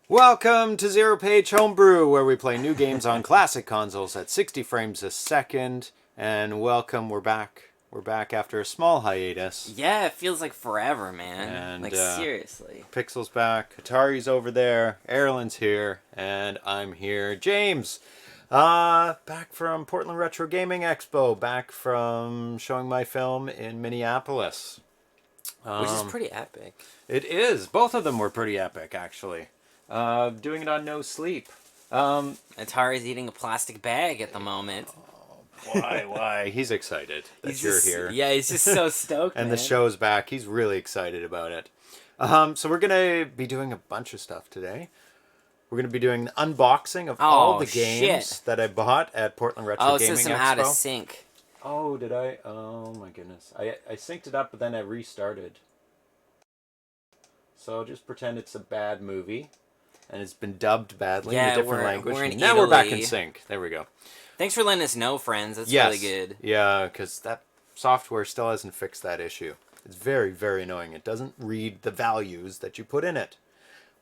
Welcome to ZeroPage Homebrew, where we play new games on classic consoles at 60 frames a second. And welcome, we're back. We're back after a small hiatus. Yeah, it feels like forever, man. And, like, seriously. Pixel's back, Atari's over there, Erlen's here, and I'm here. James! Back from Portland Retro Gaming Expo, back from showing my film in Minneapolis. Which is pretty epic. It is. Both of them were pretty epic, actually. Doing it on no sleep. Atari's eating a plastic bag at the moment. Why? He's excited that you're here. Yeah, he's just so stoked, And man. the show's back. He's really excited about it. So we're going to be doing a bunch of stuff today. We're going to be doing an unboxing of all the games that I bought at Portland Retro Gaming system Expo. out of sync. Oh, did I? Oh, my goodness. I synced it up, but then I restarted. So just pretend it's a bad movie. And it's been dubbed badly in a different language. We're in now Italy. we're back in sync. There we go. Thanks for letting us know, friends. That's really good. Yeah, because that software still hasn't fixed that issue. It's very, very annoying. It doesn't read the values that you put in it.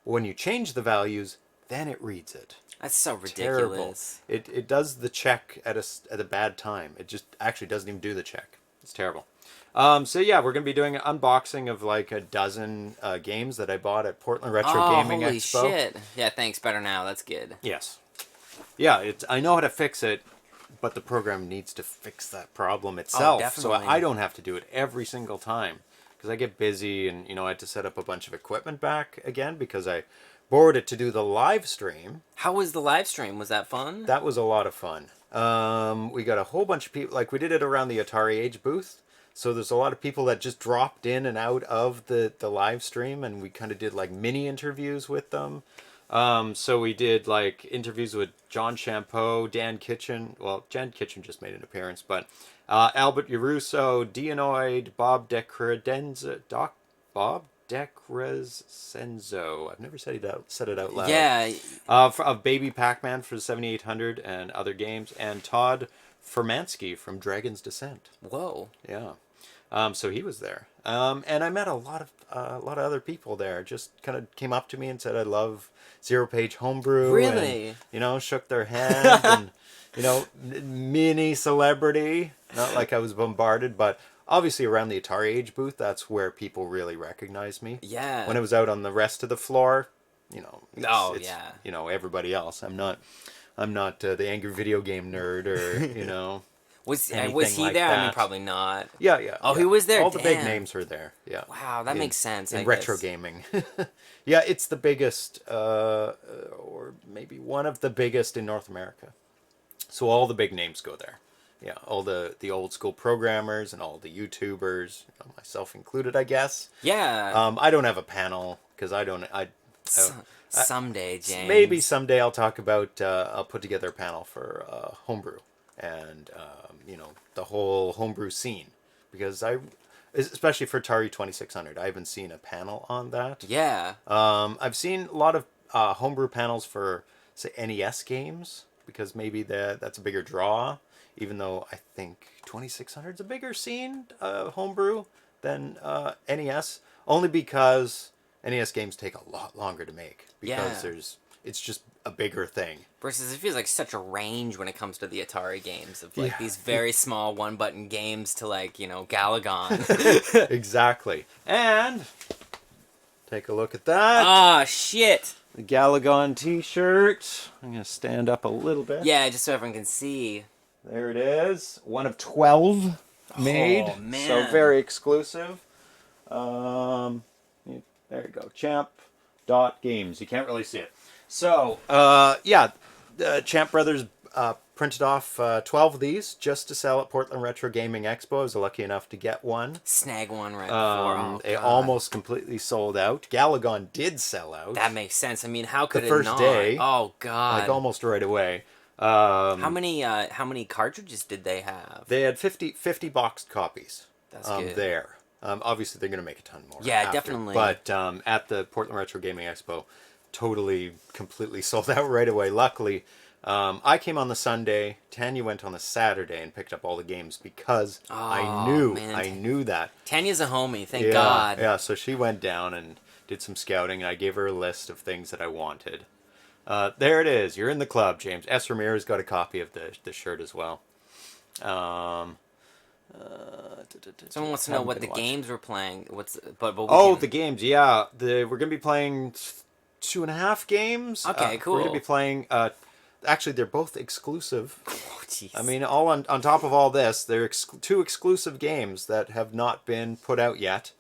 When you change the values, then it reads it. That's so ridiculous. Terrible. It does the check at a bad time. It just actually doesn't even do the check. It's terrible. So yeah, we're going to be doing an unboxing of like a dozen games that I bought at Portland Retro Gaming holy Expo. Shit. Yeah, thanks. Better now. That's good. Yes. Yeah, I know how to fix it, but the program needs to fix that problem itself. So I don't have to do it every single time because I get busy and, I had to set up a bunch of equipment back again because I borrowed it to do the live stream. How was the live stream? Was that fun? That was a lot of fun. We got a whole bunch of people, like we did it around the Atari Age booth. So there's a lot of people that just dropped in and out of the live stream, and we kind of did like mini interviews with them. So we did like interviews with John Champeau, Dan Kitchen. Well, Jan Kitchen just made an appearance, but Albert Yaruso, Dianoid, Bob Decrescenzo. I've never said it out loud. Yeah. Of Baby Pac-Man for the 7800 and other games, and Todd Furmansky from Dragon's Descent. Whoa. Yeah. So he was there. And I met a lot of other people there. Just kind of came up to me and said, I love ZeroPage Homebrew. Really? And, shook their hand and, mini celebrity. Not like I was bombarded, but obviously around the Atari Age booth, that's where people really recognized me. Yeah. When I was out on the rest of the floor, it's everybody else. I'm not the angry video game nerd or, Was he like there? that. I mean, probably not. Yeah. Oh, he was there? All the big names were there. Yeah. Wow, that makes sense. In retro gaming. Yeah, it's the biggest, or maybe one of the biggest in North America. So all the big names go there. Yeah, all the old school programmers and all the YouTubers, myself included, I guess. Yeah. I don't have a panel because Someday, James. Maybe someday I'll talk about. I'll put together a panel for Homebrew and the whole Homebrew scene because especially for Atari 2600, I haven't seen a panel on that. Yeah. I've seen a lot of Homebrew panels for say NES games because maybe that's a bigger draw. Even though I think 2600 is a bigger scene Homebrew than NES, only because NES games take a lot longer to make because it's just a bigger thing. Versus it feels like such a range when it comes to the Atari games of like these very small one-button games to like, Galagon. Exactly. And take a look at that. Ah, shit. The Galagon t-shirt. I'm going to stand up a little bit. Yeah, just so everyone can see. There it is. One of 12 made. Oh, man. So very exclusive. There you go. Champ.games. You can't really see it. So, Champ Brothers printed off 12 of these just to sell at Portland Retro Gaming Expo. I was lucky enough to get one. Snag one right before. They almost completely sold out. Galagon did sell out. That makes sense. I mean, how could the it first not? day. Oh, God. Like almost right away. How many cartridges did they have? They had 50 boxed copies. That's good. There. Obviously, they're going to make a ton more. Yeah, after. definitely. But at the Portland Retro Gaming Expo, completely sold out right away. Luckily, I came on the Sunday. Tanya went on the Saturday and picked up all the games because I knew that. Tanya's a homie, thank God. Yeah, so she went down and did some scouting, and I gave her a list of things that I wanted. There it is. You're in the club, James. S. Ramirez got a copy of the shirt as well. Someone wants to know what the games we're playing. The games. Yeah, we're gonna be playing 2.5 games. Okay, cool. We're gonna be playing. Actually, they're both exclusive. Oh, jeez. I mean, all on top of all this, they're two exclusive games that have not been put out yet.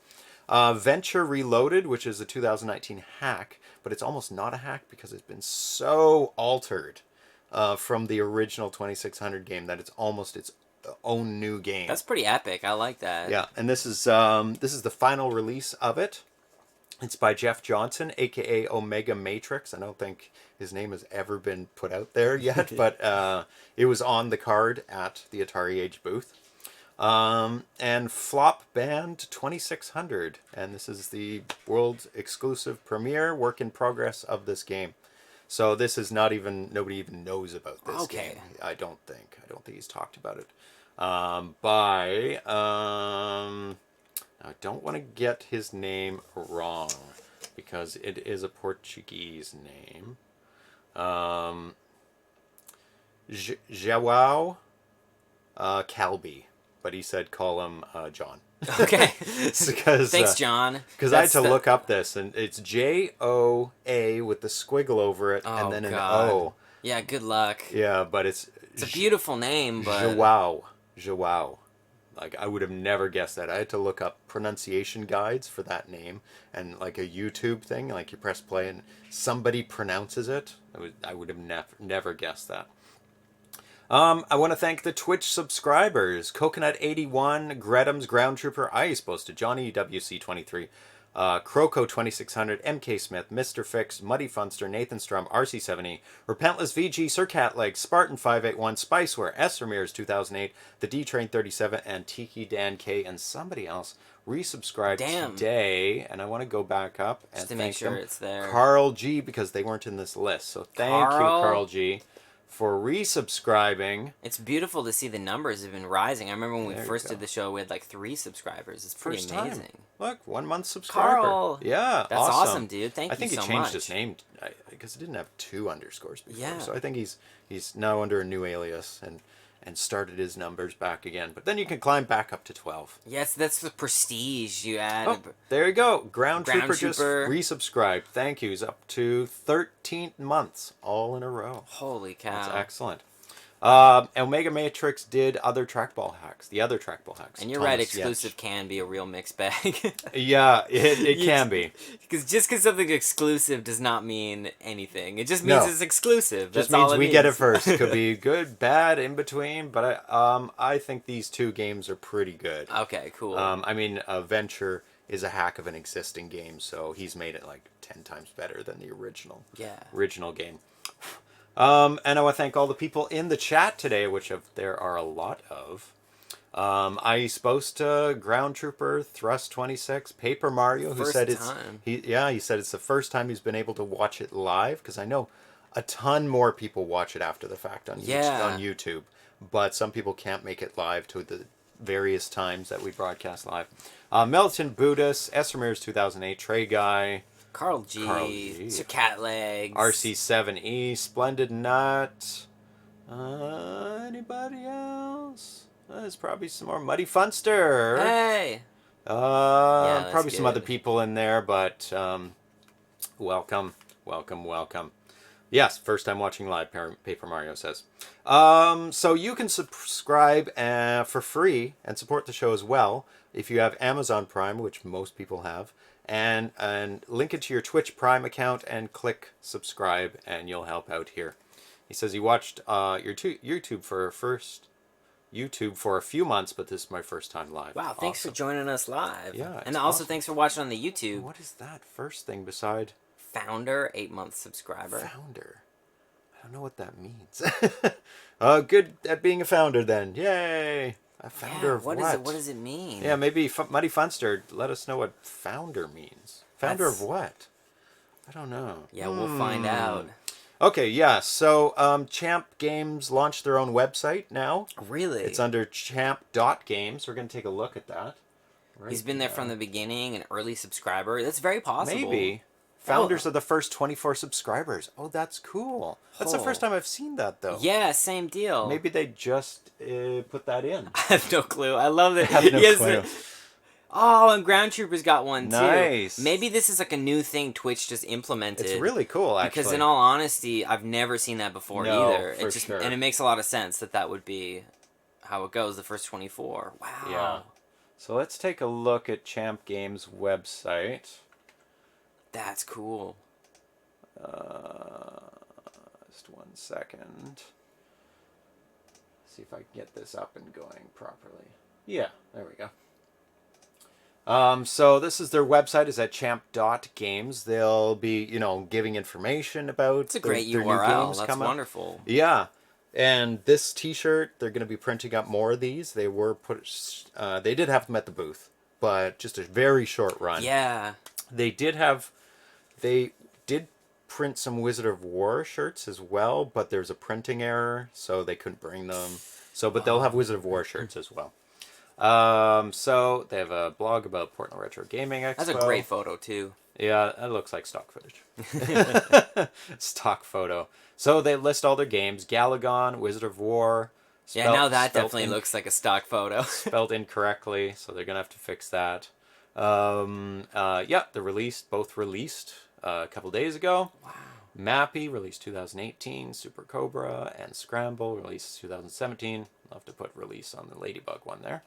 Venture Reloaded, which is a 2019 hack, but it's almost not a hack because it's been so altered from the original 2600 game that it's almost its own new game. That's pretty epic. I like that. Yeah, and this is the final release of it. It's by Jeff Johnson, aka Omegamatrix. I don't think his name has ever been put out there yet, but it was on the card at the Atari Age booth. And Flop Band 2600, and this is the world exclusive premiere work in progress of this game. So this is nobody even knows about this game. I don't think he's talked about it. I don't want to get his name wrong because it is a Portuguese name. João Calby, but he said call him John. Okay. Thanks, John. Because I had to look up this, and it's Joa with the squiggle over it, and then an O. Yeah, good luck. Yeah, but it's a beautiful name, but João. Like, I would have never guessed that. I had to look up pronunciation guides for that name, and like a YouTube thing, like you press play and somebody pronounces it. I would have never guessed that. I want to thank the Twitch subscribers: Coconut81, Gretham's Ground Trooper, Ice Posted, Johnny WC23, Croco 2600, MK Smith, Mr. Fix, Muddy Funster, Nathan Strum, RC70, Repentless VG, Sir Catleg, Spartan 581, Spiceware, S. Ramirez 2008, The D Train 37, and Tiki Dan K, and somebody else resubscribed today, and I want to go back up and just to make sure it's there. Carl G, because they weren't in this list. So thank you, Carl G, for resubscribing. It's beautiful to see the numbers have been rising. I remember when we first did the show, we had like 3 subscribers. It's pretty amazing. Time. Look, 1 month subscriber. Carl! Yeah, that's awesome, dude. Thank you so much. I think he changed his name because it didn't have 2 underscores before. Yeah. So I think he's now under a new alias and started his numbers back again. But then you can climb back up to 12. Yes, that's the prestige you add. Oh, there you go. Ground Trooper just resubscribed. Thank you. He's up to 13 months all in a row. Holy cow. That's excellent. Omegamatrix did other trackball hacks. The other trackball hacks. And you're right, exclusive can be a real mixed bag. Yeah, it can be. Because something's exclusive does not mean anything. It just means it's exclusive. Just means we get it first. It could be good, bad, in between. But I think these 2 games are pretty good. Okay, cool. I mean, Venture is a hack of an existing game, so he's made it like 10 times better than the original game. And I want to thank all the people in the chat today, which there are a lot of. Ice Bosta, Ground Trooper, Thrust 26, Paper Mario, who said he said it's the first time he's been able to watch it live, because I know a ton more people watch it after the fact on YouTube, but some people can't make it live to the various times that we broadcast live. Militant Buddhist, S. Ramirez 2008, Trey Guy, Carl G. Sir Catlegs, RC7E, Splendid Nut. Anybody else? There's probably some more. Muddy Funster. Hey. Probably some other people in there, but welcome. Yes, first time watching live, Paper Mario says. So you can subscribe for free and support the show as well if you have Amazon Prime, which most people have. And link it to your Twitch Prime account and click subscribe, and you'll help out here. He says he watched your YouTube for a few months, but this is my first time live. Wow, thanks for joining us live. Yeah, and also thanks for watching on the YouTube. What is that first thing beside Founder, 8-month subscriber. Founder? I don't know what that means. Good at being a founder then. Yay! A founder of what? What does it mean? Yeah, maybe Muddy Funster, let us know what founder means. Founder of what? I don't know. Yeah, we'll find out. Okay, yeah. So Champ Games launched their own website now. Really? It's under champ.games. We're going to take a look at that. He's been there from the beginning, an early subscriber. That's very possible. Maybe. Founders of the first 24 subscribers. Oh, that's cool. That's the first time I've seen that, though. Yeah, same deal. Maybe they just put that in. I have no clue. I love it. I have no clue. Oh, and Ground Troopers got one, too. Nice. Maybe this is like a new thing Twitch just implemented. It's really cool, actually. Because in all honesty, I've never seen that before either. For sure. And it makes a lot of sense that would be how it goes, the first 24. Wow. Yeah. So let's take a look at Champ Games' website. That's cool. Just 1 second. See if I can get this up and going properly. Yeah, there we go. So this is their website is at champ.games. They'll be, giving information about It's a great their URL. new games That's coming. wonderful. Yeah. And this T-shirt, they're going to be printing up more of these. They they did have them at the booth, but just a very short run. Yeah. They did print some Wizard of War shirts as well, but there's a printing error, so they couldn't bring them. But they'll have Wizard of War shirts as well. So they have a blog about Portland Retro Gaming Expo. That's a great photo, too. Yeah, that looks like stock footage. Stock photo. So they list all their games: Galagon, Wizard of War. Yeah, now that definitely looks like a stock photo. Spelled incorrectly, so they're gonna have to fix that. Both released a couple days ago. Wow. Mappy released 2018, Super Cobra and Scramble released 2017. I'll have to put release on the Ladybug one there.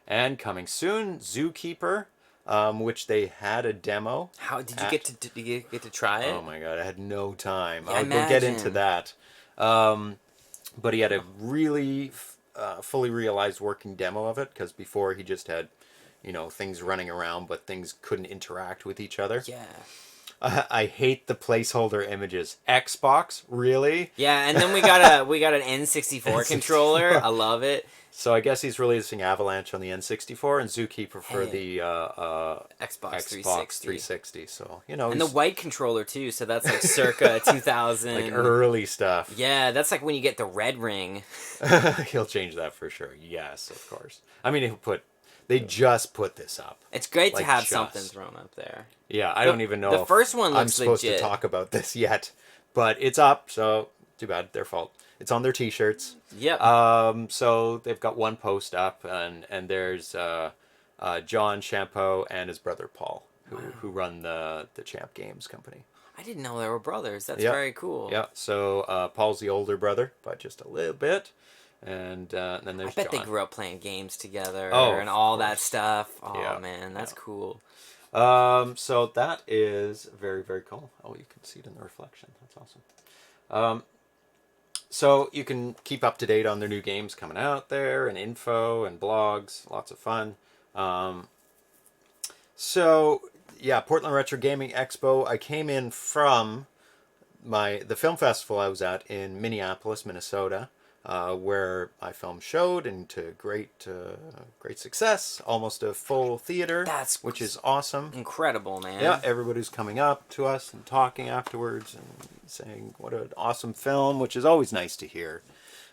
And coming soon, Zookeeper, which they had a demo. How did you get to try it? Oh my god, I had no time. Yeah, We'll get into that. But he had a really fully realized working demo of it, because before he just had, things running around, but things couldn't interact with each other. Yeah. I hate the placeholder images. Xbox, really? Yeah, and then we got an N64 controller. I love it. So I guess he's releasing Avalanche on the N64 and Zookeeper for the Xbox 360. So and the white controller too. So that's like circa 2000, like early stuff. Yeah, that's like when you get the red ring. He'll change that for sure. Yes, of course. I mean, they just put this up. It's great to have something thrown up there. Yeah, I don't even know. The first one looks I'm supposed to talk about this yet, but it's up. So too bad, their fault. It's on their T-shirts. Yep. So they've got one post up, and there's John Champeau and his brother Paul, who run the Champ Games company. I didn't know they were brothers. That's very cool. Yeah. So Paul's the older brother, but just a little bit. And then there's I bet John. they grew up playing games together and all that stuff. Oh yeah. Man, that's cool. So that is very, very cool. Oh, you can see it in the reflection. That's awesome. So you can keep up to date on their new games coming out there, and info and blogs. Lots of fun. Portland Retro Gaming Expo. I came in from the film festival I was at in Minneapolis, Minnesota, where my film showed and to great success, almost a full theater, which is awesome. Incredible, man. Yeah, everybody's coming up to us and talking afterwards and saying what an awesome film, which is always nice to hear.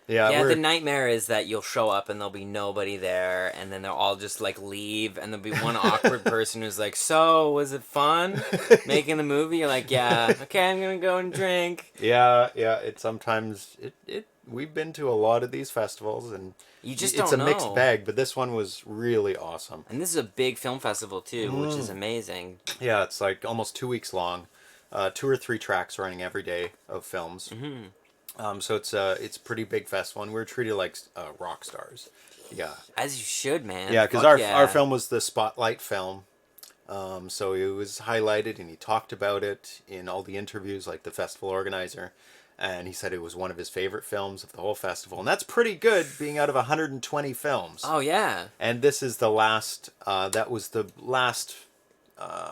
Yeah, the nightmare is that you'll show up and there'll be nobody there, and then they'll all just like leave, and there'll be one awkward person who's like, "So, was it fun making the movie?" You're like, "Yeah, okay, I'm gonna go and drink." Yeah. We've been to a lot of these festivals, and it's a mixed bag, but this one was really awesome. And this is a big film festival too, which is amazing. Yeah, it's like almost 2 weeks long, 2 or 3 tracks running every day of films. Mm-hmm. So it's a pretty big festival, and we're treated like rock stars. Yeah, as you should, man. Yeah, because our film was the spotlight film. So it was highlighted, and he talked about it in all the interviews, like the festival organizer. And he said it was one of his favorite films of the whole festival. And that's pretty good, being out of 120 films. Oh, yeah. And this is the last,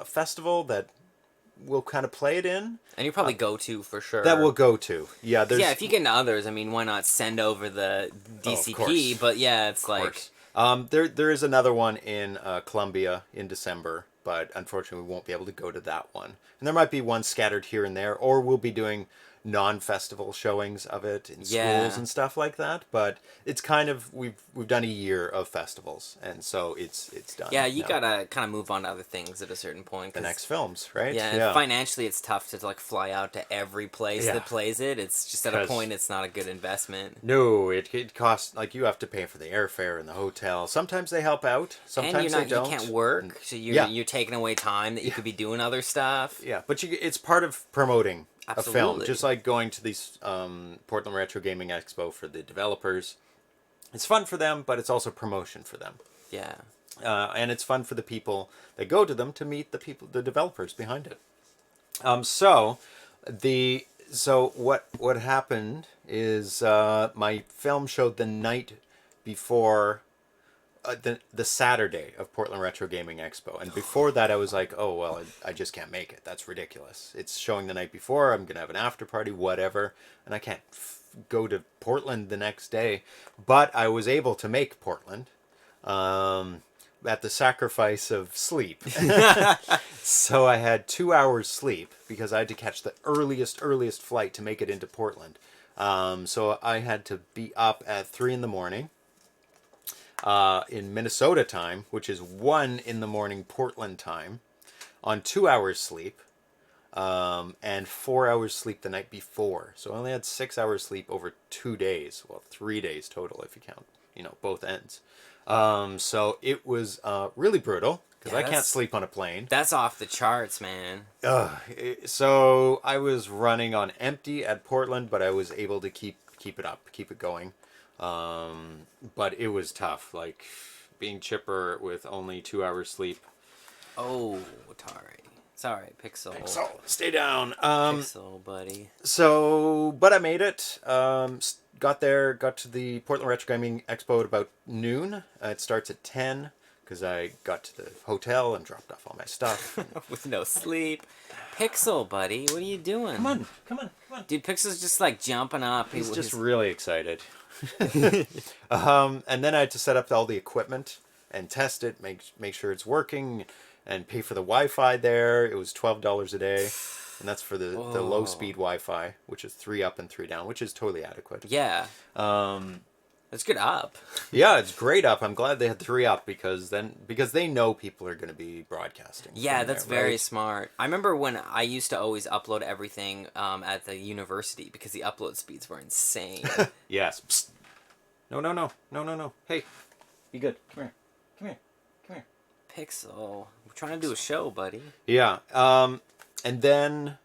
festival that we'll kind of play it in. And you probably go to, for sure. That we'll go to. Yeah, if you get into others, I mean, why not send over the DCP? But yeah, it's like... There is another one in Columbia in December, but unfortunately we won't be able to go to that one. And there might be one scattered here and there, or we'll be doing non-festival showings of it in Yeah. schools and stuff like that. But it's kind of we've done a year of festivals, and so it's done. Yeah, you now. gotta kind of move on to other things at a certain point. The 'Cause, next films, right? yeah, financially it's tough to like fly out to every place Yeah. that plays it. It's just at a 'Cause- point it's not a good investment. No, it costs like you have to pay for the airfare and the hotel. Sometimes they help out. Sometimes And they don't. you can't work, so Yeah. you're taking away time that you could be doing other stuff. Yeah, but it's part of promoting a film, Absolutely. just like going to these Portland Retro Gaming Expo for the developers. It's fun for them, but it's also promotion for them, Yeah. and it's fun for the people that go to them to meet the developers behind it. So what happened is my film showed the night before. The Saturday of Portland Retro Gaming Expo, and before that I was like, oh well, I just can't make it. That's ridiculous. It's showing the night before. I'm gonna have an after party, whatever, and I can't go to Portland the next day. But I was able to make Portland, at the sacrifice of sleep. So I had 2 hours sleep because I had to catch the earliest flight to make it into Portland. So I had to be up at 3 a.m. In Minnesota time, which is 1 a.m. Portland time, on 2 hours sleep, and 4 hours sleep the night before. So I only had 6 hours sleep over 2 days. Well, 3 days total if you count, both ends. So it was really brutal because I can't sleep on a plane. That's off the charts, man. So I was running on empty at Portland, but I was able to keep it up, keep it going. But it was tough, like being chipper with only 2 hours sleep. Oh, Atari. Sorry, Pixel. Stay down. Pixel, buddy. So, but I made it. Got to the Portland Retro Gaming Expo at about noon. It starts at 10 because I got to the hotel and dropped off all my stuff. With no sleep. Pixel, buddy, what are you doing? Come on. Dude, Pixel's just like jumping up. He's just really excited. And then I had to set up all the equipment and test it, make sure it's working, and pay for the Wi-Fi there. It was $12 a day, and that's for the low speed Wi-Fi, which is 3 up and 3 down, which is totally adequate. Yeah. It's good up. Yeah, it's great up. I'm glad they had 3 up because they know people are going to be broadcasting. Yeah, that's very right? smart. I remember when I used to always upload everything at the university because the upload speeds were insane. Yes. Psst. No. Hey, be good. Come here. Pixel, we're trying to do a show, buddy. Yeah. And then,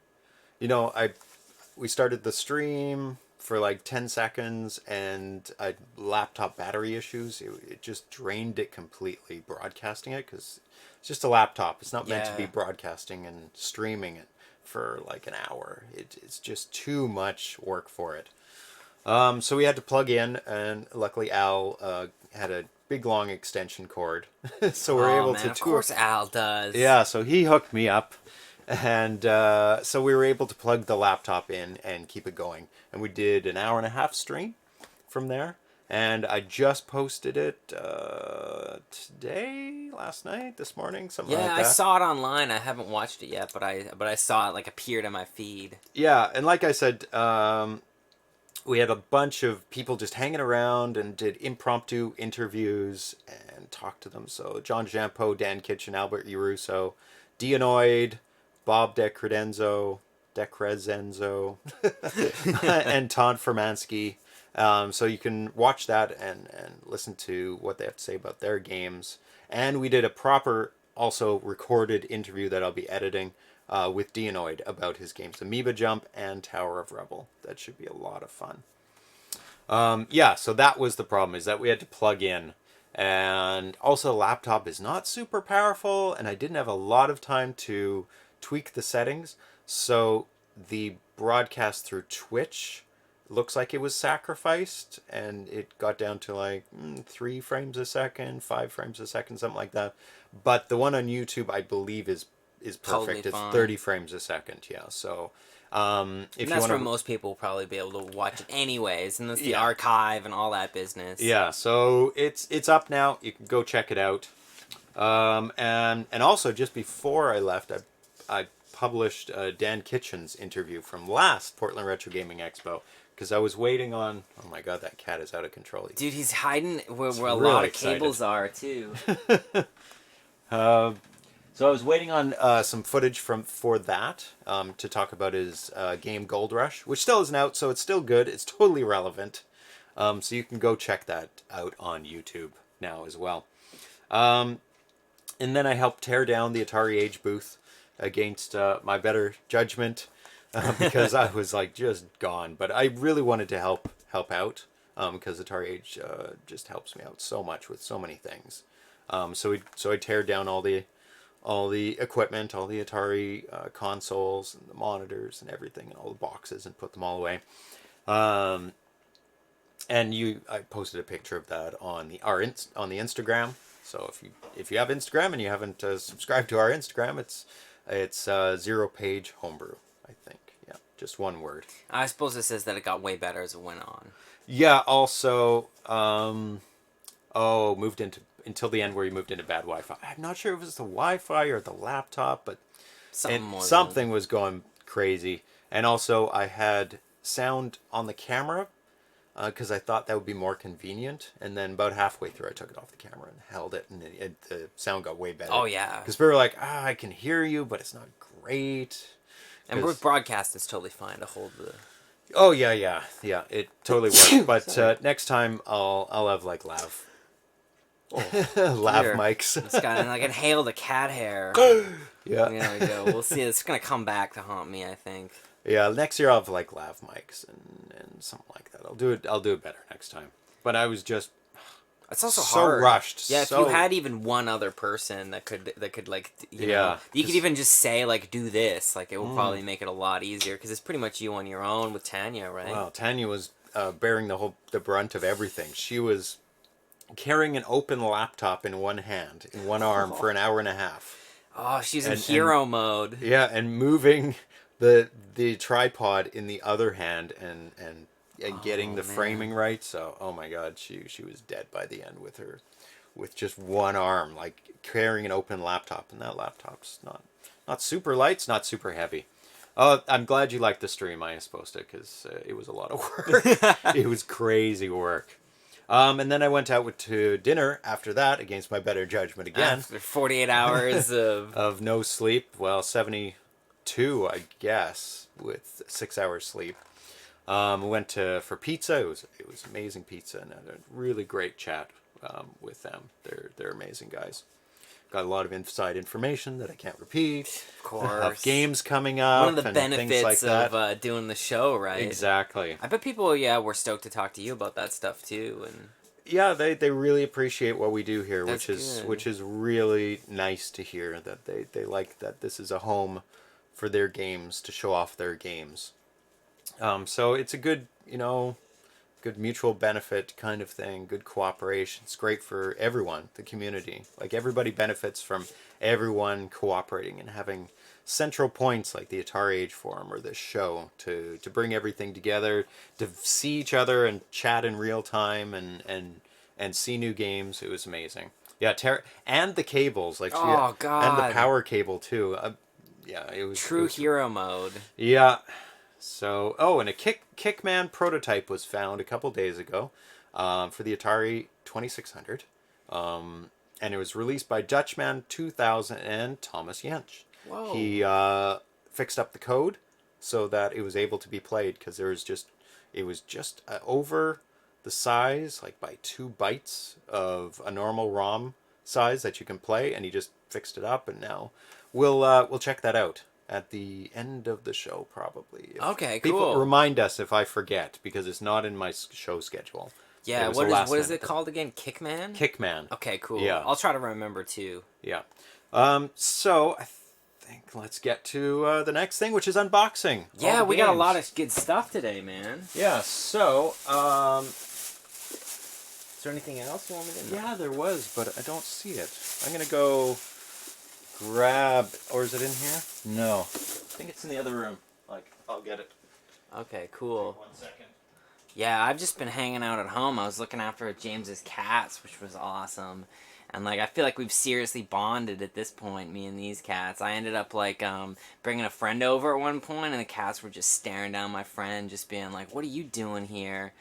we started the stream for like 10 seconds, and laptop battery issues. It just drained it completely, broadcasting it, because it's just a laptop. It's not meant to be broadcasting and streaming it for like an hour. It's just too much work for it. So we had to plug in, and luckily Al had a big long extension cord, so we're able to. Of course, Al does. Yeah, so he hooked me up, and so we were able to plug the laptop in and keep it going. And we did an 1.5-hour stream from there, and I just posted it today, last night, this morning, something like that. Yeah, I saw it online. I haven't watched it yet, but I saw it like appeared on my feed. Yeah, and like I said, we had a bunch of people just hanging around and did impromptu interviews and talked to them. So John Jampo, Dan Kitchen, Albert Uruso, Dianoid, Bob DeCredenzo, and Todd Fermansky. So you can watch that and listen to what they have to say about their games. And we did a proper, also recorded interview that I'll be editing with Dianoid about his games, Amoeba Jump and Tower of Rebel. That should be a lot of fun. So that was the problem, is that we had to plug in. And also the laptop is not super powerful, and I didn't have a lot of time to tweak the settings. So the broadcast through Twitch looks like it was sacrificed, and it got down to like 3 frames a second, 5 frames a second, something like that. But the one on YouTube, I believe, is perfect. Totally it's fine. 30 frames a second. Yeah. So if And you that's want where to, most people will probably be able to watch it anyways, and that's the archive and all that business. yeah. So it's up now. You can go check it out. And also just before I left, I published Dan Kitchen's interview from last Portland Retro Gaming Expo because I was waiting on. Oh my god, that cat is out of control. Dude, he's hiding where a really lot of excited. cables are too. So I was waiting on some footage for that to talk about his game Gold Rush, which still isn't out, so it's still good. It's totally relevant. So you can go check that out on YouTube now as well. And then I helped tear down the Atari Age booth against my better judgment because I was like just gone. But I really wanted to help out because Atari Age just helps me out so much with so many things. So I tear down all the equipment, all the Atari consoles and the monitors and everything and all the boxes and put them all away. And I posted a picture of that on the Instagram. So if you have Instagram and you haven't subscribed to our Instagram, it's ZeroPage Homebrew, I think. Yeah, just one word. I suppose it says that it got way better as it went on. Yeah. Also, moved into until the end where he moved into bad Wi-Fi. I'm not sure if it was the Wi-Fi or the laptop, but something was going crazy. And also, I had sound on the camera because I thought that would be more convenient. And then about halfway through, I took it off the camera and held it, and the sound got way better. Oh, yeah. Because we were like, I can hear you, but it's not great. And with broadcast, it's totally fine to hold the... Oh, yeah. It totally worked. But next time, I'll have, like, lav mics. It's got like inhale the cat hair. Yeah. There we go. We'll see. It's gonna come back to haunt me, I think. Yeah, next year I'll have like lav mics and something like that. I'll do it better next time. But I was just it's also so hard. rushed. Yeah, if you had even one other person that could like you know, you could even just say like do this, like it will probably make it a lot easier because it's pretty much you on your own with Tanya, right? Well, Tanya was bearing the brunt of everything. She was carrying an open laptop in one hand, in one arm for an hour and a half. Oh, she's in hero mode. Yeah, and moving the tripod in the other hand and getting the framing right. So, oh my God, she was dead by the end with just one arm, like carrying an open laptop, and that laptop's not super light, it's not super heavy. I'm glad you liked the stream. I supposed to because it was a lot of work. It was crazy work. And then I went out to dinner after that against my better judgment again. After 48 hours of no sleep. Well, 72, I guess, with 6 hours sleep. We went for pizza. It was amazing pizza and a really great chat with them. They're amazing guys. Got a lot of inside information that I can't repeat. Of course. Games coming up. One of the benefits of doing the show, right? Exactly. I bet people, were stoked to talk to you about that stuff too. And yeah, they really appreciate what we do here, That's which is really nice to hear that they like that this is a home for their games to show off their games. So it's a good good mutual benefit kind of thing, good cooperation. It's great for everyone, the community. Like everybody benefits from everyone cooperating and having central points like the Atari Age Forum or this show to bring everything together, to see each other and chat in real time and see new games. It was amazing. Yeah, and the cables, like God, and the power cable too. Yeah, it was true hero mode. Yeah. So, and a Kickman prototype was found a couple days ago for the Atari 2600. And it was released by Dutchman 2000 and Thomas Jensch. Whoa. He fixed up the code so that it was able to be played because it was just over the size, like by 2 bytes of a normal ROM size that you can play, and he just fixed it up, and now we'll check that out at the end of the show, probably. Okay, people cool. Remind us if I forget, because it's not in my show schedule. Yeah, what is it called again? Kickman? Kickman. Okay, cool. Yeah. I'll try to remember, too. Yeah. So, I think let's get to the next thing, which is unboxing. Yeah, we got a lot of good stuff today, man. Yeah, so, is there anything else you want me to know? Yeah, there was, but I don't see it. I'm going to go grab, or is it in here? No. I think it's in the other room. I'll get it. Okay, cool. 1 second. Yeah, I've just been hanging out at home. I was looking after James's cats, which was awesome. And like I feel like we've seriously bonded at this point, me and these cats. I ended up like bringing a friend over at one point, and the cats were just staring down my friend, just being like, "What are you doing here?"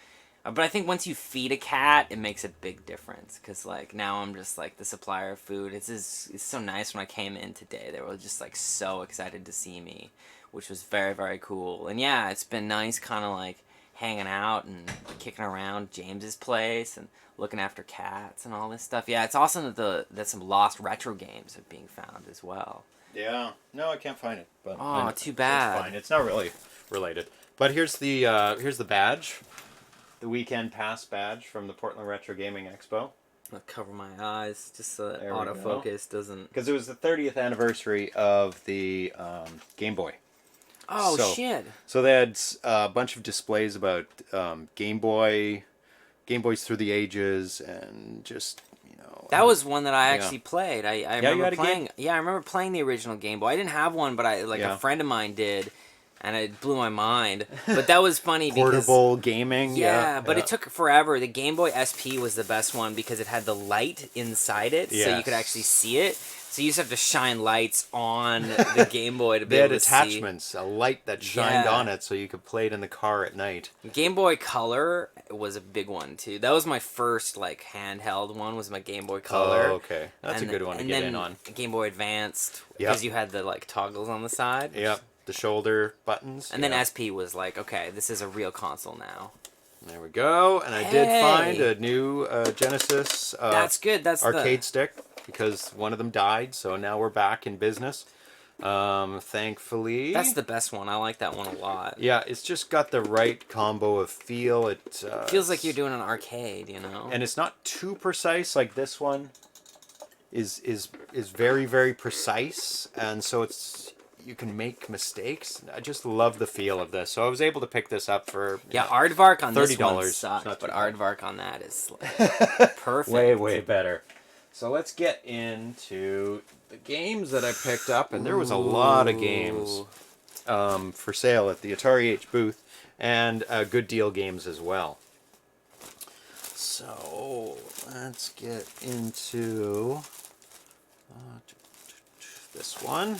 But I think once you feed a cat, it makes a big difference. Cause like now I'm just like the supplier of food. It's so nice when I came in today. They were just like so excited to see me, which was very, very cool. And yeah, it's been nice, kind of like hanging out and kicking around James's place and looking after cats and all this stuff. Yeah, it's awesome that some lost retro games are being found as well. Yeah. No, I can't find it. But Oh, too bad. It's fine. It's not really related. But here's the badge. The weekend pass badge from the Portland Retro Gaming Expo. I'll cover my eyes just so that There we go. autofocus doesn't... Because it was the 30th anniversary of the Game Boy. Oh, shit. So they had a bunch of displays about Game Boys through the ages, and just, you know... That was one that I actually played. I you remember had a playing... game? Yeah, I remember playing the original Game Boy. I didn't have one, but a friend of mine did. And it blew my mind. But that was funny because... Portable gaming. Yeah, but it took forever. The Game Boy SP was the best one because it had the light inside it, so you could actually see it. So you just have to shine lights on the Game Boy to be able to see. They had attachments, a light that shined on it so you could play it in the car at night. Game Boy Color was a big one, too. That was my first, like, handheld one, was my Game Boy Color. Oh, okay. That's a good one to get in on. Game Boy Advanced, because you had the, like, toggles on the side. Yep, the shoulder buttons. And then SP was like, okay, this is a real console now. There we go. And I did find a new Genesis that's good. That's arcade stick, because one of them died, so now we're back in business. Thankfully. That's the best one. I like that one a lot. Yeah, it's just got the right combo of feel. It feels like you're doing an arcade, you know? And it's not too precise. Like this one is very, very precise, and so you can make mistakes. I just love the feel of this. So I was able to pick this up for Aardvark on this one $30. sucked, but Aardvark on that is like perfect. Way better. So let's get into the games that I picked up, and there was a lot of games for sale at the Atari H booth, and Good Deal games as well. So let's get into this one.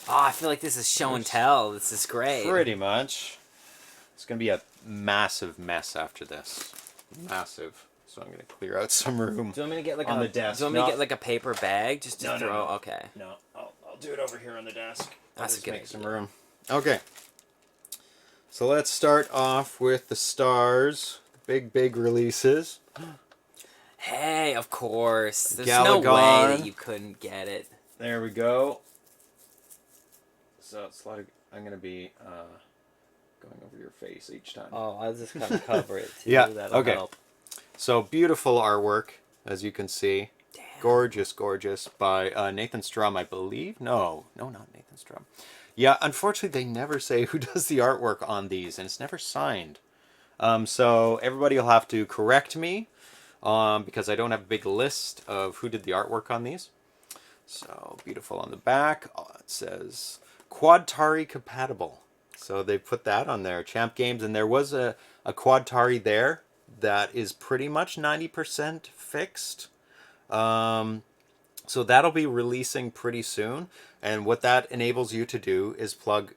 Oh, I feel like this is show and tell. This is great. Pretty much. It's going to be a massive mess after this. Massive. So I'm going to clear out some room. Do you want me to get like on the desk? Do you want me to get like a paper bag just to throw? No. Okay. No, I'll do it over here on the desk. That's a good make idea. some room. Okay. So let's start off with the stars. The big releases. Hey, of course. There's Galagon. no way that you couldn't get it. There we go. So it's a lot of, I'm going to be going over your face each time. Oh, I'll just kind of cover it too. Yeah, That'll okay. help. So beautiful artwork, as you can see. Damn. Gorgeous by Nathan Strum, I believe. No, not Nathan Strum. Yeah, unfortunately, they never say who does the artwork on these, and it's never signed. So everybody will have to correct me, because I don't have a big list of who did the artwork on these. So beautiful on the back. It says Quadtari compatible. So they put that on there. Champ Games, and there was a Quadtari there that is pretty much 90% fixed. So that'll be releasing pretty soon. And what that enables you to do is plug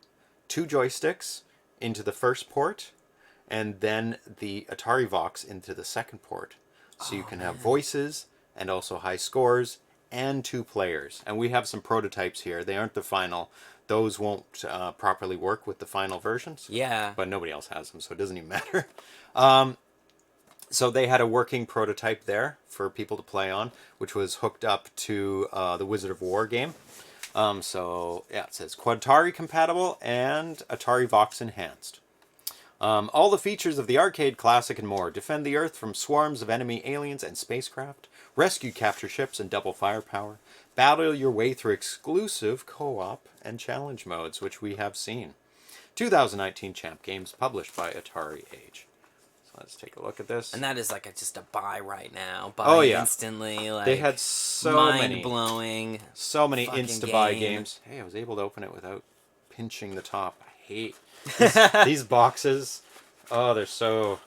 2 joysticks into the first port, and then the Atari Vox into the second port. So you can have voices and also high scores and 2 players. And we have some prototypes here. They aren't the final. Those won't properly work with the final versions. Yeah. But nobody else has them, so it doesn't even matter. So they had a working prototype there for people to play on, which was hooked up to the Wizard of War game. So yeah, it says Quadtari compatible and Atari Vox enhanced. All the features of the arcade classic and more. Defend the Earth from swarms of enemy aliens and spacecraft. Rescue capture ships and double firepower. Battle your way through exclusive co-op and challenge modes, which we have seen. 2019 Champ Games, published by Atari Age. So let's take a look at this. And that is like just a buy right now. Buy instantly. Like, they had so mind blowing. So many insta-buy games. Hey, I was able to open it without pinching the top. I hate these boxes. Oh, they're so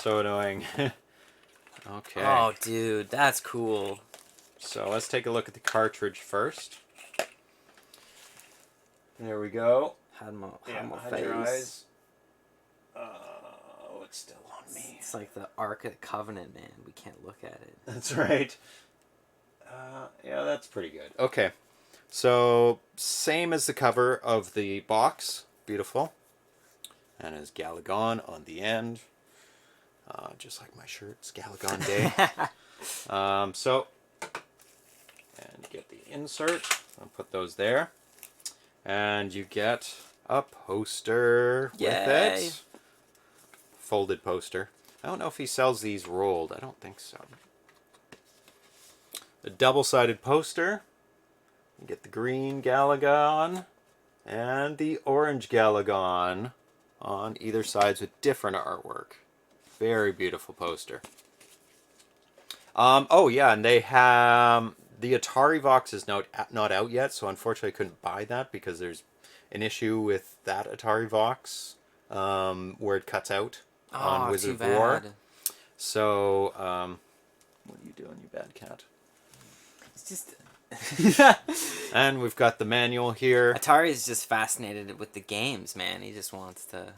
annoying. Okay. Oh, dude, that's cool. So let's take a look at the cartridge first. There we go. Had my hide your eyes. Oh, it's still on me. It's like the Ark of the Covenant, man. We can't look at it. That's right. Yeah, that's pretty good. Okay. So, same as the cover of the box. Beautiful. And as Galagon on the end. Just like my shirt, it's Galagon Day. So, and you get the insert. I'll put those there. And you get a poster with it. Folded poster. I don't know if he sells these rolled. I don't think so. A double-sided poster. You get the green Galagon and the orange Galagon on either sides with different artwork. Very beautiful poster. Oh yeah, and they have the Atari Vox is not out yet, so unfortunately I couldn't buy that because there's an issue with that Atari Vox where it cuts out on Wizard of War. So, what are you doing, you bad cat? It's just. And we've got the manual here. Atari is just fascinated with the games, man. He just wants to.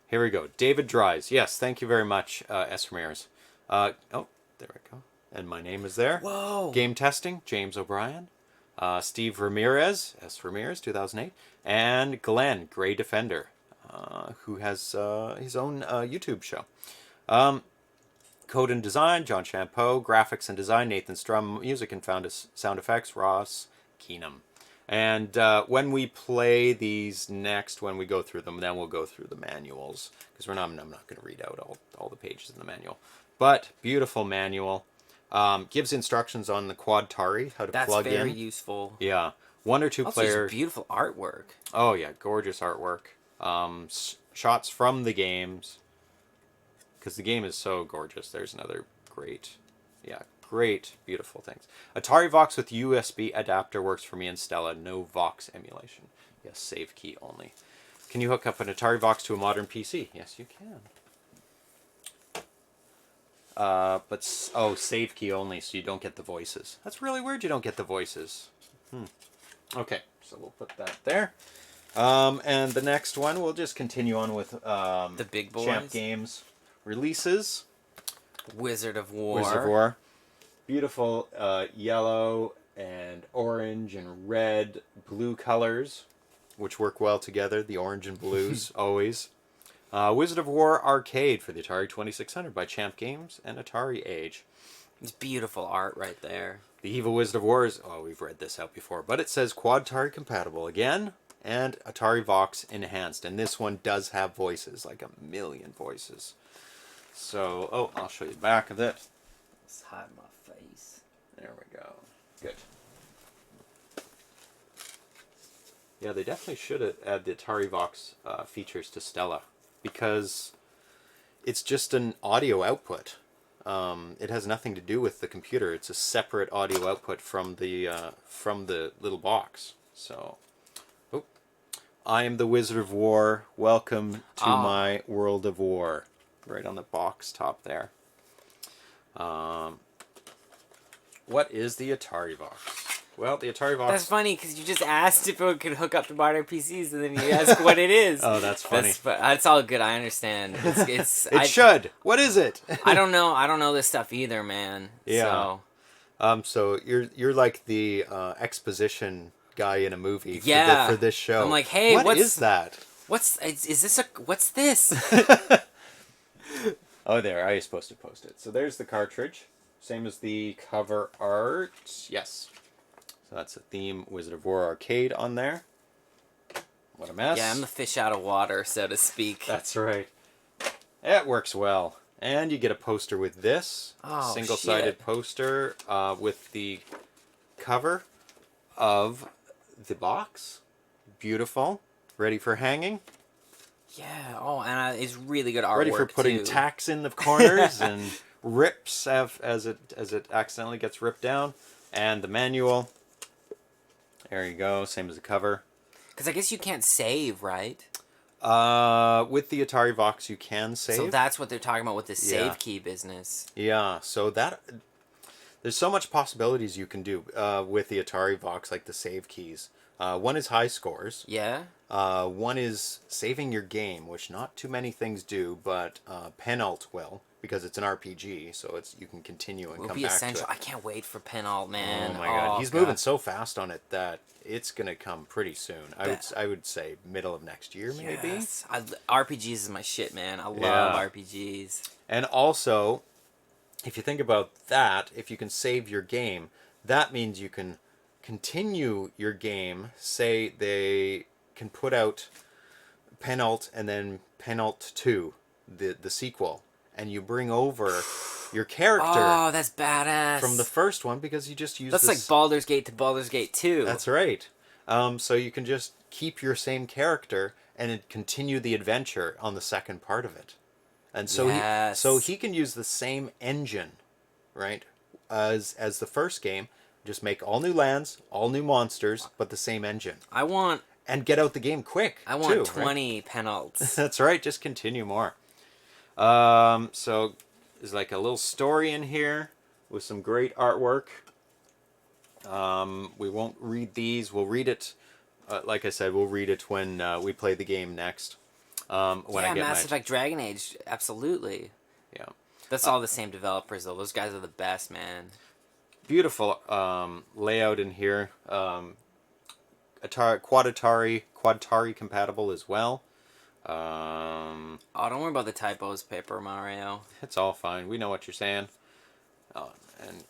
Here we go. David Dries. Yes, thank you very much, S. Ramirez. Oh, there we go. And my name is there. Whoa. Game testing, James O'Brien. Steve Ramirez, S. Ramirez, 2008. And Glenn, Grey Defender, who has his own YouTube show. Code and design, John Champeau. Graphics and design, Nathan Strum. Music and sound effects, Ross Keenum. And when we play these next, when we go through them, then we'll go through the manuals. Because I'm not going to read out all the pages in the manual. But beautiful manual. Gives instructions on the Quadtari, how to plug in. That's very useful. Yeah. 1 or 2 also, players. Beautiful artwork. Oh, yeah. Gorgeous artwork. Shots from the games. Because the game is so gorgeous. There's another great, beautiful things. Atari Vox with USB adapter works for me and Stella. No Vox emulation. Yes, save key only. Can you hook up an Atari Vox to a modern PC? Yes, you can. Save key only, so you don't get the voices. That's really weird you don't get the voices. Okay, so we'll put that there. And the next one, we'll just continue on with the big boys. Champ Games releases. Wizard of War. Wizard of War. Beautiful yellow and orange and red, blue colors, which work well together. The orange and blues, always. Wizard of War Arcade for the Atari 2600 by Champ Games and Atari Age. It's beautiful art right there. The Evil Wizard of War is... Oh, we've read this out before. But it says Quadtari compatible again. And Atari Vox enhanced. And this one does have voices. Like 1 million voices. So, I'll show you the back of it. Let's hide my face. There we go. Good. Yeah, they definitely should add the Atari Vox features to Stella. Because it's just an audio output. It has nothing to do with the computer. It's a separate audio output from the little box. So, I am the Wizard of War. Welcome to my world of war. Right on the box top there. What is the Atari Vox? Well, the Atari Vox... That's funny, because you just asked if it could hook up to modern PCs, and then you ask what it is. Oh, that's funny. That's all good, I understand. It should. What is it? I don't know this stuff either, man. Yeah. So you're like the exposition guy in a movie for this show. I'm like, hey, what is that? What's this? Oh, there. I was supposed to post it. So there's the cartridge. Same as the cover art. Yes. So that's the theme Wizard of War Arcade on there. What a mess. Yeah, I'm the fish out of water, so to speak. That's right. It works well. And you get a poster with this. Single-sided poster with the cover of the box. Beautiful. Ready for hanging. Yeah. And it's really good artwork. Ready for putting tacks in the corners and rips as it accidentally gets ripped down. And the manual. There you go. Same as the cover. Because I guess you can't save, right? With the Atari Vox, you can save. So that's what they're talking about with the save key business. Yeah. So There's so much possibilities you can do with the Atari Vox, like the save keys. One is high scores. Yeah. One is saving your game, which not too many things do, but Penalt will, because it's an RPG, so you can continue and Will come be back essential. to I it. can't wait for Penalt, man. Oh my god, he's moving so fast on it that it's gonna come pretty soon. I would say middle of next year, maybe. Yes. RPGs is my shit, man. I love Yeah. RPGs. And also, if you think about that, if you can save your game, that means you can continue your game. Say they can put out Penalt and then Penalt 2, the sequel, and you bring over your character Oh, that's badass. from the first one because you just use That's this. like Baldur's Gate to Baldur's Gate 2. That's right. So you can just keep your same character and continue the adventure on the second part of it. And so Yes. he can use the same engine, right, as the first game. Just make all new lands, all new monsters, but the same engine. I want And get out the game quick. I want too, 20 right? Penalts. That's right. Just continue more. So there's like a little story in here with some great artwork. We won't read these. We'll read it. Like I said, we'll read it when we play the game next. When I Yeah, get Mass Effect Dragon Age, absolutely. Yeah. That's all the same developers, though. Those guys are the best, man. Beautiful layout in here. Quad Atari compatible as well. Oh, don't worry about the typos, Paper Mario. It's all fine. We know what you're saying.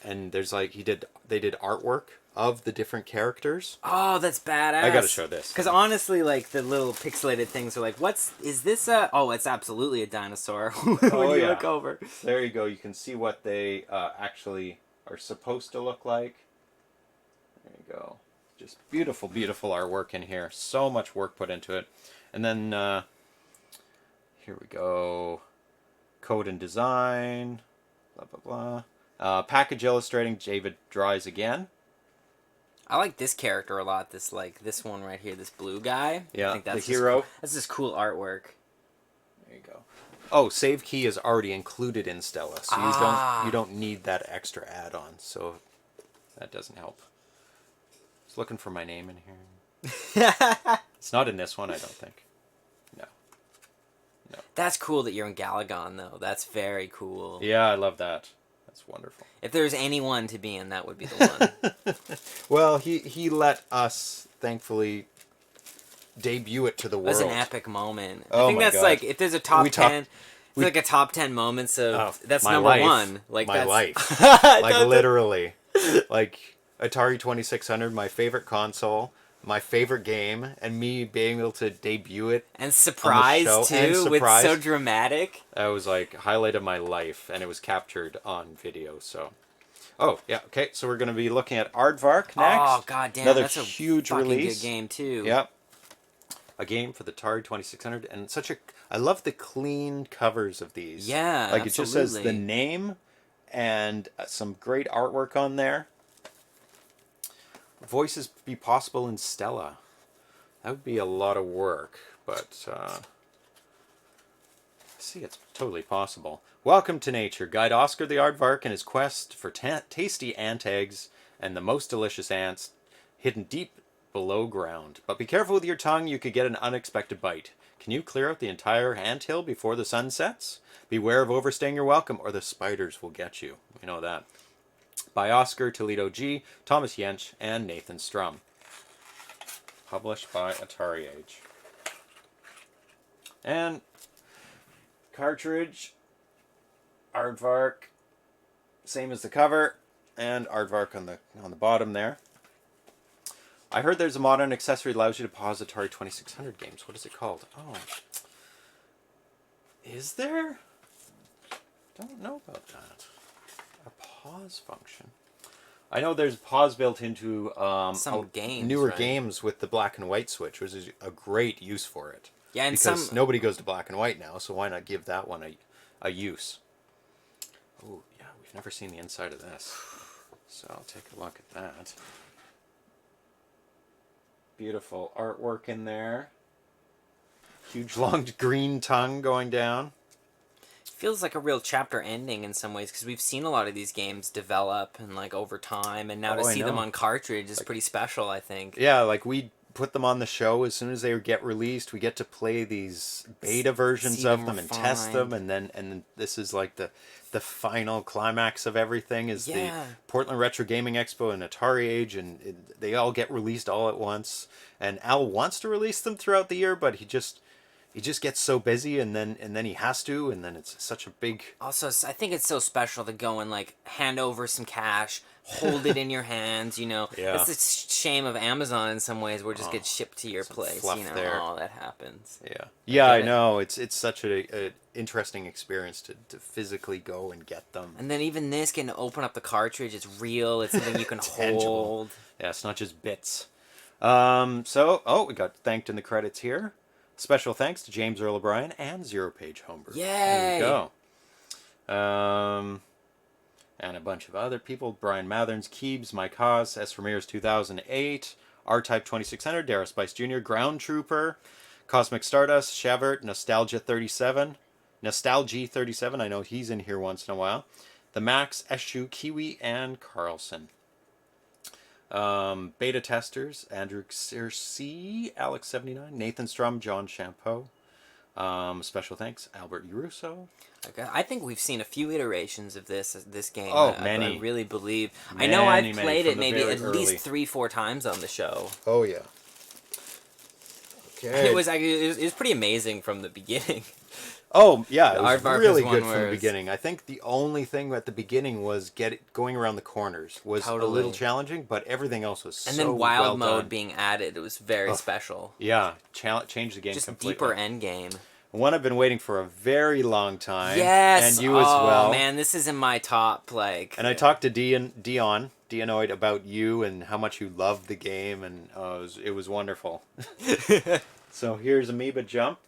And there's like they did artwork of the different characters. Oh, that's badass. I gotta show this. Because honestly, like, the little pixelated things are like, is this a... Oh, it's absolutely a dinosaur when you look over. There you go. You can see what they actually are supposed to look like. There you go. Just beautiful, beautiful artwork in here. So much work put into it. And then here we go. Code and design. Blah, blah, blah. Package illustrating. David Dries again. I like this character a lot. This one right here, this blue guy. Yeah, I think that's the hero. That's just cool artwork. There you go. Oh, save key is already included in Stella, so you don't need that extra add-on. So that doesn't help. I was looking for my name in here. It's not in this one, I don't think. No. That's cool that you're in Galagon, though. That's very cool. Yeah, I love that. That's wonderful. If there's anyone to be in, that would be the one. Well, he let us, thankfully, debut it to the world. It was an epic moment. Oh I think my that's God. like, if there's a top 10... It's like a top 10 moments of... that's my number life. one. Like, my that's, life. Like, literally. Like, Atari 2600, my favorite console, my favorite game, and me being able to debut it. And surprise, too, with so dramatic. That was like highlight of my life, and it was captured on video, so... Oh, yeah, okay, so we're going to be looking at Aardvark next. Oh, goddamn, Another that's a huge fucking release. good game, too. Yep. A game for the Atari 2600, and I love the clean covers of these. Yeah, like it just says the absolutely. name and some great artwork on there. Voices be possible in Stella. That would be a lot of work, but see, it's totally possible. Welcome to nature. Guide Oscar the Aardvark in his quest for tasty ant eggs and the most delicious ants hidden deep below ground. But be careful with your tongue, you could get an unexpected bite. Can you clear out the entire anthill before the sun sets? Beware of overstaying your welcome or the spiders will get you. We know that. By Oscar Toledo G, Thomas Jensch, and Nathan Strum. Published by Atari Age. And cartridge, Aardvark, same as the cover, and Aardvark on the bottom there. I heard there's a modern accessory that allows you to pause Atari 2600 games. What is it called? Oh. Is there? Don't know about that. A pause function. I know there's pause built into some games, newer right? games with the black and white switch, which is a great use for it. Yeah, and because some... nobody goes to black and white now, so why not give that one a use? Oh, yeah, we've never seen the inside of this. So I'll take a look at that. Beautiful artwork in there. Huge long green tongue going down. feels like a real chapter ending in some ways, because we've seen a lot of these games develop and like over time, and now to I see them know. on cartridge is pretty special, I think. Yeah, like we put them on the show as soon as they get released. We get to play these beta versions See of them them and test them, refined. and then this is like the final climax of everything is the Yeah. Portland Retro Gaming Expo and Atari Age, and they all get released all at once. And Al wants to release them throughout the year, but he just gets so busy, and then he has to, and then it's such a big. Also, I think it's so special to go and like hand over some cash, hold it in your hands. Yeah. It's the shame of Amazon in some ways, where it just Oh, gets shipped to your some place. fluff there. Oh, that happens. Yeah, I get it. know. It's such a interesting experience to physically go and get them. And then even this, getting to open up the cartridge, it's real. It's something you can Tangible. hold. Yeah, it's not just bits. We got thanked in the credits here. Special thanks to James Earl O'Brien and ZeroPage Homebrew. There Yay! you go. And a bunch of other people. Brian Matherns, Keebs, Mike Haas, S. Ramirez 2008, R-Type 2600, Dara Spice Jr., Ground Trooper, Cosmic Stardust, Shavert, Nostalgia 37, Nostalgia 37, I know he's in here once in a while, The Max, Eshu, Kiwi, and Carlson. Beta testers, Andrew Circe, Alex79, Nathan Strum, John Champeau. Special thanks, Albert Uruso. Okay, I think we've seen a few iterations of this game. Oh, I many. really believe. I know I've Many, played from it the maybe very at early. least 3-4 times on the show. Oh, yeah. And Okay. it was pretty amazing from the beginning. Oh, yeah, it was Aardvark really is good one from the where beginning. I think the only thing at the beginning was going around the corners was a Totally. little challenging, but everything else was And so then wild well mode done. being added, it was very special. Yeah, changed the game Just completely. deeper end game. One I've been waiting for a very long time. Yes. And you as well. Oh man, this is in my top like. And I talked to Dianoid, about you and how much you loved the game, and it was wonderful. So here's Amoeba Jump.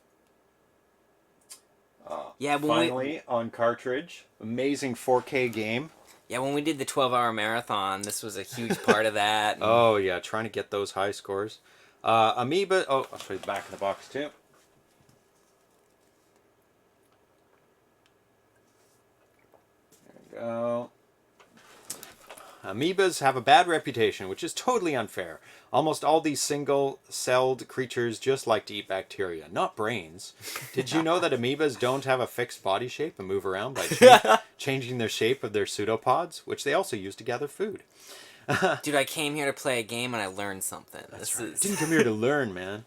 Yeah, Finally on cartridge. Amazing 4K game. when we did the 12-hour marathon, this was a huge part of that. Oh yeah, trying to get those high scores. Amoeba. Oh, I'll show you the back of the box too. There we go. Amoebas have a bad reputation, which is totally unfair. Almost all these single-celled creatures just like to eat bacteria, not brains. Did you know that amoebas don't have a fixed body shape and move around by changing their shape of their pseudopods, which they also use to gather food? Dude, I came here to play a game and I learned something. That's right. Didn't come here to learn, man.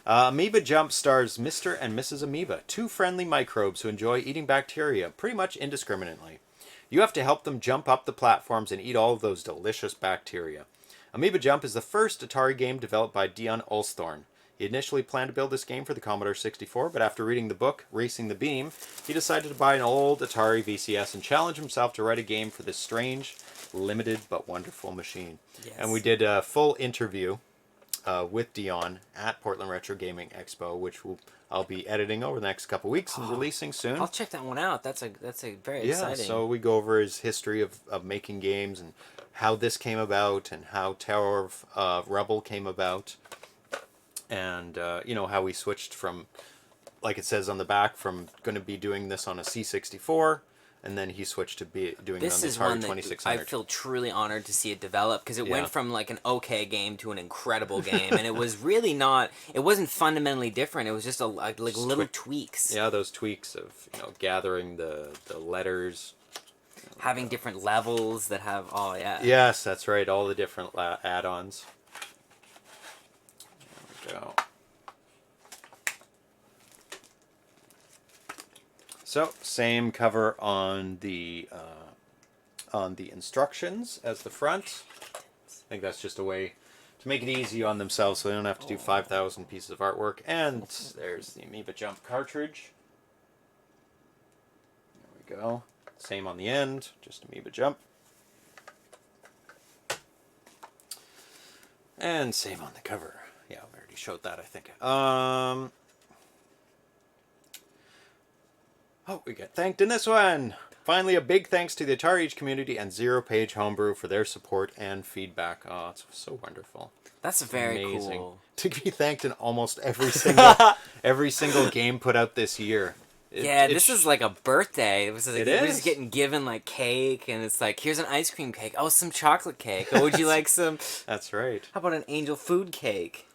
Amoeba Jump stars Mr. and Mrs. Amoeba, two friendly microbes who enjoy eating bacteria pretty much indiscriminately. You have to help them jump up the platforms and eat all of those delicious bacteria. Amoeba Jump is the first Atari game developed by Dion Ulsthorn. He initially planned to build this game for the Commodore 64, but after reading the book, Racing the Beam, he decided to buy an old Atari VCS and challenge himself to write a game for this strange, limited, but wonderful machine. Yes. And we did a full interview with Dion at Portland Retro Gaming Expo, which I'll be editing over the next couple weeks and releasing soon. I'll check that one out. That's a very Yeah, exciting. so we go over his history of making games and how this came about and how Tower of Rebel came about. And, how we switched from, like it says on the back, from going to be doing this on a C64, and then he switched to be doing it on This the is Atari one that 2600. I feel truly honored to see it develop, because it went from like an okay game to an incredible game, and it was really not. It wasn't fundamentally different. It was just like little tweaks. Yeah, those tweaks of gathering the letters, Having different levels that have. Oh yeah. Yes, that's right. All the different add-ons. There we go. So, same cover on the instructions as the front. I think that's just a way to make it easy on themselves so they don't have to do 5,000 pieces of artwork. And there's the Amoeba Jump cartridge. There we go. Same on the end, just Amoeba Jump. And same on the cover. Yeah, we already showed that, I think. Oh, we get thanked in this one. Finally, a big thanks to the Atari Age community and ZeroPage Homebrew for their support and feedback. Oh, it's so wonderful. That's very Amazing. cool. To be thanked in almost every single game put out this year Yeah, this is like a birthday. It was like, It we're is. just getting given like cake, and it's like, here's an ice cream cake. Oh, some chocolate cake. Oh, would you like some? That's right. How about an angel food cake?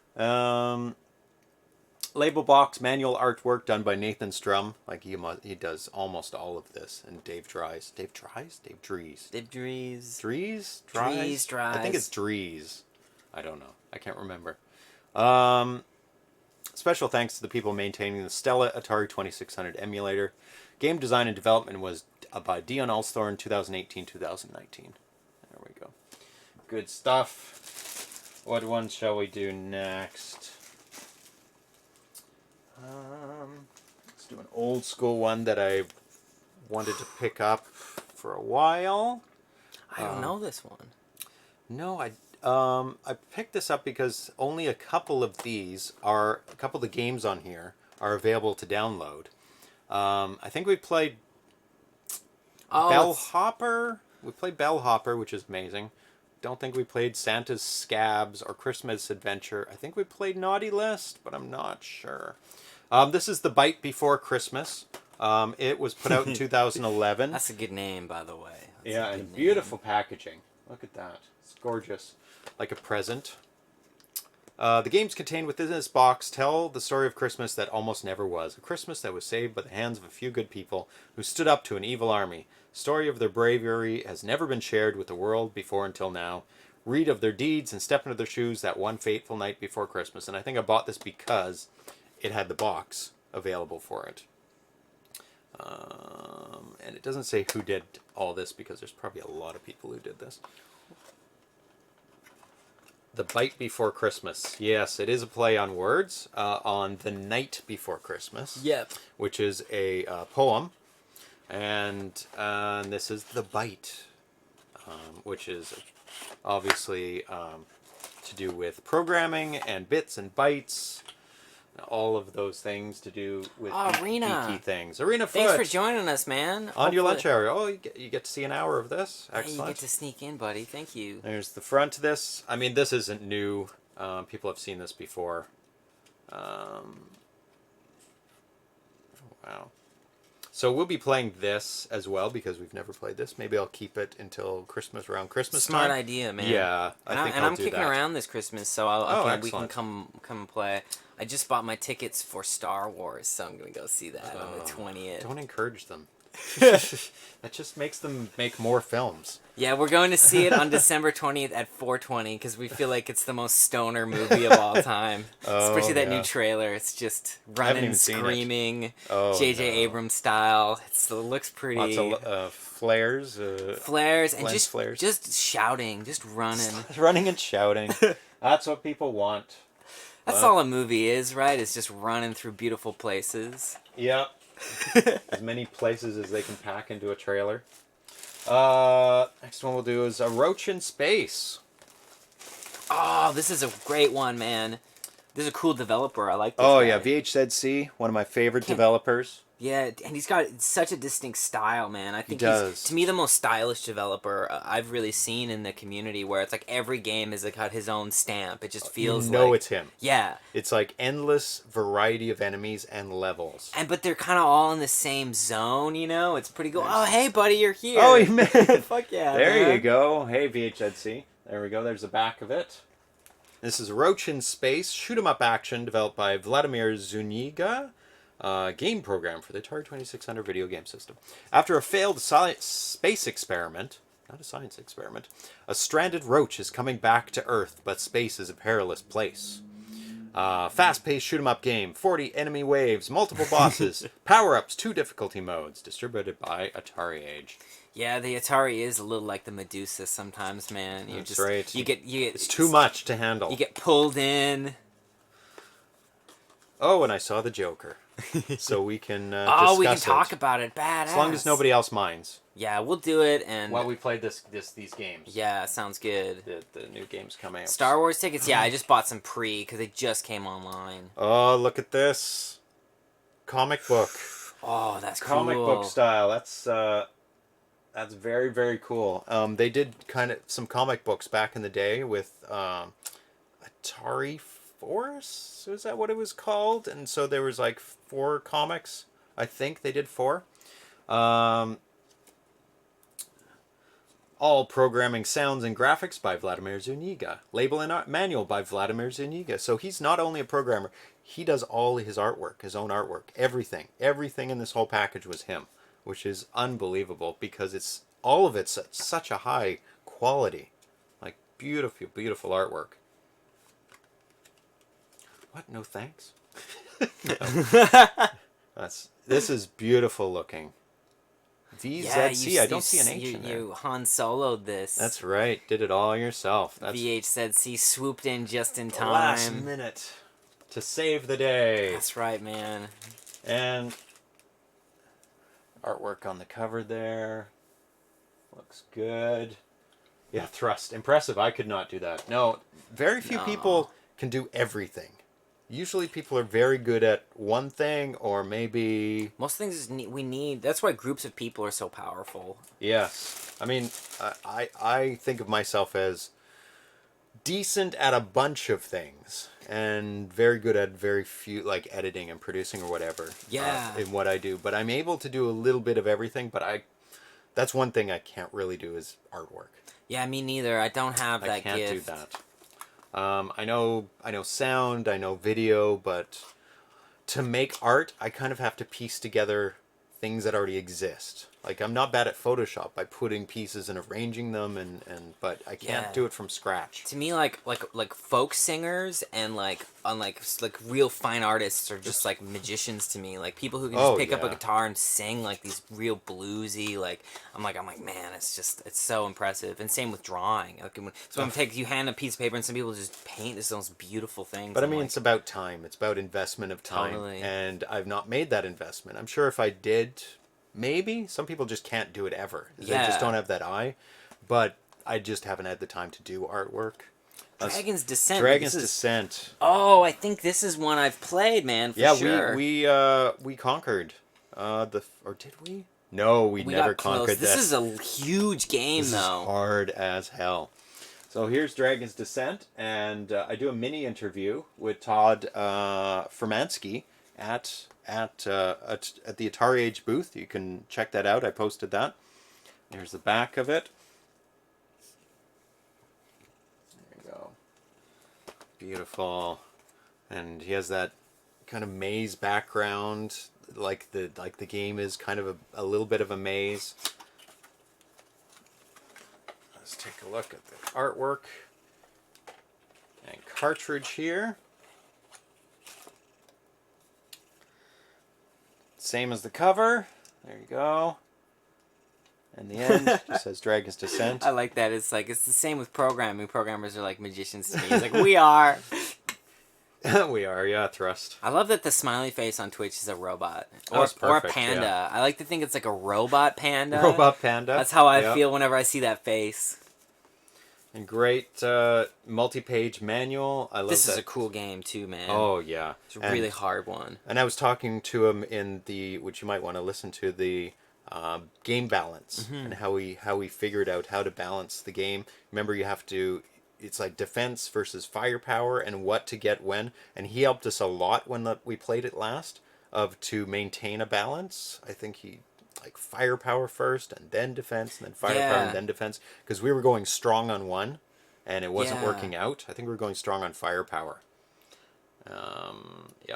Label box manual artwork done by Nathan Strum. Like he does almost all of this. And Dave Dries. Dave Dries? Dave Dries. Dave Dries. Dries? Dries. I think it's Dries. I don't know. I can't remember. Special thanks to the people maintaining the Stella Atari 2600 emulator. Game design and development was by Dion Alsthorn, 2018-2019. There we go. Good stuff. What one shall we do next? Let's do an old school one that I wanted to pick up for a while. I don't know this one. No, I picked this up because only a couple of the games on here are available to download. I think we played Bellhopper. We played Bellhopper, which is amazing. Don't think we played Santa's Scabs or Christmas Adventure. I think we played Naughty List, but I'm not sure. This is The Bite Before Christmas. It was put out in 2011. That's a good name, by the way. Yeah, and beautiful packaging. Look at that. It's gorgeous. Like a present. The games contained within this box tell the story of Christmas that almost never was. A Christmas that was saved by the hands of a few good people who stood up to an evil army. Story of their bravery has never been shared with the world before until now. Read of their deeds and step into their shoes that one fateful night before Christmas. And I think I bought this because it had the box available for it. And it doesn't say who did all this because there's probably a lot of people who did this. The Bite Before Christmas. Yes, it is a play on words on The Night Before Christmas. Yep. Which is a poem. And this is The Bite, which is obviously to do with programming and bits and bytes. All of those things to do with geeky things. Arena Foot. Thanks for joining us, man. On your lunch hour. Oh, you get to see an hour of this. Excellent. Hey, you get to sneak in, buddy. Thank you. There's the front of this. I mean, this isn't new. People have seen this before. Wow. So we'll be playing this as well because we've never played this. Maybe I'll keep it until Christmas, around Christmas time. Smart idea, man. Yeah, I think I'm kicking around this Christmas, so we can come and play. I just bought my tickets for Star Wars, so I'm gonna go see that on the 20th. Don't encourage them. That just makes them make more films. Yeah, we're going to see it on December 20th at 4:20 because we feel like it's the most stoner movie of all time. Especially that new trailer. It's just running, screaming, J.J. Abrams style. It looks pretty. Lots of flares. Flares and flares. just shouting, just running. Running and shouting. That's what people want. That's all a movie is, right? It's just running through beautiful places. Yep. As many places as they can pack into a trailer. Next one we'll do is A Roach in Space. Oh, this is a great one, man. This is a cool developer. I like this guy. Yeah, VHZC, one of my favorite developers. Yeah, and he's got such a distinct style, man. I think he's, to me, the most stylish developer I've really seen in the community, where it's like every game has got his own stamp. It just feels like... it's him. Yeah. It's like endless variety of enemies and levels. But they're kind of all in the same zone, you know? It's pretty cool. Oh, hey, buddy, you're here. Oh, man. Fuck yeah, There you go. Hey, VHZC. There we go. There's the back of it. This is Roach in Space, shoot-'em-up action developed by Vladimir Zuniga. Game program for the Atari 2600 video game system. After a failed space experiment, not a science experiment, a stranded roach is coming back to Earth, but space is a perilous place. Fast-paced shoot-'em-up game, 40 enemy waves, multiple bosses, power-ups, 2 difficulty modes, distributed by Atari Age. Yeah, the Atari is a little like the Medusa sometimes, man. That's right. You get. It's too much to handle. You get pulled in. Oh, and I saw the Joker. So we can discuss we can talk about it. Badass. As long as nobody else minds. Yeah, we'll do it. And while we play these games. Yeah, sounds good. The new games coming out. Star Wars tickets. Yeah, I just bought some because they just came online. Oh, look at this comic book. Oh, that's cool. Comic book style. That's very, very cool. They did kind of some comic books back in the day with Atari Force. Is that what it was called? And so there was like 4 comics I think they did 4. All programming, sounds, and graphics by Vladimir Zuniga. Label and art manual by Vladimir Zuniga. So he's not only a programmer, he does all his artwork, his own artwork, everything. Everything in this whole package was him, which is unbelievable because it's all of it's at such a high quality. Like beautiful, beautiful artwork. What? No thanks? No. This is beautiful looking. VZC, I don't see an H in there. You Han Solo'd this. That's right. Did it all yourself. That's VHZC swooped in just in time. Last minute to save the day. That's right, man. And artwork on the cover there. Looks good. Yeah, thrust. Impressive. I could not do that. No, very few people can do everything. Usually people are very good at one thing or maybe... Most things we need... That's why groups of people are so powerful. Yes. I mean, I think of myself as decent at a bunch of things and very good at very few, like editing and producing or whatever. Yeah. In what I do. But I'm able to do a little bit of everything, but that's one thing I can't really do is artwork. Yeah, me neither. I don't have that gift. I can't do that. I know sound, I know video, but to make art, I kind of have to piece together things that already exist. Like, I'm not bad at Photoshop by putting pieces and arranging them, but I can't do it from scratch. To me, like folk singers and like real fine artists are just like magicians to me. Like people who can just pick up a guitar and sing like these real bluesy. Like I'm like man, it's so impressive. And same with drawing. Like you hand a piece of paper and some people just paint this most beautiful things. But I mean, it's about time. It's about investment of time, and I've not made that investment. I'm sure if I did. Maybe. Some people just can't do it ever. They just don't have that eye. But I just haven't had the time to do artwork. Dragon's Descent. Dragon's Descent. Oh, I think this is one I've played, man, for sure. We conquered. Or did we? No, we never conquered this. This is a huge game, this though. Is hard as hell. So here's Dragon's Descent, and I do a mini interview with Todd Framemeister at the Atari Age booth. You can check that out. I posted that. Here's the back of it. There you go. Beautiful. And he has that kind of maze background, like the game is kind of a little bit of a maze. Let's take a look at the artwork and cartridge here. Same as the cover. There you go. And the end just says Dragon's Descent. I like that. It's the same with programming. Programmers are like magicians to me. It's like, we are. We are, yeah, thrust. I love that the smiley face on Twitch is a robot. Or a panda. Yeah. I like to think it's like a robot panda. Robot panda. That's how I feel whenever I see that face. And great multi-page manual. I love This is a cool game too, man. Oh, yeah. It's a really hard one. And I was talking to him in which you might want to listen to, the game balance, and how he figured out how to balance the game. Remember, it's like defense versus firepower and what to get when. And he helped us a lot when we played it last, to maintain a balance. I think he... like firepower first and then defense and then firepower and then defense, because we were going strong on one and it wasn't working out. I think we were going strong on firepower.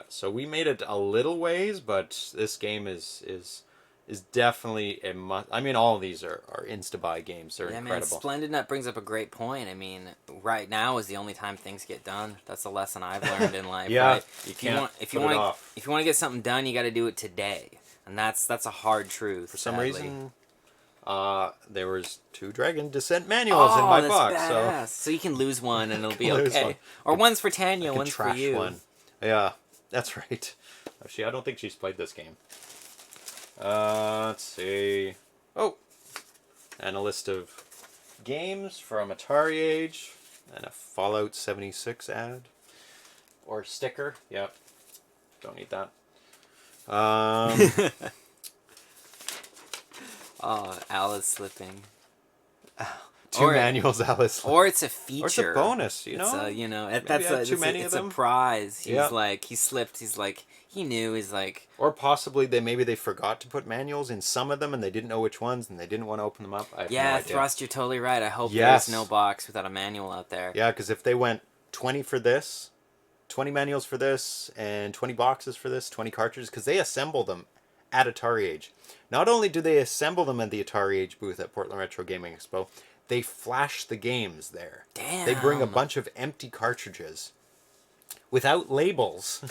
So we made it a little ways, but this game is definitely a must. I mean, all of these are insta-buy games. They're incredible. Man, Splendid Nut brings up a great point. I mean, right now is the only time things get done. That's a lesson I've learned in life. Right? If you want to get something done, you got to do it today. And that's a hard truth. For some reason, there was 2 Dragon Descent manuals in my box. Badass. So you can lose one and it'll be okay. Or one's for Tanya, one's for you. One. Yeah, that's right. Actually, I don't think she's played this game. Let's see. Oh, and a list of games from Atari Age, and a Fallout 76 ad or sticker. Yep, don't need that. Oh, Al is slipping. 2 manuals, Alice. Or it's a feature. Or it's a bonus, you know? It's a, that's too many of them. It's a prize. He's Yeah. like, he slipped. He's like, He knew. He's like, Or possibly maybe they forgot to put manuals in some of them and they didn't know which ones and they didn't want to open them up. I have no yeah, idea. Thrust, you're totally right. I hope Yes. there's no box without a manual out there. Yeah, because if they went 20 for this, 20 manuals for this, and 20 boxes for this, 20 cartridges, because they assemble them at Atari Age. Not only do they assemble them at the Atari Age booth at Portland Retro Gaming Expo, they flash the games there. Damn. They bring a bunch of empty cartridges without labels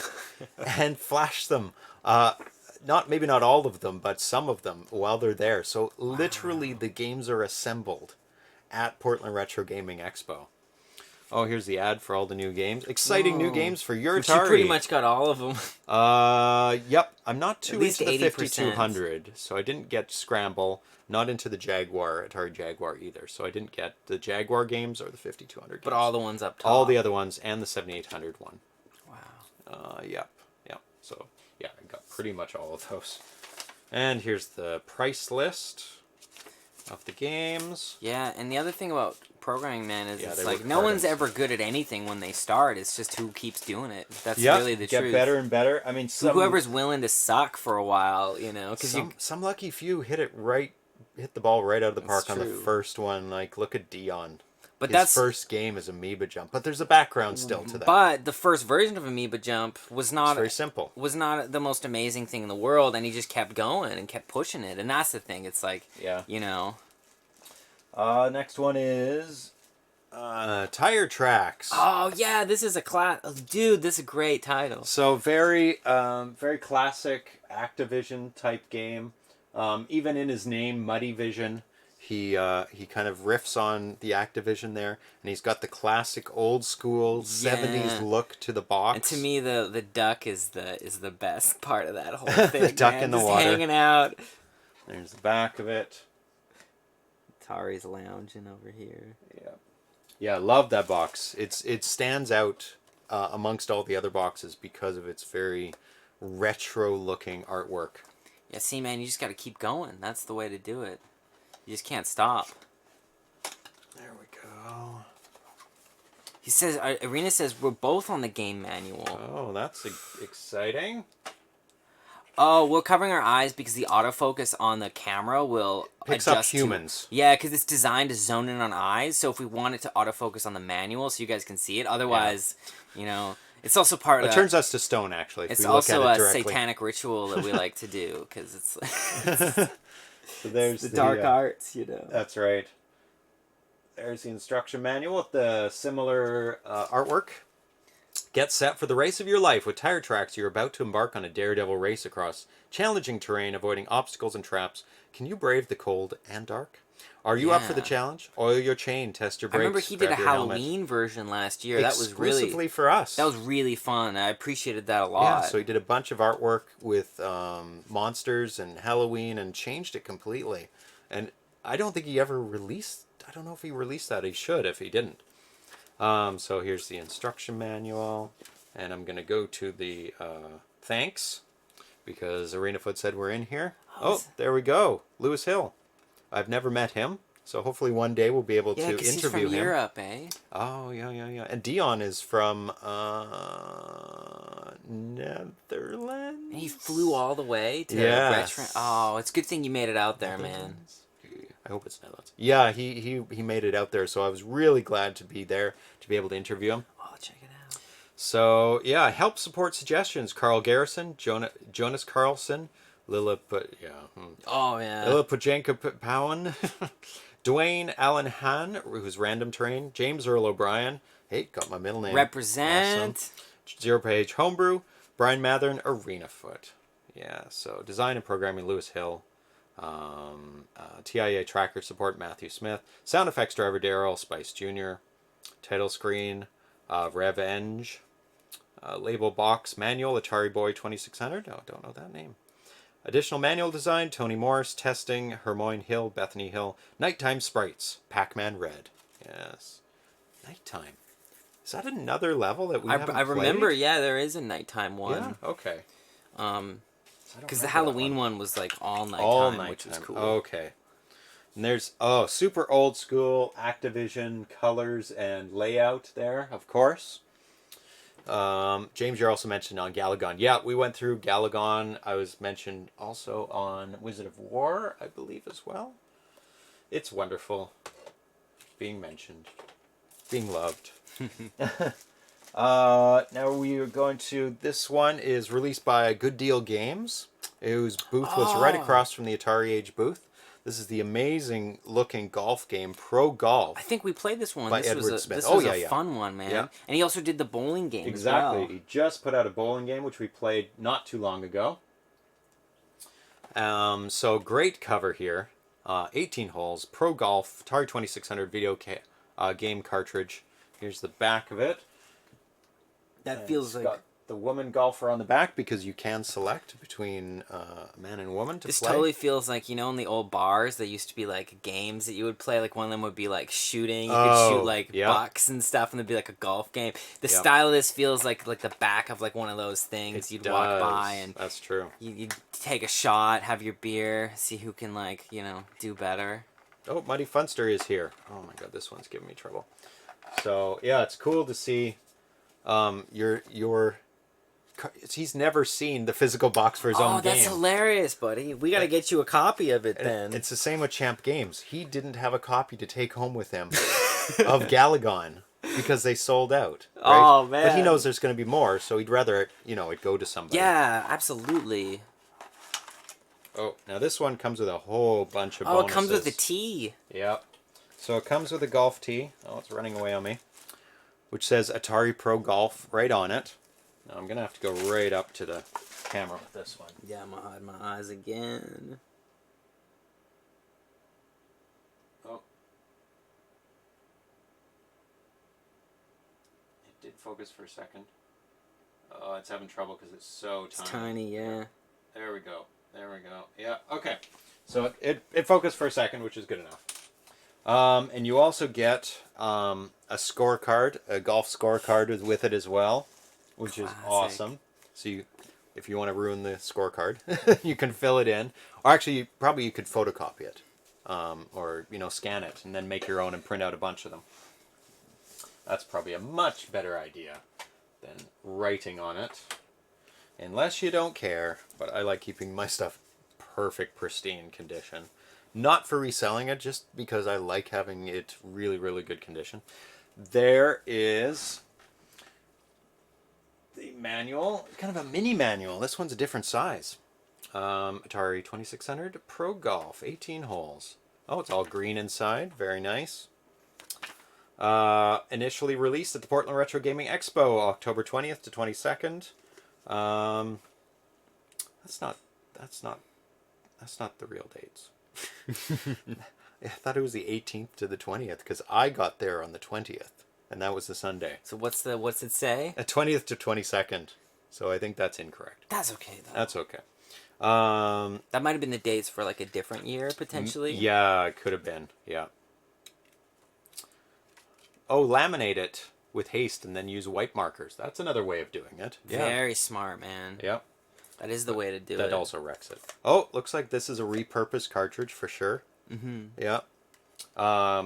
and flash them. Maybe not all of them, but some of them while they're there. So literally the games are assembled at Portland Retro Gaming Expo. Oh, here's the ad for all the new games. Exciting new games for your But Atari. you pretty much got all of them. Yep. I'm not too At least into the 80%. 5200, so I didn't get Scramble. Not into the Jaguar, Atari Jaguar either. So I didn't get the Jaguar games or the 5200 games. But all the ones up top. All the other ones and the 7800 one. Wow. Yep. So, yeah, I got pretty much all of those. And here's the price list of the games. Yeah, and the other thing about programming, man, is it's they like work no hard one's on it. ever good at anything when they start. It's just who keeps doing it. That's Yep, really the get truth. better and better. I mean, Whoever's willing to suck for a while, because some lucky few hit the ball right out of the park on the true. first one. Like, look at Dion. But His first game is Amoeba Jump, but there's a background still to that. But the first version of Amoeba Jump was It's not very simple. Was not the most amazing thing in the world, and he just kept going and kept pushing it, and that's the thing. It's like, Yeah. Next Next one is Tire Tracks. Oh yeah, this is a class. Oh, dude, this is a great title. So very classic Activision type game. Even in his name, Muddy Vision, he kind of riffs on the Activision there, and he's got the classic old school 70s look to the box. And to me, the duck is the best part of that whole thing. The duck in the just water. hanging out. There's the back of it. Atari's lounging over here. Yeah, love that box. It stands out amongst all the other boxes because of its very retro looking artwork. Yeah, see, man, you just got to keep going. That's the way to do it. You just can't stop. There we go. He says, Arena says, we're both on the game manual. Oh, that's exciting. Oh, we're covering our eyes because the autofocus on the camera will Picks up adjust humans. Yeah, because it's designed to zone in on eyes. So if we want it to autofocus on the manual so you guys can see it, otherwise, it's also part of... It turns us to stone, actually. It's if we look also at it a directly. satanic ritual that we like to do because it's So there's the dark arts, That's right. There's the instruction manual with the similar artwork. Get set for the race of your life. With Tire Tracks, you're about to embark on a daredevil race across challenging terrain, avoiding obstacles and traps. Can you brave the cold and dark? Are you up for the challenge? Oil your chain, test your I brakes. remember he did a grab your helmet. Halloween version last year. That was really Exclusively for us. That was really fun. I appreciated that a lot. Yeah, so he did a bunch of artwork with monsters and Halloween and changed it completely. And I don't think he ever released... I don't know if he released that. He should if he didn't. So here's the instruction manual. And I'm going to go to the thanks. Because ArenaFoot said we're in here. Oh, there we go. Lewis Hill. I've never met him. So hopefully one day we'll be able to 'cause interview he's from him. Europe, eh? Oh, yeah. And Dion is from Netherlands? And he flew all the way to Yes. Oh, it's a good thing you made it out there, man. I hope it's Netherlands. Yeah, he made it out there, so I was really glad to be there, to be able to interview him. Oh, check it out. So, yeah, help support suggestions. Carl Garrison, Jonas Carlson, Oh, yeah. Lila Pujenka Powen, Dwayne Allen Han, who's Random Train, James Earl O'Brien. Hey, got my middle name. Represent. Awesome. ZeroPage Homebrew, Brian Mathern, ArenaFoot. Yeah, so design and programming, Lewis Hill. TIA tracker support, Matthew Smith. Sound effects driver, Daryl Spice Jr. Title screen, Revenge. Label box manual, Atari Boy 2600. Oh, don't know that name. Additional manual design, Tony Morris. Testing, Hermione Hill, Bethany Hill. Nighttime sprites, Pac-Man Red. Yes. Nighttime. Is that another level that we haven't I remember, played? yeah, there is a nighttime one. Yeah, okay. Because the Halloween one was like all nighttime, All nighttime. which was cool. Okay. And there's, super old school Activision colors and layout there, of course. James, you're also mentioned on Galagon. Yeah, we went through Galagon. I was mentioned also on Wizard of War, I believe, as well. It's wonderful being mentioned, being loved. Now we are going to... This one is released by Good Deal Games, whose booth was right across from the Atari Age booth. This is the amazing looking golf game, Pro Golf. I think we played this one. By This Edward was Smith. This Oh, was yeah, a yeah. fun one, man. Yeah. And he also did the bowling game Exactly. as well. He just put out a bowling game, which we played not too long ago. So great cover here. 18 holes, Pro Golf, Atari 2600 video game cartridge. Here's the back of it. That feels It's like... got the woman golfer on the back because you can select between a man and woman to This play. totally feels like, you know, in the old bars, there used to be, like, games that you would play. Like, one of them would be, like, shooting. You could shoot, like, bucks and stuff, and there'd be, like, a golf game. The style of this feels like the back of, like, one of those things you'd walk by. And that's true. you'd take a shot, have your beer, see who can, like, you know, do better. Oh, Muddy Funster is here. Oh, my God, this one's giving me trouble. So, yeah, it's cool to see your... He's never seen the physical box for his own game. Oh, that's hilarious, buddy. We got to get you a copy of it then. It's the same with Champ Games. He didn't have a copy to take home with him of Galagon because they sold out. Right? Oh, man. But he knows there's going to be more, so he'd rather, you know, it go to somebody. Yeah, absolutely. Oh, now this one comes with a whole bunch of bonuses. Oh, it comes with a tee. Yep. So it comes with a golf tee. Oh, it's running away on me. Which says Atari Pro Golf right on it. Now I'm going to have to go right up to the camera with this one. Yeah, I'm going to hide my eyes again. Oh. It did focus for a second. Oh, it's having trouble because it's so tiny. It's tiny, yeah. There we go. There we go. Yeah, okay. So it focused for a second, which is good enough. And you also get a scorecard, a golf scorecard with it as well, which is awesome. So if you want to ruin the scorecard, you can fill it in. Or actually, probably you could photocopy it, or scan it and then make your own and print out a bunch of them. That's probably a much better idea than writing on it, unless you don't care. But I like keeping my stuff perfect, pristine condition. Not for reselling it, just because I like having it really, really good condition. There is the manual, kind of a mini manual. This one's a different size. Atari 2600 Pro Golf, 18 holes. Oh, it's all green inside. Very nice. Initially released at the Portland Retro Gaming Expo, October 20th to 22nd. That's not the real dates. I thought it was the 18th to the 20th because I got there on the 20th. And that was the Sunday. So what's it say? 20th to 22nd. So I think that's incorrect. That's okay, though. That's okay. That might have been the dates for like a different year, potentially. Yeah, it could have been. Yeah. Oh, laminate it with haste and then use white markers. That's another way of doing it. Yeah. Very smart, man. Yep. That is the way to do it. That also wrecks it. Oh, looks like this is a repurposed cartridge for sure. Mm-hmm. Yeah.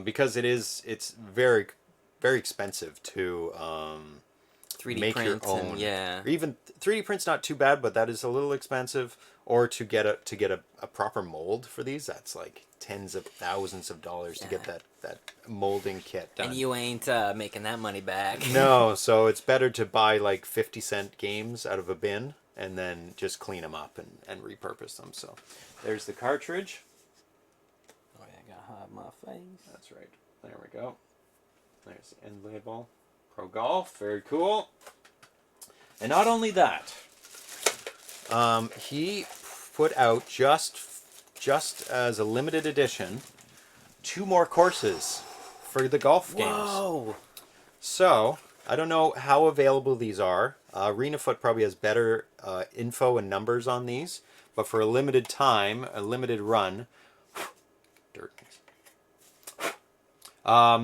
Because it's very, very expensive to 3D make your print own. yeah. Or even 3D print's not too bad, but that is a little expensive. Or to get a proper mold for these, that's like tens of thousands of dollars to get that molding kit done. And you ain't making that money back. No, so it's better to buy like 50-cent games out of a bin and then just clean them up and repurpose them. So there's the cartridge. Oh yeah, I gotta hide my face. That's right. There we go. There's the end label. Pro Golf, very cool. And not only that, he put out just as a limited edition 2 more courses for the golf games. Whoa! So I don't know how available these are. ArenaFoot probably has better info and numbers on these, but for a limited time, a limited run, dirt.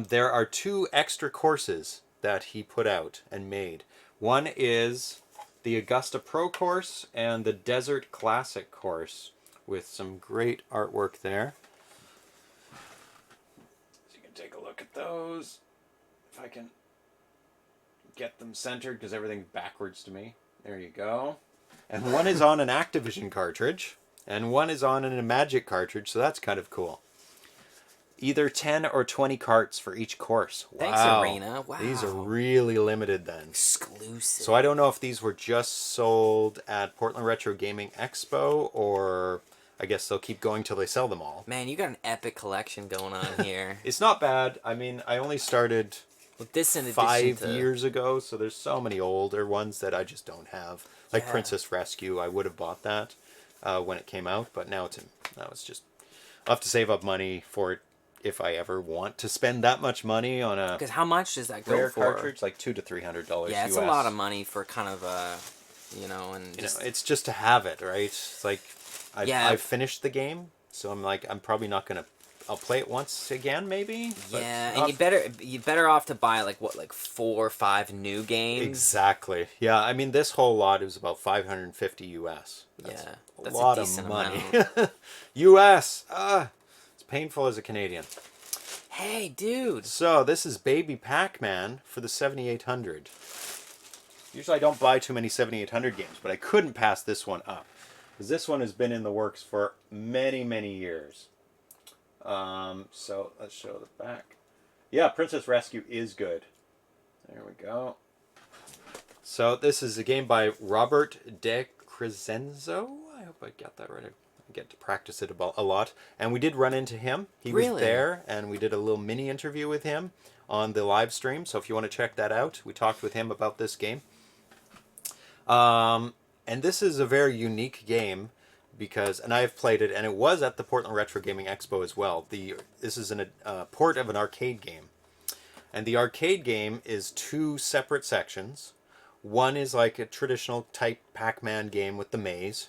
There are 2 extra courses that he put out and made. One is the Augusta Pro course and the Desert Classic course with some great artwork there. So you can take a look at those. If I can get them centered because everything's backwards to me. There you go. And one is on an Activision cartridge, and one is on a Magic cartridge, so that's kind of cool. Either 10 or 20 carts for each course. Wow. Thanks, Arena. Wow. These are really limited then. Exclusive. So I don't know if these were just sold at Portland Retro Gaming Expo, or I guess they'll keep going till they sell them all. Man, you got an epic collection going on here. It's not bad. I mean, I only started With this in 5 to... years ago, so there's so many older ones that I just don't have. Like Yeah. Princess Rescue, I would have bought that when it came out, but now it's just... I'll have to save up money for it if I ever want to spend that much money on a Because how much does that go rare for? cartridge, like $200 to $300. Yeah, it's US. a lot of money for kind of and You know, it's just to have it, right? It's like I've finished the game, so I'm probably not gonna. I'll play it once again, maybe. Yeah, and you better off to buy like 4 or 5 new games. Exactly. Yeah, I mean this whole lot is about $550 US. That's a lot of money. US. It's painful as a Canadian. Hey, dude. So this is Baby Pac-Man for the 7800. Usually I don't buy too many 7800 games, but I couldn't pass this one up. Because this one has been in the works for many, many years. So let's show the back. Yeah, Princess Rescue is good. There we go. So this is a game by Robert De Crescenzo. I hope I got that right. I get to practice it a lot. And we did run into him. He was there, and we did a little mini interview with him on the live stream. So if you want to check that out, we talked with him about this game. And this is a very unique game because, and I have played it, and it was at the Portland Retro Gaming Expo as well. This is a port of an arcade game. And the arcade game is 2 separate sections. One is like a traditional type Pac-Man game with the maze,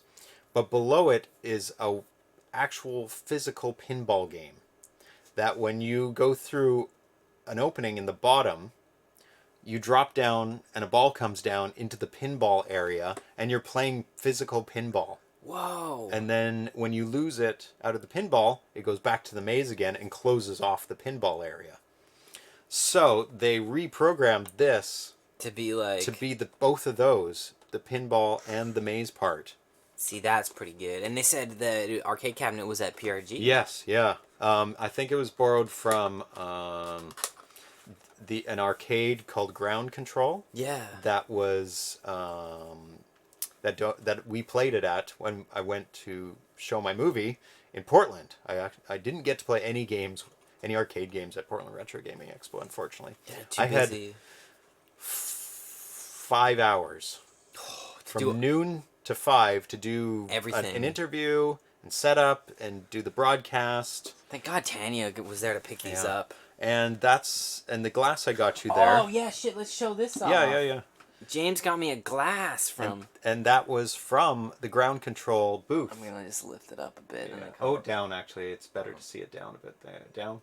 but below it is a actual physical pinball game that when you go through an opening in the bottom, you drop down and a ball comes down into the pinball area and you're playing physical pinball. Whoa. And then when you lose it out of the pinball, it goes back to the maze again and closes off the pinball area. So they reprogrammed this to be like both of those, the pinball and the maze part. See, that's pretty good. And they said the arcade cabinet was at PRG. Yes, yeah. I think it was borrowed from an arcade called Ground Control. Yeah. That was that we played it at when I went to show my movie in Portland. I didn't get to play any arcade games at Portland Retro Gaming Expo, unfortunately. Yeah, too I busy. had 5 hours from noon to 5 to do everything. An interview and set up and do the broadcast. Thank God Tanya was there to pick these up. And the glass I got you there. Oh yeah, shit. Let's show this off. Yeah. James got me a glass from. And that was from the Ground Control booth. I'm gonna just lift it up a bit. Yeah. And Oh, down actually. It's better to see it down a bit. There. Down.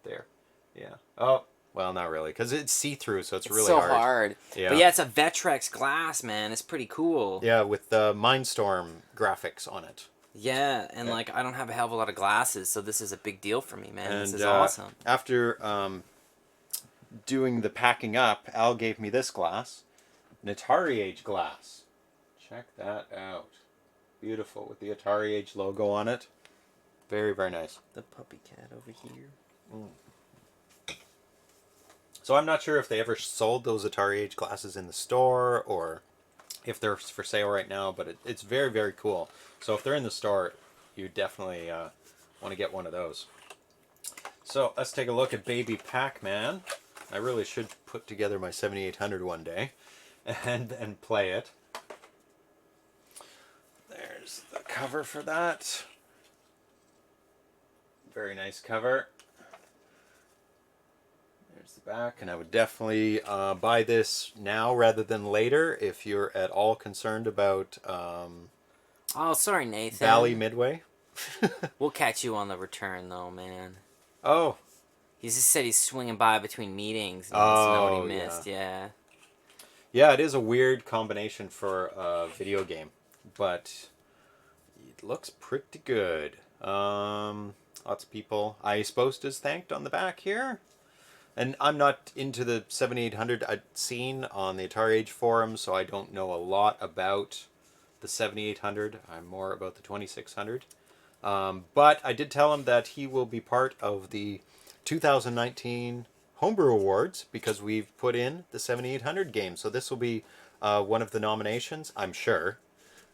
There. Yeah. Oh, well, not really, because it's see-through, so it's really so hard. Yeah. But yeah, it's a Vectrex glass, man. It's pretty cool. Yeah, with the Mindstorm graphics on it. Yeah, and like I don't have a hell of a lot of glasses, so this is a big deal for me, man. And, this is awesome. After doing the packing up, Al gave me this glass, an Atari Age glass. Check that out. Beautiful, with the Atari Age logo on it. Very, very nice. The puppy cat over here. So I'm not sure if they ever sold those Atari Age glasses in the store or if they're for sale right now, but it's very, very cool. So if they're in the store, you definitely want to get one of those. So let's take a look at Baby Pac-Man. I really should put together my 7800 one day and play it. There's the cover for that. Very nice cover. There's the back, and I would definitely buy this now rather than later if you're at all concerned about Oh, sorry, Nathan. Valley Midway. We'll catch you on the return, though, man. Oh. He just said he's swinging by between meetings. And wants to know what he missed. Yeah. Yeah, it is a weird combination for a video game, but it looks pretty good. Lots of people. Ice Post is thanked on the back here. And I'm not into the 7800 I'd seen on the Atari Age forum, so I don't know a lot about the 7800. I'm more about the 2600. But I did tell him that he will be part of the 2019 Homebrew Awards because we've put in the 7800 game. So this will be one of the nominations, I'm sure,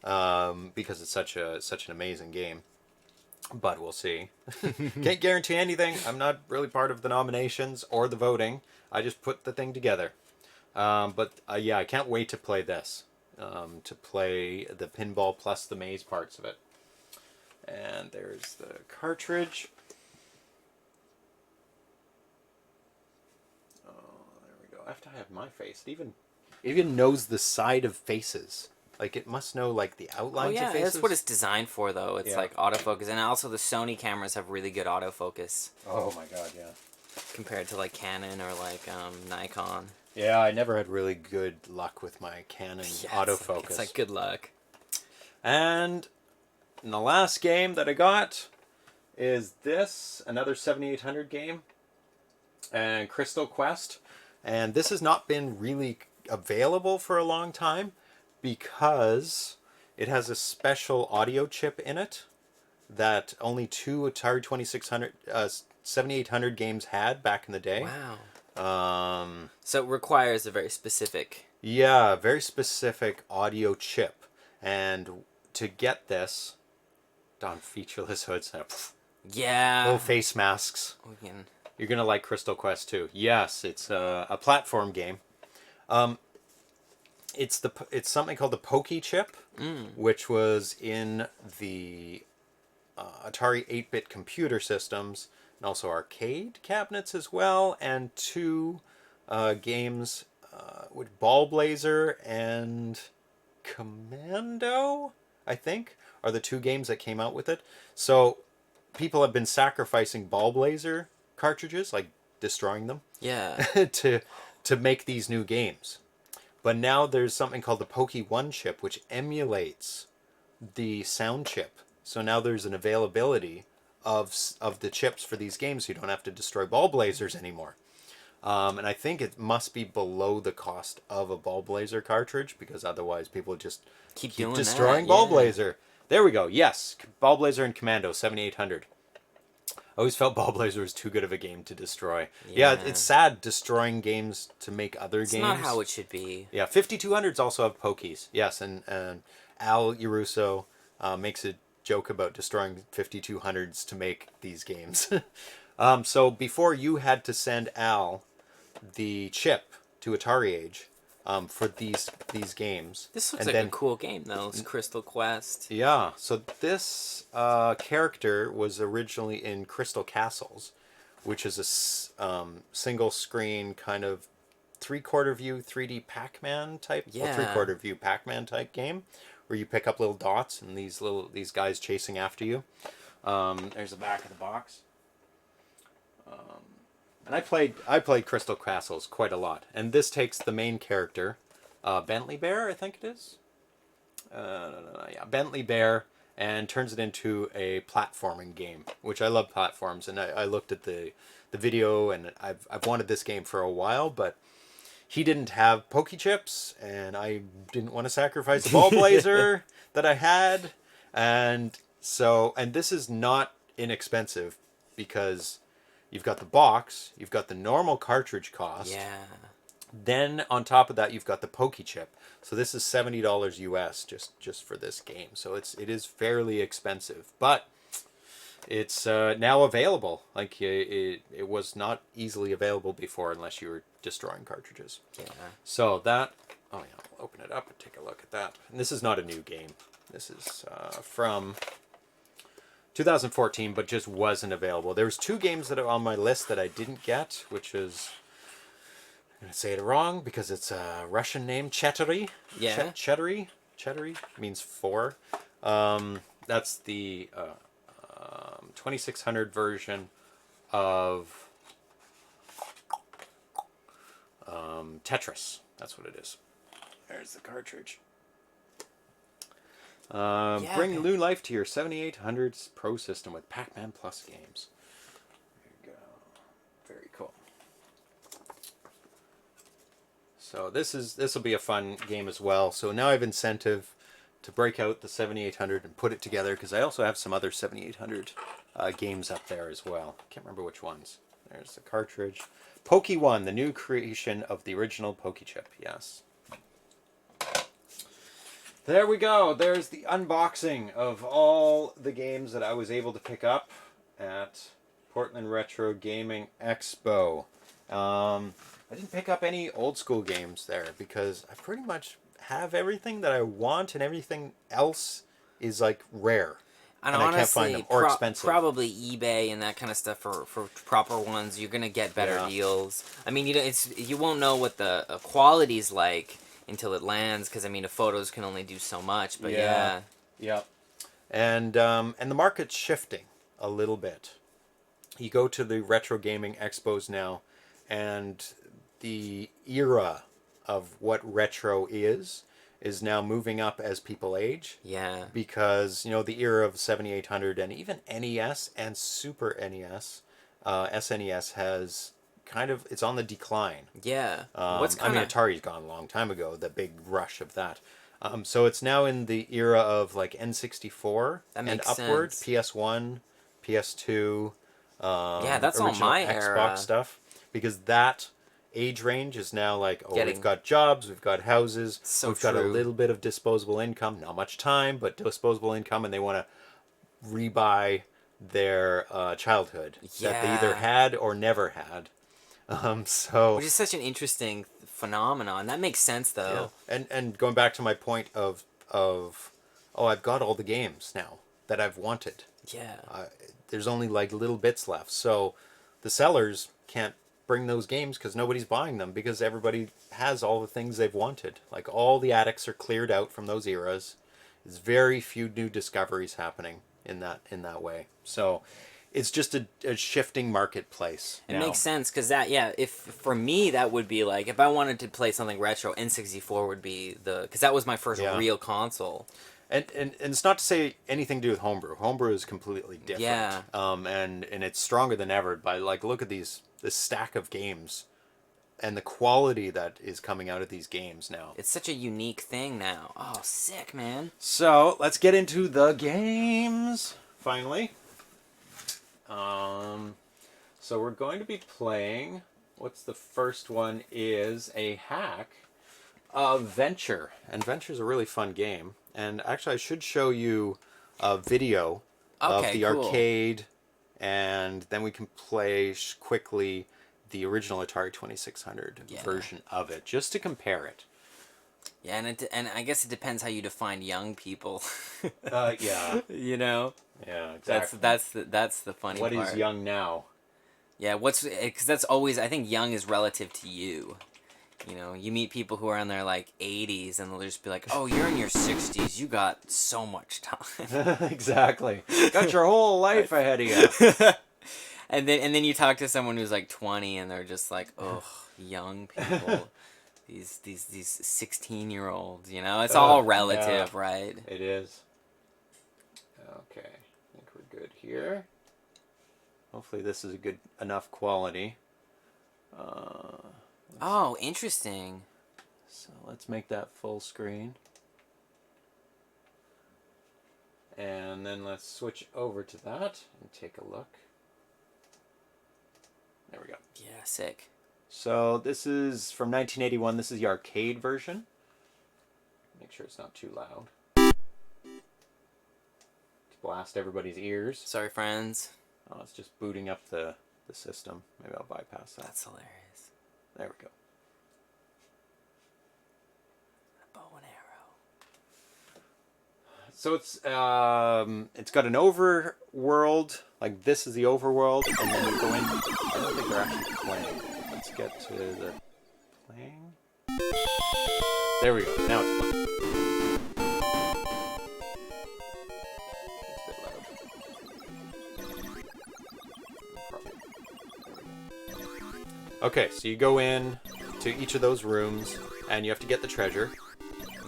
because it's such an amazing game. But we'll see. Can't guarantee anything. I'm not really part of the nominations or the voting. I just put the thing together. But yeah, I can't wait to play this. To play the pinball plus the maze parts of it. And there's the cartridge. Oh, there we go. I have to have my face. It even knows the side of faces. Like, it must know, like, the outlines of faces. That's what it's designed for, though. It's, Yeah. like, autofocus. And also the Sony cameras have really good autofocus. Oh, my God, yeah. Compared to, like, Canon or, like, Nikon. Yeah, I never had really good luck with my Canon autofocus. It's like good luck. And the last game that I got is this, another 7800 game, and Crystal Quest. And this has not been really available for a long time because it has a special audio chip in it that only two Atari 7800 games had back in the day. Wow. So it requires a very specific... Yeah, very specific audio chip. And to get this, on featureless hoods, Yeah. little face masks. You're going to like Crystal Quest too. Yes, it's a platform game. It's something called the Pokey chip, which was in the Atari 8-bit computer systems and also arcade cabinets as well, and two games with Ball Blazer and Commando, I think, are the two games that came out with it. So people have been sacrificing Ball Blazer cartridges, like destroying them, to make these new games. But now there's something called the Pokey 1 chip, which emulates the sound chip. So now there's an availability of the chips for these games, so you don't have to destroy Ball Blazers anymore. And I think it must be below the cost of a Ball Blazer cartridge, because otherwise people just keep destroying Ball Blazer. There we go. Yes, Ball Blazer and Commando 7800. I always felt Ball Blazer was too good of a game to destroy. Yeah, it's sad destroying games to make other games. It's not how it should be. Yeah, 5200s also have Pokies. Yes, and Al Yaruso makes a joke about destroying 5200s to make these games. So before you had to send Al the chip to Atari Age for these games. This looks like a cool game, though. It's Crystal Quest. Yeah, so this character was originally in Crystal Castles, which is a single-screen kind of three-quarter view 3D Pac-Man type, or three-quarter view Pac-Man type game, where you pick up little dots and these guys chasing after you. There's the back of the box. And I played Crystal Castles quite a lot. And this takes the main character, Bentley Bear, I think it is. Bentley Bear, and turns it into a platforming game, which I love platforms. And I looked at the video, and I've wanted this game for a while, but he didn't have Pokey chips, and I didn't want to sacrifice the Ball Blazer that I had. And this is not inexpensive because you've got the box, you've got the normal cartridge cost. Yeah. Then on top of that, you've got the Pokey chip. So this is $70 US just for this game. So it is fairly expensive, but it's now available. Like it was not easily available before unless you were destroying cartridges. Yeah. So that. Oh yeah, I'll open it up and take a look at that. And this is not a new game. This is from 2014, but just wasn't available. There was two games that are on my list that I didn't get, which is, I'm going to say it wrong because it's a Russian name, Chettery. Yeah. Chettery means four. That's the 2600 version of Tetris. That's what it is. There's the cartridge. Bring new life to your 7800's Pro system with Pac-Man Plus games. There you go. Very cool. So this will be a fun game as well. So now I have incentive to break out the 7800 and put it together, because I also have some other 7800 games up there as well. Can't remember which ones. There's the cartridge. Poke 1, the new creation of the original Poke chip. Yes. There we go. There's the unboxing of all the games that I was able to pick up at Portland Retro Gaming Expo. I didn't pick up any old school games there because I pretty much have everything that I want, and everything else is like rare. And I honestly, can't find them, or expensive. Probably eBay and that kind of stuff for proper ones. You're gonna get better deals. I mean, you won't know what the quality's like until it lands, because I mean the photos can only do so much. But yeah. And the market's shifting a little bit. You go to the retro gaming expos now, and the era of what retro is now moving up as people age. Yeah. Because, you know, the era of 7800 and even NES and Super NES, SNES has kind of, it's on the decline. Yeah. Atari's gone a long time ago, the big rush of that. So it's now in the era of like N64 and upward, sense. PS1, PS2, yeah, that's all my Xbox era stuff, because that age range is now like, we've got jobs, we've got houses, we've got a little bit of disposable income, not much time, but disposable income, and they want to rebuy their childhood that they either had or never had. Which is such an interesting phenomenon. That makes sense, though. Yeah. And going back to my point of I've got all the games now that I've wanted. Yeah. There's only like little bits left, so the sellers can't bring those games because nobody's buying them, because everybody has all the things they've wanted. Like, all the attics are cleared out from those eras. There's very few new discoveries happening in that way. So it's just a shifting marketplace. It makes sense, because if for me that would be like, if I wanted to play something retro, N64 would be because that was my first real console. And it's not to say anything to do with Homebrew. Homebrew is completely different. Yeah. And it's stronger than ever. But like, look at this stack of games, and the quality that is coming out of these games now. It's such a unique thing now. Oh, sick, man. So let's get into the games finally. So we're going to be playing. What's the first one? Is a hack of Venture, and Venture's a really fun game. And actually, I should show you a video of the arcade, and then we can play quickly the original Atari 2600 version of it, just to compare it. Yeah, and I guess it depends how you define young people. Yeah. You know. Yeah, exactly. That's the funny part. What is young now? Yeah, because that's always, I think young is relative to you. You know, you meet people who are in their like 80s, and they'll just be like, "Oh, you're in your 60s. You got so much time." Exactly. Got your whole life ahead of you. And then you talk to someone who's like 20, and they're just like, "Oh, young people, these 16-year-olds." You know, it's all relative, right? It is. Okay, I think we're good here. Hopefully, this is a good enough quality. Oh, interesting. So let's make that full screen. And then let's switch over to that and take a look. There we go. Yeah, sick. So this is from 1981. This is the arcade version. Make sure it's not too loud. To blast everybody's ears. Sorry, friends. Oh, it's just booting up the system. Maybe I'll bypass that. That's hilarious. There we go. A bow and arrow. So it's got an overworld, like this is the overworld, and then you go in. I don't think they're actually playing. Let's get to the playing. There we go. Now it's playing. It's a bit loud. Okay, so you go in to each of those rooms, and you have to get the treasure.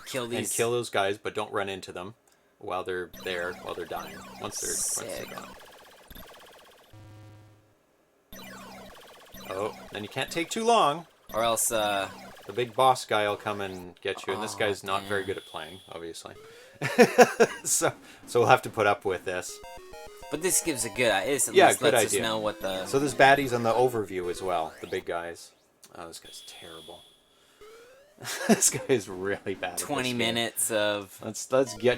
Kill those guys, but don't run into them while they're dying. Once they're gone. Oh, then you can't take too long. Or else The big boss guy will come and get you, and this guy's not very good at playing, obviously. so we'll have to put up with this. But this gives a good idea. At Yeah, least good lets idea. us know what the... So there's baddies on the overview as well, the big guys. Oh, this guy's terrible. This guy is really bad at 20 this game. minutes of... Let's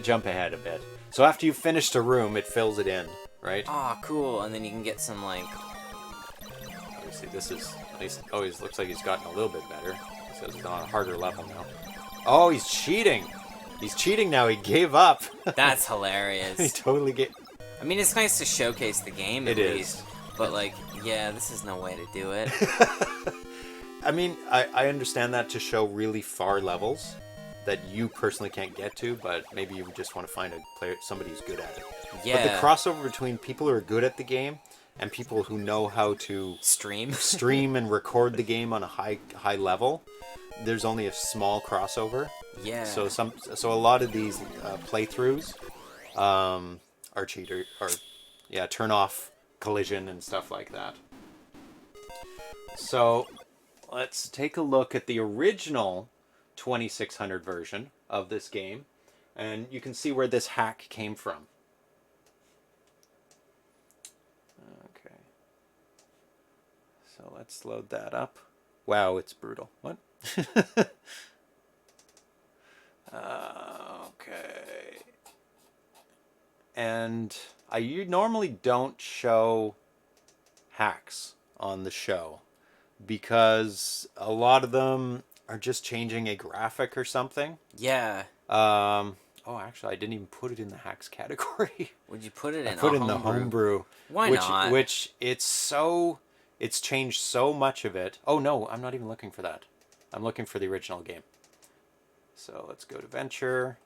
jump ahead a bit. So after you've finished a room, it fills it in, right? Oh, cool. And then you can get some, like... Obviously, this is at least. Oh, he looks like he's gotten a little bit better. So he's on a harder level now. Oh, he's cheating. He's cheating now. He gave up. That's He hilarious. totally gave. I mean, it's nice to showcase the game, at least. But, like, yeah, this is no way to do it. I mean, I understand that to show really far levels that you personally can't get to, but maybe you just want to find a player, somebody who's good at it. Yeah. But the crossover between people who are good at the game and people who know how to Stream. and record the game on a high level, there's only a small crossover. Yeah. So a lot of these playthroughs are turn off collision and stuff like that. So let's take a look at the original 2600 version of this game, and you can see where this hack came from. Okay. So let's load that up. Wow, it's brutal. What? Okay. And you normally don't show hacks on the show because a lot of them are just changing a graphic or something. Yeah. Oh, actually, I didn't even put it in the hacks category. Would you put it in? I put it in the homebrew. Why not? Which it's changed so much of it. Oh no, I'm not even looking for that. I'm looking for the original game. So let's go to Venture.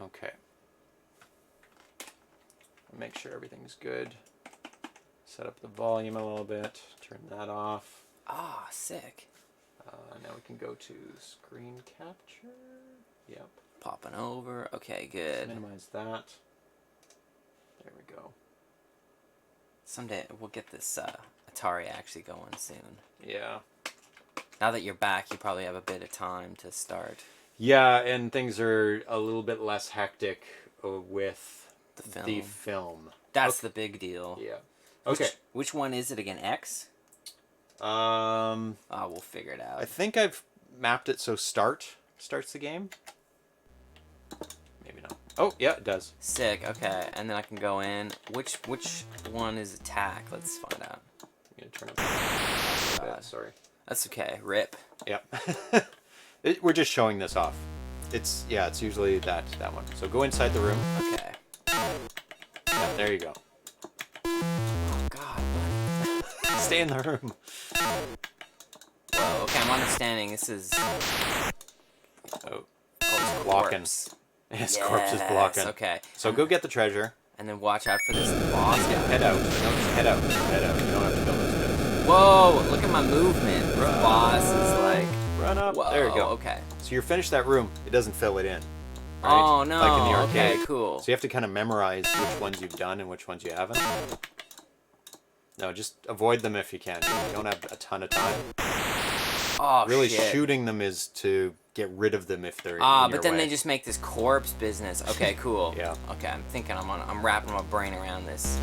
Okay. Make sure everything's good. Set up the volume a little bit. Turn that off. Ah, sick. Now we can go to screen capture. Yep. Popping over. Okay, good. Minimize that. There we go. Someday we'll get this Atari actually going soon. Yeah. Now that you're back, you probably have a bit of time to start. Yeah, and things are a little bit less hectic with the film. That's the big deal. Yeah. Okay. Which one is it again? X? We'll figure it out. I think I've mapped it so starts the game. Maybe not. Oh, yeah, it does. Sick. Okay, and then I can go in. Which one is attack? Let's find out. I'm gonna turn it a bit, sorry. That's okay. Rip. Yep. We're just showing this off. It's usually that one. So go inside the room. Okay. Yeah, there you go. Oh God. What? Stay in the room. Whoa. Okay, I'm understanding. This is. Oh, it's blocking. corpse. His corpse is blocking. Okay. So go get the treasure. And then watch out for this boss guy. Head out. No, just head out. Head out. You don't have to kill those guys. Whoa! Look at my movement. This boss is like. Run up. Whoa, There you go. Okay. So you're finished that room. It doesn't fill it in. Right? Oh no! Like in the arcade. Okay, cool. So you have to kind of memorize which ones you've done and which ones you haven't. No, just avoid them if you can. You don't have a ton of time. Oh Really, shit. shooting them is to get rid of them if they're in but your then way. they just make this corpse business. Okay, cool. Yeah. Okay, I'm wrapping my brain around this.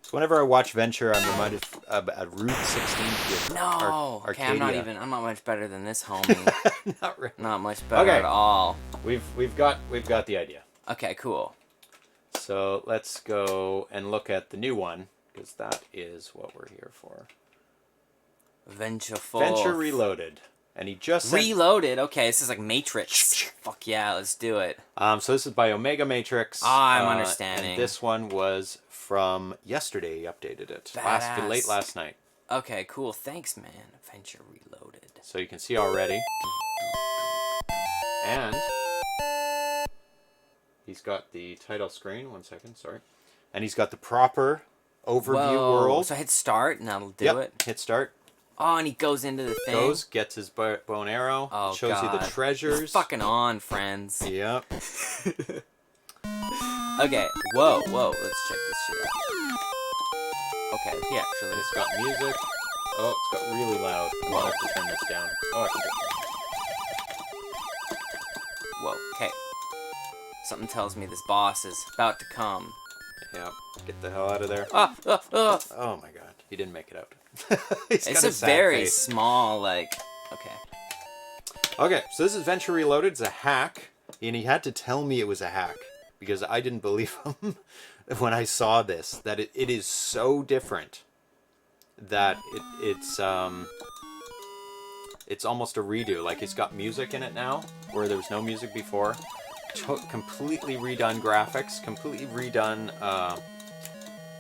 So whenever I watch Venture, I'm reminded of Route 16. No. Okay, I'm not much better than this, homie. Not really. Not much better at all. We've got the idea. Okay, cool. So let's go and look at the new one because that is what we're here for. Venture Reloaded, and he just sent... Reloaded. Okay, this is like Matrix. Fuck yeah, let's do it. So this is by Omegamatrix. I'm understanding. And this one was from yesterday. He updated it late last night. Okay, cool. Thanks, man. Venture Reloaded. So you can see already, and he's got the title screen. 1 second, sorry, and he's got the proper overview world. So hit start, and that'll do it. Hit start. Oh, and he goes into the thing. Gets his bow and arrow. Oh, shows you the treasures. It's fucking on, friends. Yep. Okay, whoa, let's check this shit out. Okay, he actually... It's got music. Oh, it's got really loud. I'm gonna have to turn this down. Oh, I can do Whoa, okay. Something tells me this boss is about to come. it. Yeah, get the hell out of there. Ah! Oh my god, he didn't make it out. He's It's got a sad very face. small, like... Okay. Okay, so this is Venture Reloaded. It's a hack, and he had to tell me it was a hack because I didn't believe him when I saw this. That it is so different that it's almost a redo. Like it's got music in it now where there was no music before. Completely redone graphics. Completely redone.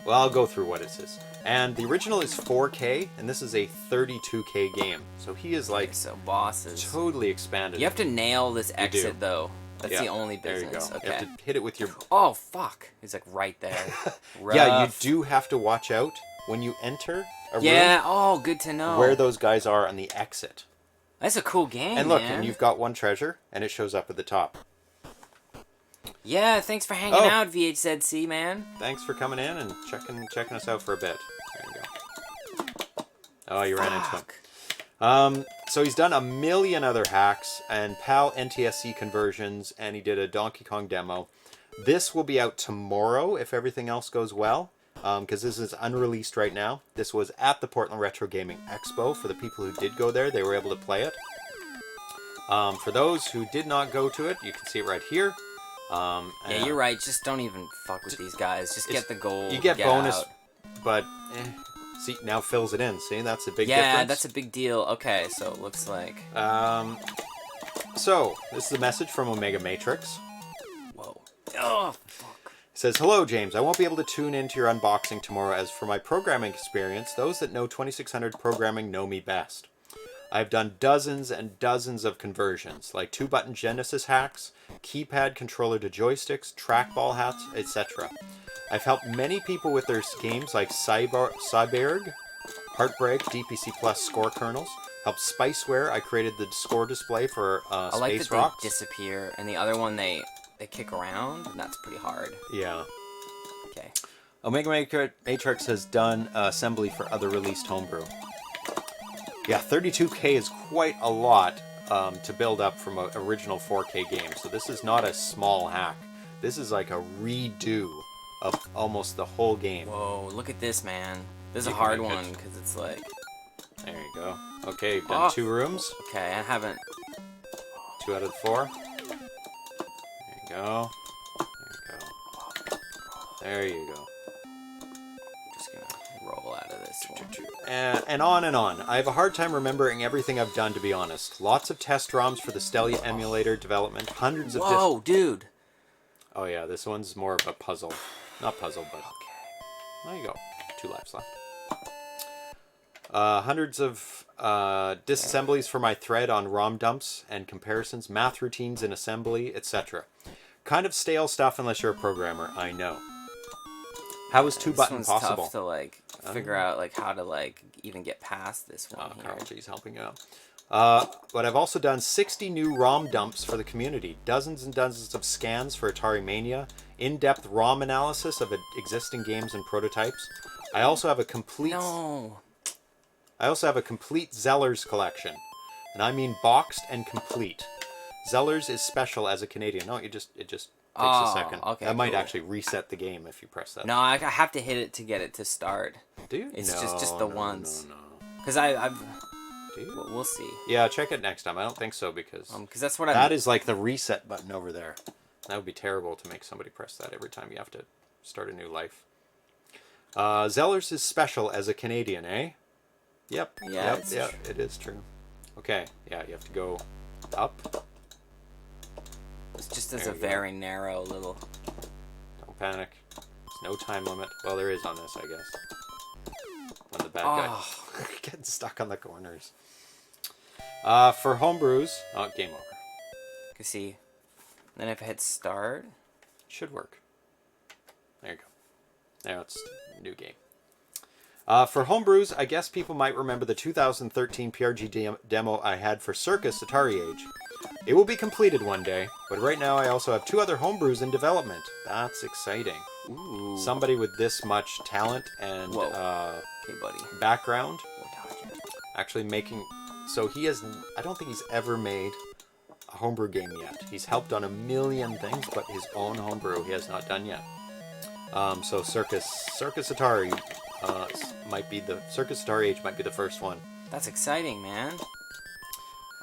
Well, I'll go through what it is. And the original is 4K, and this is a 32K game. So he is like So bosses. totally expanded. You have to nail this exit, do. though. That's Yeah, the only there you business. go. Okay. You have to hit it with your... Oh, fuck. He's like right there. Yeah, you Rough. do have to watch out when you enter a Yeah, room oh, good to know. where those guys are on the exit. That's a cool game, And look, man. and you've got one treasure, and it shows up at the top. Yeah, thanks for hanging Oh. out, VHZC, man. Thanks for coming in and checking us out for a bit. There you go. Oh, you ran into him. Fuck. So he's done a million other hacks and PAL NTSC conversions, and he did a Donkey Kong demo. This will be out tomorrow if everything else goes well, because this is unreleased right now. This was at the Portland Retro Gaming Expo. For the people who did go there, they were able to play it. For those who did not go to it, you can see it right here. Yeah, you're right. Just don't even fuck with these guys. Just get the gold. You get bonus, out. but see, now fills it in. See, that's a big Yeah, difference. that's a big deal. Okay, so it looks like... So, this is a message from Omegamatrix. Whoa. Oh, fuck. It says, "Hello, James. I won't be able to tune into your unboxing tomorrow, as for my programming experience, those that know 2600 programming know me best. I've done dozens and dozens of conversions, like 2-button Genesis hacks, keypad controller to joysticks, trackball hats, etc. I've helped many people with their games like Cyberg, Heartbreak, DPC Plus score kernels. Helped Spiceware. I created the score display for I like Space that Rocks. they disappear, and the other one they kick around, and that's pretty hard. Yeah. Okay. Omega Matrix has done assembly for other released homebrew. Yeah, 32K is quite a lot to build up from an original 4K game. So this is not a small hack. This is like a redo of almost the whole game. Whoa, look at this, man. This is a You can hard make it. one, because it's like... There you go. Okay, you've done 2 rooms. Okay, I haven't... 2 out of the 4. There you go. There you go. Just gonna roll out of this one. And on and on. I have a hard time remembering everything I've done, to be honest. Lots of test ROMs for the Stellia emulator development. Hundreds of... Whoa, dude. Oh yeah, this one's more of a puzzle. Not puzzle, but... There you go. 2 lives left. Hundreds of disassemblies for my thread on ROM dumps and comparisons, math routines in assembly, etc. Kind of stale stuff unless you're a programmer, I know. How is 2-button This one's possible? tough to like figure out like how to like even get past this one here. Calby's helping you out. But I've also done 60 new ROM dumps for the community, dozens and dozens of scans for Atari Mania, in-depth ROM analysis of existing games and prototypes. I also have a complete... No. I also have a complete Zellers collection, and I mean boxed and complete. Zellers is special as a Canadian. No, it just takes a second. Okay, that might cool. actually reset the game if you press that. No, I have to hit it to get it to start. Do you? It's No, just the no, ones. No. Because I've... Do you? We'll see. Yeah, check it next time. I don't think so because That's what that is like the reset button over there. That would be terrible to make somebody press that every time you have to start a new life. Zellers is special as a Canadian, eh? Yep. Yeah, Yep. It is true. Okay. Yeah, you have to go up. It's just as There a you go. very narrow little... Don't panic. There's no time limit. Well, there is on this, I guess. When the bad guy getting stuck on the corners. For homebrews, game over. You see. Then if I hit start... Should work. There you go. Now it's a new game. For homebrews, I guess people might remember the 2013 PRGE demo I had for Circus Atari Age. It will be completed one day, but right now I also have 2 other homebrews in development. That's exciting. Ooh. Somebody with this much talent and Okay, buddy. background We're dodging. actually making. So he has. I don't think he's ever made a homebrew game yet. He's helped on a million things, but his own homebrew he has not done yet. So Circus Atari might be the Circus Atari Age might be the first one. That's exciting, man.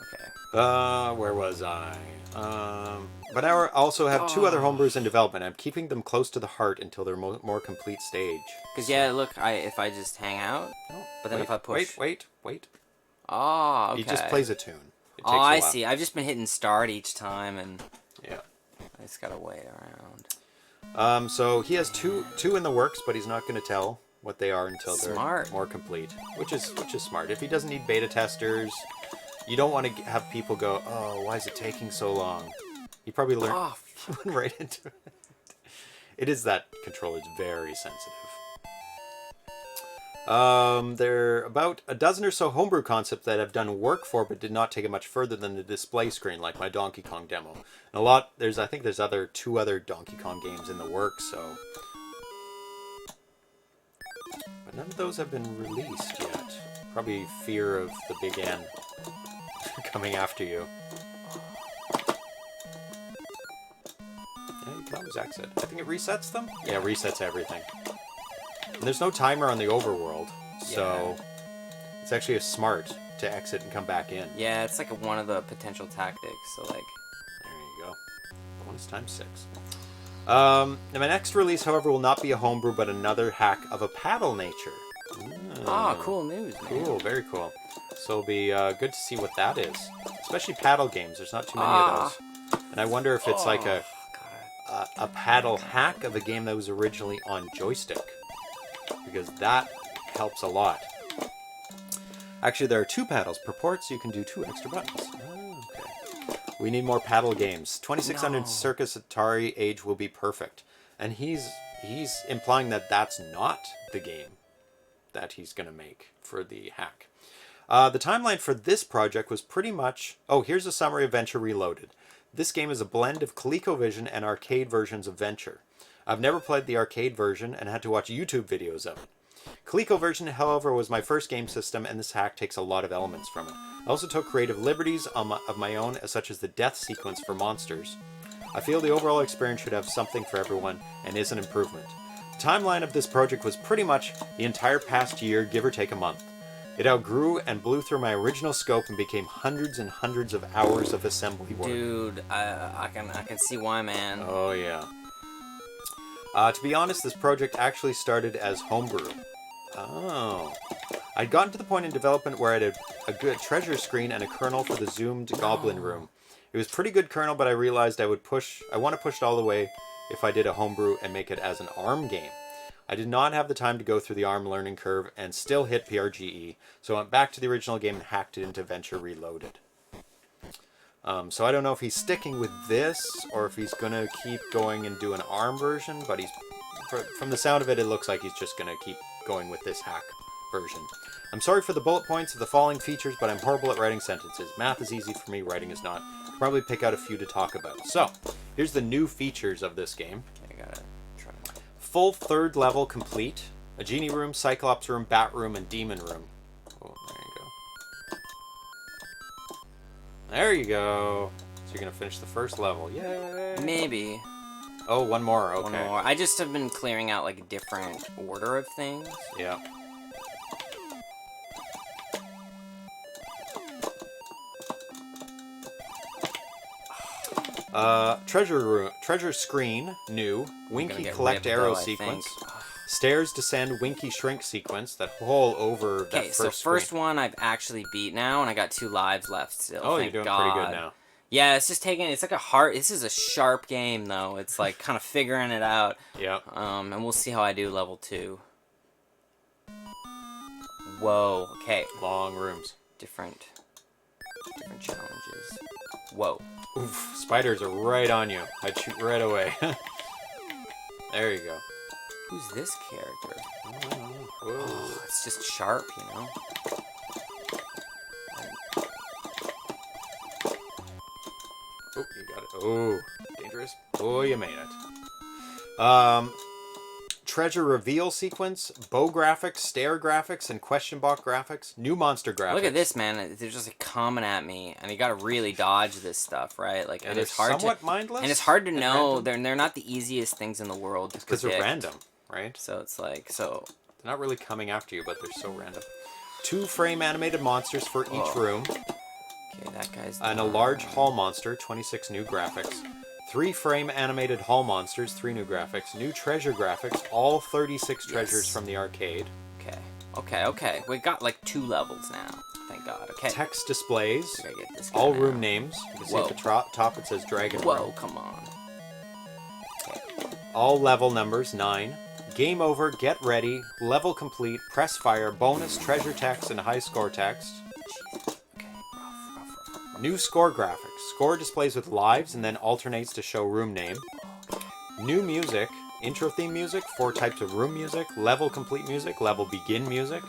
Okay. Where was I? But I also have two other homebrews in development. I'm keeping them close to the heart until they're more complete stage. Because, yeah, look, if I just hang out, but then if I push... Wait. Oh, okay. He just plays a tune. It takes Oh, I a while. see. I've just been hitting start each time, and Yeah. I just gotta wait around. So he has two in the works, but he's not going to tell what they are until they're more complete, which is smart. If he doesn't need beta testers, you don't want to have people go, "Oh, why is it taking so long?" He probably learned right into it. It is that controller's very sensitive. There are about a dozen or so homebrew concepts that I've done work for, but did not take it much further than the display screen, like my Donkey Kong demo. And I think there's two other Donkey Kong games in the works, so. But none of those have been released yet. Probably fear of the big N coming after you. Yeah, you can always exit. I think it resets them? Yeah, it resets everything. And there's no timer on the overworld, so it's actually smart to exit and come back in. Yeah, it's like one of the potential tactics, so like... There you go. Bonus times 6. Now my next release, however, will not be a homebrew, but another hack of a paddle nature. Cool news, man. Cool, very cool. So it'll be good to see what that is. Especially paddle games, there's not too many of those. And I wonder if it's like a paddle hack of a game that was originally on joystick. Because that helps a lot. Actually, there are 2 paddles per port, so you can do 2 extra buttons. Oh, okay. We need more paddle games. 2600 Circus Atari Age will be perfect. And he's implying that that's not the game that he's going to make for the hack. The timeline for this project was pretty much... Oh, here's a summary of Venture Reloaded. This game is a blend of ColecoVision and arcade versions of Venture. I've never played the arcade version and had to watch YouTube videos of it. ColecoVision, however, was my first game system, and this hack takes a lot of elements from it. I also took creative liberties of my own, such as the death sequence for monsters. I feel the overall experience should have something for everyone, and is an improvement. The timeline of this project was pretty much the entire past year, give or take a month. It outgrew and blew through my original scope and became hundreds and hundreds of hours of assembly work. Dude, I can see why, man. Oh, yeah. To be honest, this project actually started as homebrew. Oh. I'd gotten to the point in development where I had a good treasure screen and a kernel for the zoomed goblin room. It was pretty good kernel, but I realized I want to push it all the way if I did a homebrew and make it as an ARM game. I did not have the time to go through the ARM learning curve and still hit PRGE, so I went back to the original game and hacked it into Venture Reloaded. So I don't know if he's sticking with this or if he's going to keep going and do an ARM version, but from the sound of it, it looks like he's just going to keep going with this hack version. I'm sorry for the bullet points of the following features, but I'm horrible at writing sentences. Math is easy for me, writing is not. I'll probably pick out a few to talk about. So, here's the new features of this game. I gotta try. Full 3rd level complete. A genie room, cyclops room, bat room, and demon room. Oh, there you go. There you go. So you're going to finish the 1st level. Yay! Maybe. Oh, one more. Okay. One more. I just have been clearing out like a different order of things. Yeah. Treasure screen, new. Winky collect WIP, arrow though, sequence. Stairs descend, winky shrink sequence. That whole over that Okay, first so first screen. one I've actually beat now, and I got 2 lives left still. Oh, Thank you're doing God. pretty good now. Yeah, it's like a hard. This is a sharp game though. It's like kind of figuring it out. Yeah. And we'll see how I do level 2. Whoa. Okay. Long rooms. Different challenges. Whoa. Oof, spiders are right on you. I'd shoot right away. There you go. Who's this character? Whoa. Oh, it's just sharp, you know? Oh, you got it. Oh, dangerous. Oh, you made it. treasure reveal sequence, bow graphics, stair graphics, and question box graphics. New monster graphics. Look at this, man. They're just like coming at me, and you gotta really dodge this stuff, right? Like, And it's hard somewhat to, mindless. and it's hard to and know. random. They're not the easiest things in the world to Because they're predict. random, right? So it's like, so They're not really coming after you, but they're so random. 2 frame animated monsters for each room. okay, that guy's And a done. large hall monster, 26 new graphics. 3 frame animated hall monsters, 3 new graphics. New treasure graphics, all 36 treasures from the arcade. Okay. We got like 2 levels now. Thank God. Okay. Text displays, I gotta get this guy all now. room names. You can see at the top it says Dragon Whoa, Room. come on. All level numbers, 9. Game over, get ready, level complete, press fire, bonus treasure text, and high score text. Okay, rough. New score graphics. Score displays with lives and then alternates to show room name. New music. Intro theme music, 4 types of room music, level complete music, level begin music,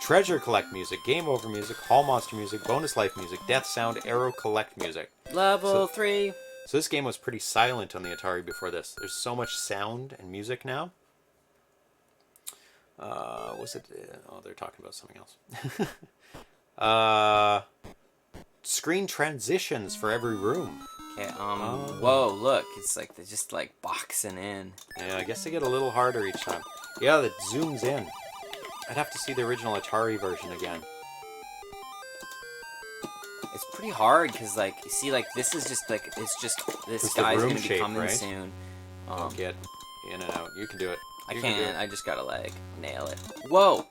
treasure collect music, game over music, hall monster music, bonus life music, death sound, arrow collect music. Level 3. So this game was pretty silent on the Atari before this. There's so much sound and music now. Was it? Oh, they're talking about something else. Screen transitions for every room. Okay, whoa, look, it's like they're just like boxing in. Yeah, I guess they get a little harder each time. Yeah, that zooms in. I'd have to see the original Atari version again. It's pretty hard because, like, you see, like, this is just like this It's the guy's room gonna be shape, coming right? soon. I'll get in and out. You can do it. I You can do can't. it. I just gotta like nail it. Whoa.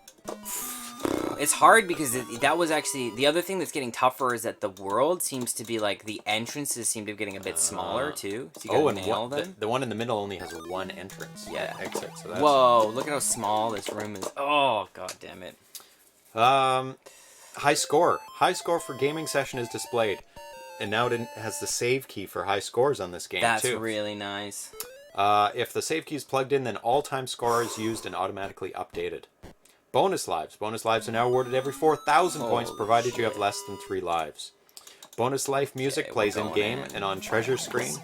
It's hard because that was actually the other thing that's getting tougher is that the world seems to be like the entrances seem to be getting a bit smaller too. So you gotta nail them. the one in the middle only has 1 entrance. Yeah. Exit. So that's, Whoa! Look at how small this room is. Oh god damn it! High score. High score for gaming session is displayed, and now it has the save key for high scores on this game That's too. really nice. If the save key is plugged in, then all-time score is used and automatically updated. Bonus lives. Bonus lives are now awarded every 4,000 points, Holy provided you have shit. less than 3 lives. Bonus life music Okay, plays we're in-game going in. and on treasure screen.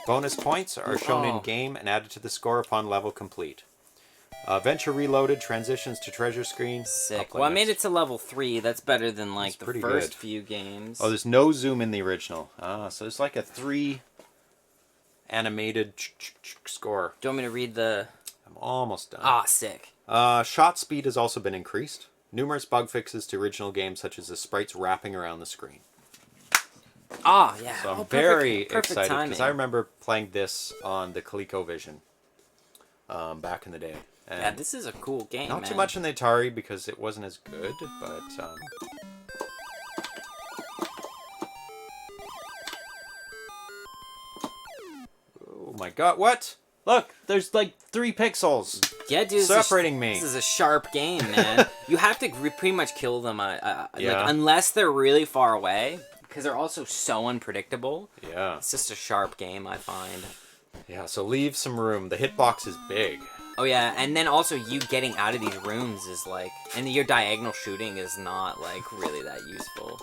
Bonus points are shown Oh. in-game and added to the score upon level complete. Venture Reloaded transitions to treasure screen. Sick. Up Well, I made limits. it to level 3. That's better than like That's the pretty first good. few games. Oh, there's no zoom in the original. So it's like a 3 animated score. Do you want me to read the? I'm almost done. Ah, sick. Shot speed has also been increased. Numerous bug fixes to original games, such as the sprites wrapping around the screen. Ah, yeah. So I'm Oh, very perfect excited because timing. I remember playing this on the ColecoVision back in the day. And Yeah, this is a cool game. not man. too much in the Atari because it wasn't as good, but oh my god, what? Look, there's like 3 pixels. Yeah, dude. separating me. This is a sharp game, man. You have to pretty much kill them, Yeah. like, unless they're really far away, because they're also so unpredictable. Yeah. It's just a sharp game, I find. Yeah, so leave some room. The hitbox is big. Oh yeah, and then also you getting out of these rooms is like, and your diagonal shooting is not like really that useful.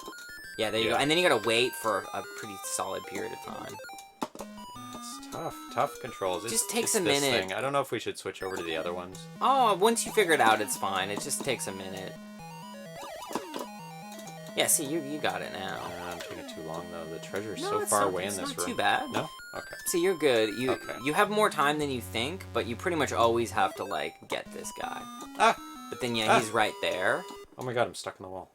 Yeah, there you go. Yeah. And then you gotta wait for a pretty solid period of time. It's tough controls. Just takes it's a this minute. thing. I don't know if we should switch over to the other ones. Oh, once you figure it out, it's fine. It just takes a minute. Yeah, see, you got it now. I'm taking too long though. The treasure is No, so it's far not- away in it's this not room. too bad. No? Okay. See, you're good. Okay. You have more time than you think, but you pretty much always have to like get this guy. Ah! But then yeah, he's right there. Oh my god, I'm stuck in the wall.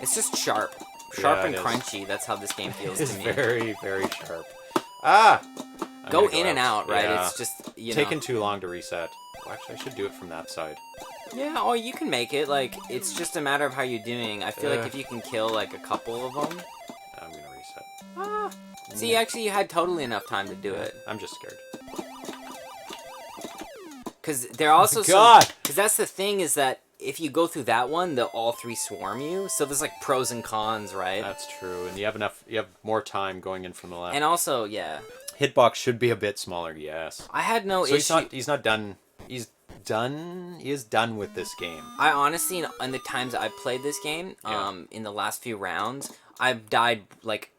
It's just sharp, Yeah, and it is. crunchy. That's how this game feels It's to me. very, very sharp. Ah! I'm Go gonna in and out, right? Yeah. It's just Taking too long to reset. Well, actually, I should do it from that side. Yeah, oh, you can make it. Like, it's just a matter of how you're doing. I feel like Ugh. if you can kill like a couple of them. I'm gonna reset. See, actually, you had totally enough time to do it. I'm just scared. Because they're also God! Because that's the thing is that if you go through that one, they'll all 3 swarm you. So there's like pros and cons, right? That's true, and you have more time going in from the left. And also, yeah, Hitbox should be a bit smaller, yes. I had no So issue. he's not done. He is done with this game. I honestly, in the times I played this game, Yeah. in the last few rounds, I've died like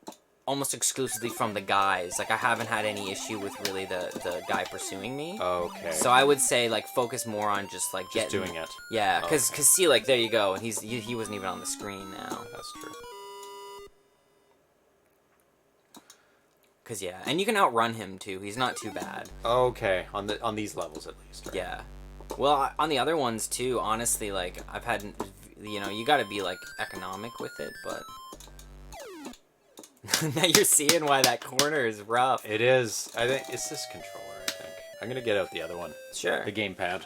almost exclusively from the guys. Like, I haven't had any issue with really the guy pursuing me. Okay. So I would say, like, focus more on just, like, just doing it. Yeah, because see, like, there you go. And he wasn't even on the screen now. That's true. Because, yeah. And you can outrun him, too. He's not too bad. Okay. On these levels, at least, right? Yeah. Well, on the other ones, too, honestly, like, I've had... You know, you gotta be, like, economic with it, but... Now you're seeing why that corner is rough. It is. I think it's this controller, I think. I'm going to get out the other one. Sure. The gamepad.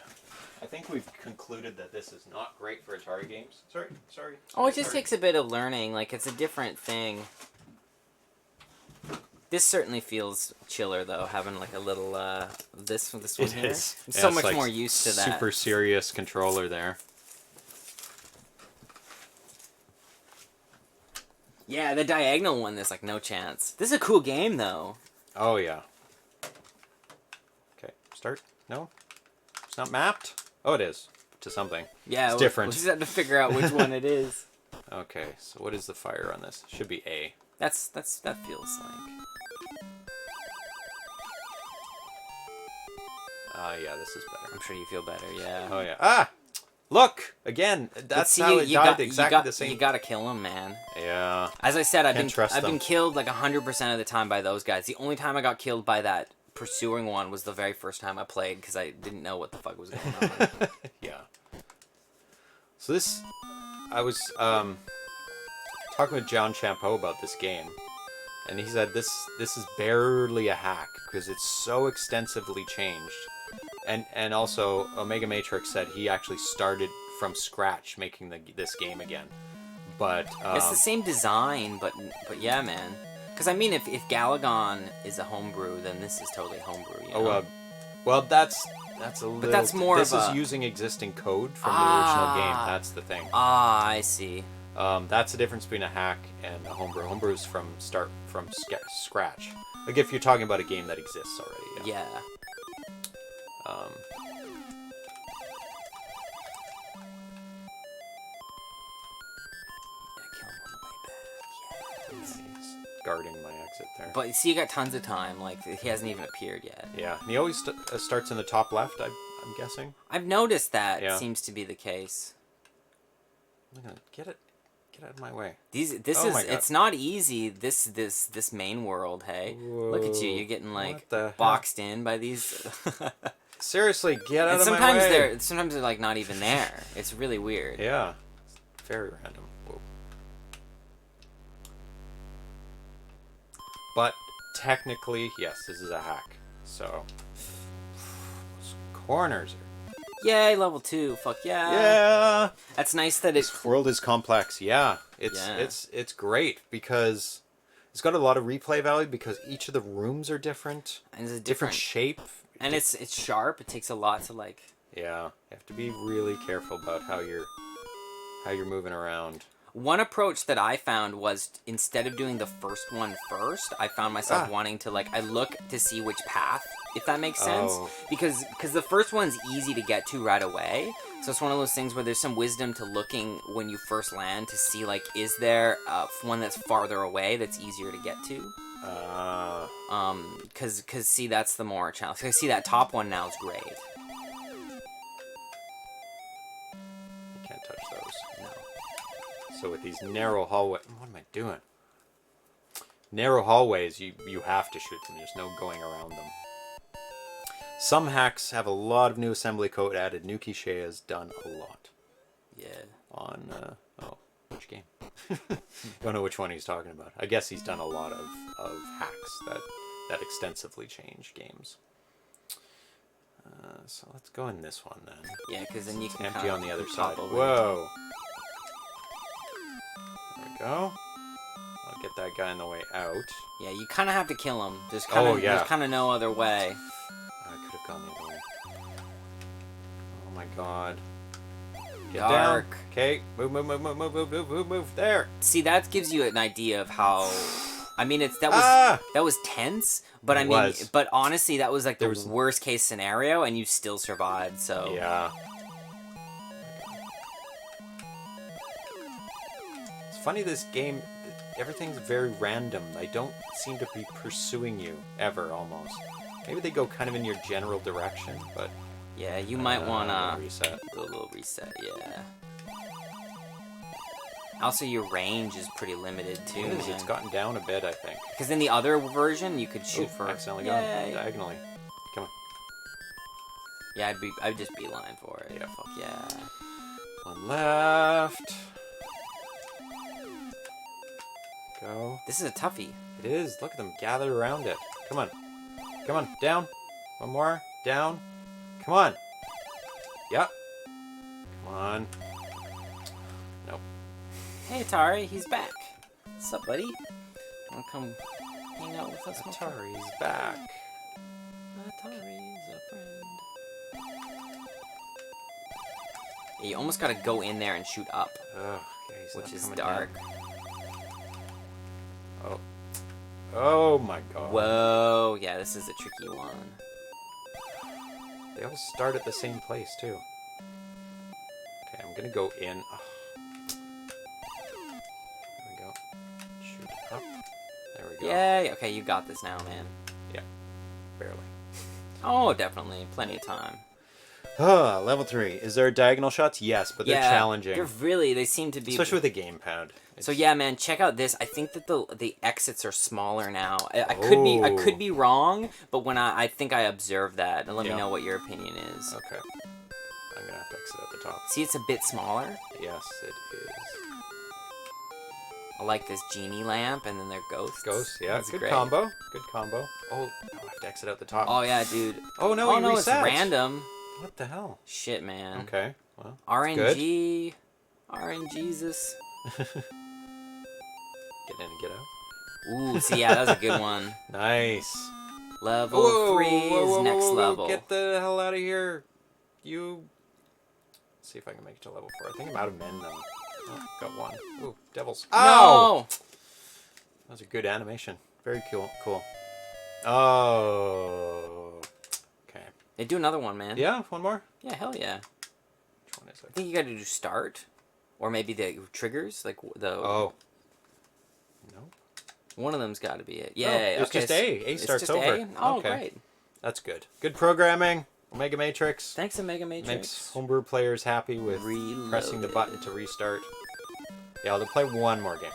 I think we've concluded that this is not great for Atari games. Sorry. Oh, it just takes a bit of learning. Like, it's a different thing. This certainly feels chiller, though, having, like, a little, this one It here. is. I'm Yeah, so it's much like more used to that. Super serious controller there. Yeah, the diagonal one, there's, like, no chance. This is a cool game, though. Oh, yeah. Okay, start? No? It's not mapped? Oh, it is. To something. Yeah, it's different. We'll just have to figure out which one it is. Okay, so what is the fire on this? Should be A. That feels like... Yeah, this is better. I'm sure you feel better, yeah. Oh, yeah. Ah! Look! Again, that's see, how it died exactly the same. You gotta kill him, man. Yeah. As I said, I've Can't been killed like 100% of the time by those guys. The only time I got killed by that pursuing one was the very first time I played because I didn't know what the fuck was going on. Yeah. So this, I was talking with João about this game, and he said this is barely a hack because it's so extensively changed. And also, Omegamatrix said he actually started from scratch making this game again. But it's the same design, but yeah, man. Because I mean, if Galagon is a homebrew, then this is totally homebrew. You know? Well, that's a little. But that's more. This is using existing code from the original game. That's the thing. Ah, I see. That's the difference between a hack and a homebrew. Homebrew is from scratch. Like if you're talking about a game that exists already. Yeah. He's guarding my exit there. But see, you got tons of time. Like he hasn't even appeared yet. Yeah, and he always starts in the top left. I'm guessing. I've noticed that. Yeah. Seems to be the case. I'm gonna get out of my way. It's not easy. This main world. Hey, whoa, look at you. You're getting like heck? boxed in by these. Seriously, get out and of my way. Sometimes they're like not even there. It's really weird. Yeah, it's very random. Whoa. But technically, yes, this is a hack. So those corners are... Yay, level 2. Fuck yeah. Yeah. That's nice that this world is complex. Yeah, it's great because it's got a lot of replay value because each of the rooms are different. And it's a different shape. And it's sharp. It takes a lot to like. Yeah, you have to be really careful about how you're moving around. One approach that I found was instead of doing the first one first, I found myself wanting to I look to see which path, if that makes sense. Oh. Because the first one's easy to get to right away. So it's one of those things where there's some wisdom to looking when you first land to see is there one that's farther away that's easier to get to. Cause see, that's the more challenge. Cause see, that top one now is great. You can't touch those. No. So with these narrow hallways, what am I doing? Narrow hallways, you have to shoot them. There's no going around them. Some hacks have a lot of new assembly code added. Nuki Shea has done a lot. Yeah. On which game? Don't know which one he's talking about. I guess he's done a lot of hacks that extensively change games. So let's go in this one then. Yeah, because then you can empty on the other side. over. Whoa. There we go. I'll get that guy on the way out. Yeah, you kind of have to kill him. There's kind of no other way. I could have gone the other way. Oh my god. Get Dark. down. Okay. Move. There. See, that gives you an idea of how. I mean, that was tense, but but honestly, that was the worst case scenario, and you still survived. So yeah. It's funny this game, everything's very random. They don't seem to be pursuing you ever, almost. Maybe they go kind of in your general direction, but Yeah, you might wanna reset. do a little reset. Yeah. Also, your range is pretty limited too. It's gotten down a bit, I think. Because in the other version, you could shoot for. Accidentally gone diagonally. Come on. Yeah, I'd just beeline for it. Yeah. Fuck yeah. One left. Go. This is a toughie. It is. Look at them gather around it. Come on. Come on. Down. One more. Down. Come on. Yep. Come on. Nope. Hey, Atari, he's back. What's up, buddy? Wanna come hang out with us? Atari's back. Atari's a friend. Yeah, you almost gotta go in there and shoot up, Ugh, yeah, he's which not is coming dark. down. Oh. Oh my god. Whoa, yeah, this is a tricky one. They all start at the same place, too. Okay, I'm gonna go in. Oh. There we go. Shoot up. There we go. Yay! Okay, you got this now, man. Yeah. Barely. Oh, definitely. Plenty of time. Level 3. Is there diagonal shots? Yes, but they're challenging. They seem to be... Especially with the gamepad. So yeah, man, check out this. I think that the exits are smaller now. I could be wrong, but when I think I observed that, and let me know what your opinion is. Okay. I'm gonna have to exit at the top. See, it's a bit smaller. Yes, it is. I like this genie lamp, and then they're ghosts. Ghosts, yeah. That's Good great. combo. Good combo. Oh, no, I have to exit out the top. Oh yeah, dude. Oh no, he it's reset. random. What the hell? Shit, man. Okay. Well, RNG. RNGesus. Get in and get out. Ooh, see, yeah, that was a good one. Nice. Level 3 is next level. Get the hell out of here. You. Let's see if I can make it to level 4. I think I'm out of men, though. Oh, got one. Ooh, devils. No! Oh! That was a good animation. Very cool. Cool. Oh. Okay. Hey, do another one, man. Yeah, one more? Yeah, hell yeah. Which one is I it? think you gotta do start. Or maybe the triggers, like the... Oh. Nope. One of them's gotta be it. No, Yeah, it's just A. A starts over. A? Oh, okay. great. That's good. Good programming. Omegamatrix. Thanks, Omegamatrix. Makes homebrew players happy with pressing the button to restart. Yeah, I'll play one more game.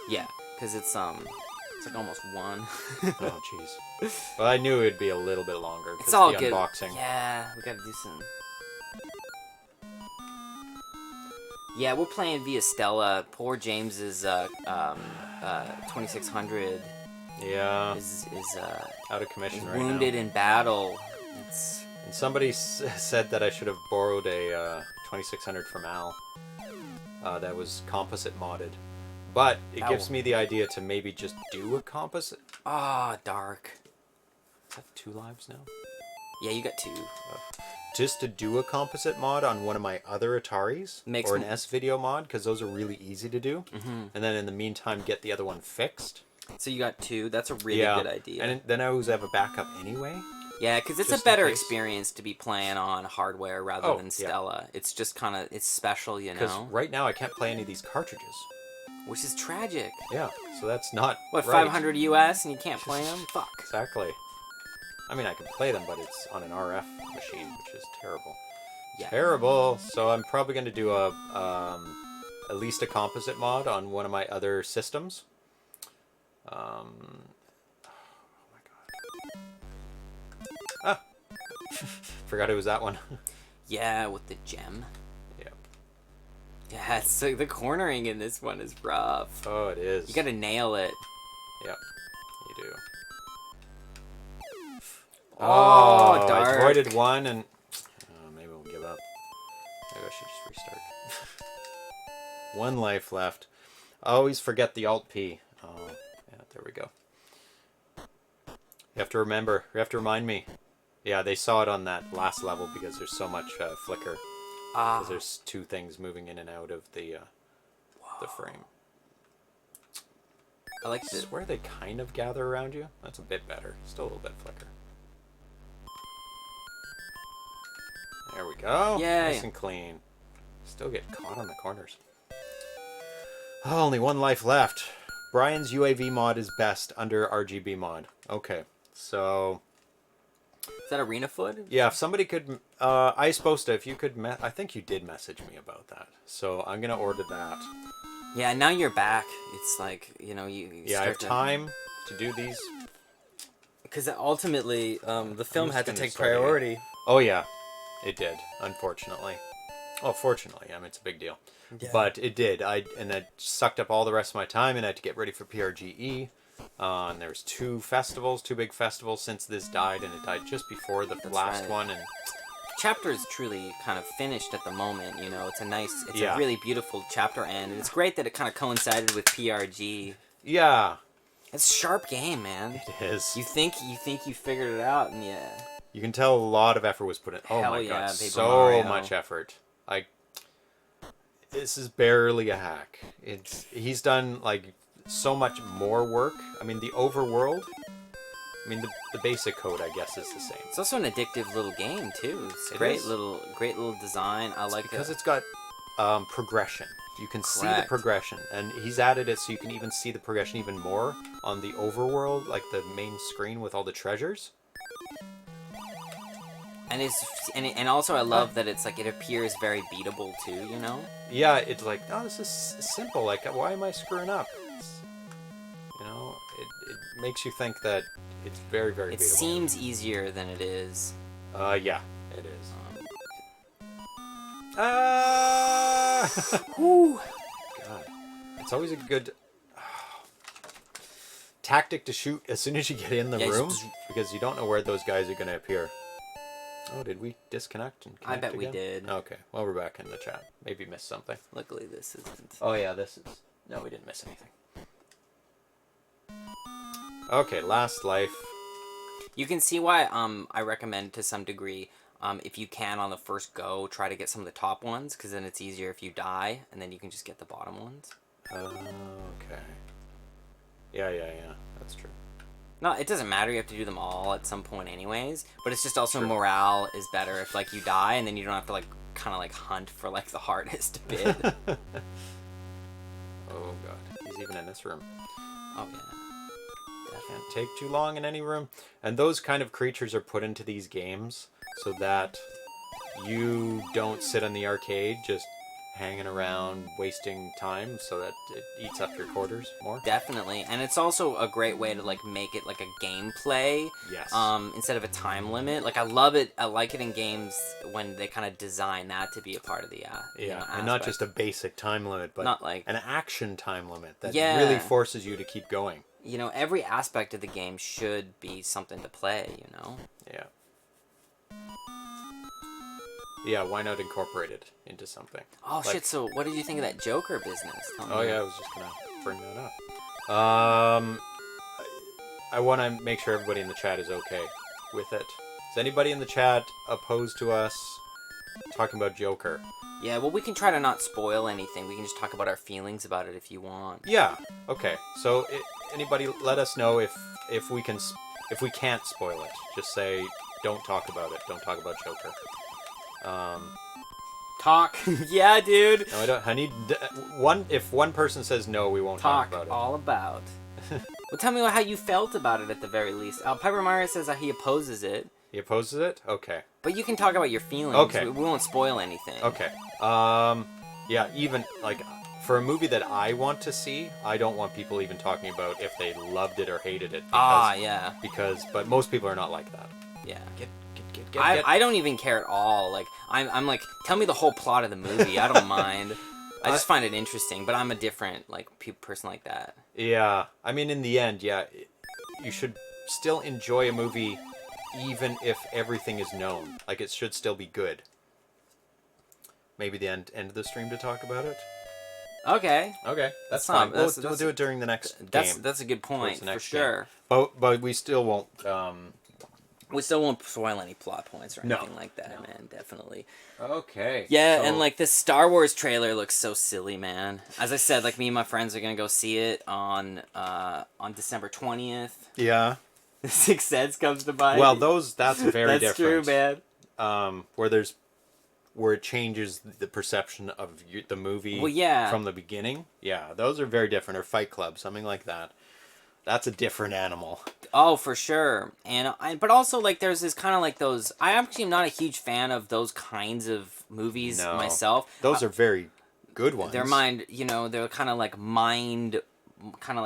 Yeah, because it's like almost 1. Oh, jeez. Well, I knew it'd be a little bit longer. It's all the good. Unboxing. Yeah, we gotta do some... Yeah, we're playing via Stella. Poor James's 2600 Yeah. is Out of commission right wounded now. in battle. And somebody said that I should have borrowed a 2600 from Al. That was composite modded. But it gives me the idea to maybe just do a composite. Ah, dark. Is that 2 lives now? Yeah, you got 2. Just to do a composite mod on one of my other Ataris, or an S-Video mod, because those are really easy to do. And then in the meantime, get the other one fixed. So you got 2. That's a really good idea. And then I always have a backup anyway. Yeah, because it's a better experience to be playing on hardware rather than Stella. It's just kind of, it's special, you know? Because right now I can't play any of these cartridges. Which is tragic. Yeah, so that's not What, right. 500 US and you can't play them? Fuck. Exactly. I mean, I can play them, but it's on an RF machine, which is terrible. Yeah. Terrible. So I'm probably going to do a at least a composite mod on one of my other systems. Oh my god. Ah! Forgot it was that one. Yeah, with the gem. Yep. Yeah, it's so, the cornering in this one is rough. Oh, it is. You gotta nail it. Yep, you do. Oh, dark. I avoided one, and maybe we'll give up. Maybe I should just restart. 1 life left. I always forget the Alt P. Oh, yeah, there we go. You have to remember. You have to remind me. Yeah, they saw it on that last level because there's so much flicker. Because there's 2 things moving in and out of the frame. I like This is where they kind of gather around you. That's a bit better. Still a little bit flicker. There we go. Yay. Nice and clean. Still get caught on the corners. Oh, only one life left. Brian's UAV mod is best under RGB mod. Okay, so Is that arena foot? yeah, if somebody could, I supposed to. If you could, I think you did message me about that. So I'm gonna order that. Yeah, now you're back. It's like, you know, you Yeah, I have time to do these. Because ultimately, the film just had to gonna take start again. priority. Oh yeah, it did. Unfortunately. Oh, fortunately. I mean, it's a big deal. Yeah. But it did. And it sucked up all the rest of my time, and I had to get ready for PRGE. And there's two big festivals since this died, and it died just before the last right. one. And Chapter is truly kind of finished at the moment, you know. It's Yeah. a really beautiful chapter end, and it's great that it kind of coincided with PRG. yeah, It's a sharp game, man. it is. You think you figured it out, and yeah. You can tell a lot of effort was put in. Oh Hell my yeah, god, Paper so Mario. much effort. Like, this is barely a hack. He's done like so much more work. I mean, the overworld. I mean, the basic code, I guess, is the same. It's also an addictive little game too. It's It great is. little design. I like Because it. it's got progression. You can see the Correct. progression, and he's added it so you can even see the progression even more on the overworld, like the main screen with all the treasures. And also I love that it's like it appears very beatable too, you know? Yeah, it's like, oh, this is simple. Like, why am I screwing up? You know, it makes you think that it's very, very It beatable. seems easier than it is. Yeah, it is. Whew. God, it's always a good tactic to shoot as soon as you get in the Yeah, room, just- because you don't know where those guys are going to appear. Oh, did we disconnect and I connect bet we again? did. Okay, well, we're back in the chat. Maybe missed something. Luckily this isn't. Oh, yeah, this is... No, we didn't miss anything. Okay, last life. You can see why I recommend to some degree if you can on the first go try to get some of the top ones, because then it's easier if you die and then you can just get the bottom ones. Okay. Yeah, that's true. No, it doesn't matter. You have to do them all at some point anyways. But it's just also morale is better if like you die and then you don't have to like kind of like hunt for like the hardest bit. Oh, God. He's even in this room. Oh yeah. Can't take too long in any room. And those kind of creatures are put into these games so that you don't sit in the arcade just hanging around wasting time, so that it eats up your quarters more. Definitely, and it's also a great way to like make it like a gameplay. Yes. Instead of a time limit. Like I love it. I like it in games when they kind of design that to be a part of the Yeah, aspect. and not just a basic time limit, but Not like- an action time limit that Yeah. really forces you to keep going. You know, every aspect of the game should be something to play. You know. Yeah. Yeah, why not incorporate it into something? Oh Like- shit! So what did you think of that Joker business? Tell Oh me. yeah, I was just gonna bring that up. I want to make sure everybody in the chat is okay with it. Is anybody in the chat opposed to us talking about Joker? Yeah. Well, we can try to not spoil anything. We can just talk about our feelings about it if you want. Yeah. Okay. So anybody, let us know if we can if we can't spoil it. Just say don't talk about it. Don't talk about Joker. Talk. Yeah, dude. No, I don't. I need one. If one person says no, we won't talk about it. All about. Well, tell me how you felt about it at the very least. Piper Mario says that he opposes it, He opposes it. Okay. but you can talk about your feelings. Okay. We won't spoil anything. Okay. Yeah, even like for a movie that I want to see, I don't want people even talking about if they loved it or hated it. Yeah. But most people are not like that. Yeah. Get. I don't even care at all. Like I'm like, tell me the whole plot of the movie. I don't mind. I just find it interesting, but I'm a different like person like that. Yeah, I mean, in the end, yeah, you should still enjoy a movie, even if everything is known. Like, it should still be good. Maybe the end of the stream to talk about it. Okay. Okay, that's not- fine. that's- We'll do it during the next game. That's a good point the for next sure. game. But we still won't. We still won't spoil any plot points or No. anything like that, man. Definitely. Okay. Yeah, so- and like this Star Wars trailer looks so silly, man. As I said, like me and my friends are gonna go see it on December 20th. Yeah. Sixth Sense comes to mind. Well, that's very That's different. true, man. Where there's where it changes the perception of the movie Well, yeah. from the beginning. Yeah, those are very different. Or Fight Club, something like that. That's a different animal. Oh, for sure. But also, like, there's this kind of like those. I actually am not a huge fan of those kinds of movies No, myself. those are very good ones. They're they're kind of like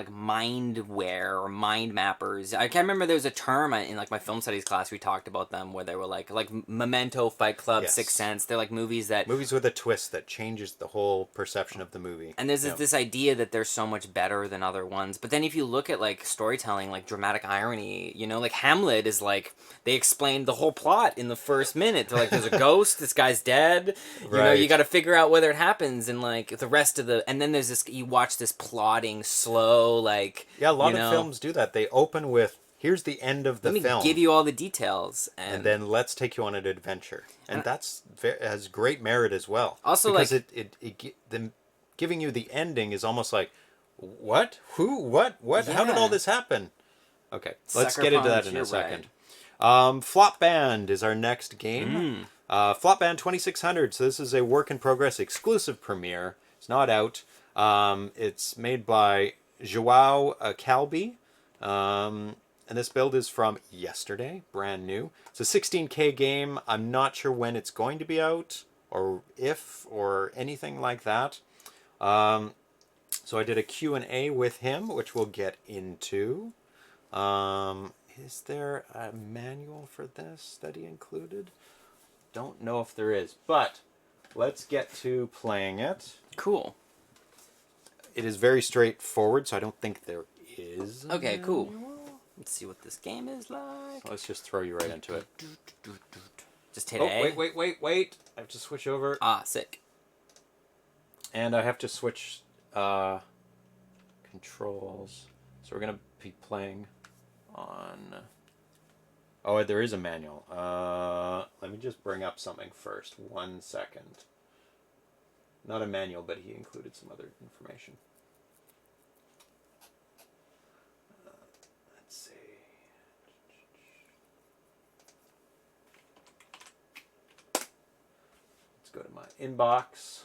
mindware or mind mappers. I can't remember, there was a term in like my film studies class we talked about them, where they were like Memento, Fight Club, Yes. Sixth Sense. They're like movies that with a twist that changes the whole perception of the movie. and there's this idea that they're so much better than other ones. But then if you look at like storytelling, like dramatic irony, like Hamlet is like, they explained the whole plot in the first minute. They're like, there's a ghost, this guy's dead. Right. You got to figure out whether it happens, and like the rest of and then there's this, you watch this plodding, slow, like, Yeah, a lot of films do that. They open with, here's the end of the let me film. give you all the details, And then let's take you on an adventure. And has great merit as well. Also, because like, giving you the ending is almost like, what? Who? What? How did all this happen? Okay, let's Sucker get into Punch, that in a you're second. Flop Band is our next game. Flop Band 2600. So this is a work in progress exclusive premiere. It's not out. It's made by João Calby. And this build is from yesterday, brand new. It's a 16K game. I'm not sure when it's going to be out, or if, or anything like that. So I did a Q&A with him, which we'll get into. Is there a manual for this that he included? Don't know if there is, but let's get to playing it. cool. It is very straightforward, so I don't think there is. Okay, cool. Let's see what this game is like. So let's just throw you right into it. Just hit Oh, A. wait. I have to switch over. Ah, sick. And I have to switch controls. So we're going to be playing on... Oh, there is a manual. Let me just bring up something first. 1 second. Not a manual, but he included some other information. Let's see. Let's go to my inbox.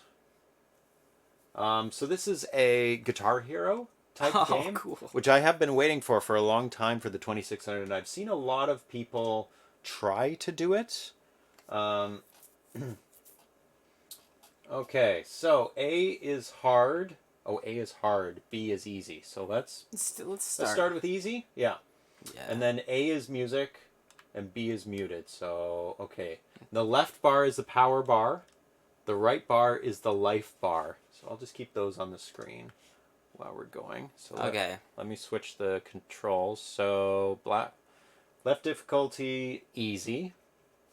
So this is a Guitar Hero type game, Cool. which I have been waiting for a long time for the 2600, and I've seen a lot of people try to do it. Okay, so A is hard. Oh, A is hard. B is easy. So let's start with easy. Yeah. Yeah. And then A is music, and B is muted. So, okay. The left bar is the power bar. The right bar is the life bar. So I'll just keep those on the screen while we're going. So let me switch the controls. So left difficulty, easy.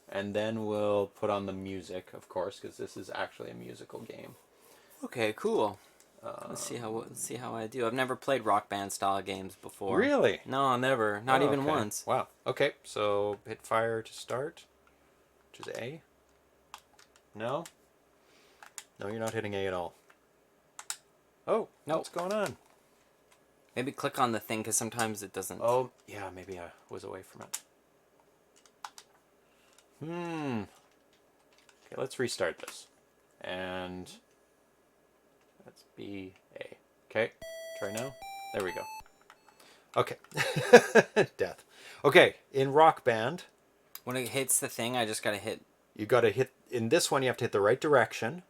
And then we'll put on the music, of course, because this is actually a musical game. Okay, cool. Let's see how I do. I've never played Rock Band style games before. Really? No, never. Not even okay. once. Wow. Okay, so hit fire to start, which is A. No? No, you're not hitting A at all. Oh, Nope. What's going on? Maybe click on the thing, because sometimes it doesn't. Oh, yeah, maybe I was away from it. Okay, let's restart this. And let's be A. Okay, try now. There we go. Okay. Death. Okay, in Rock Band, When it hits the thing, I just gotta hit. you gotta hit, in this one you have to hit the right direction,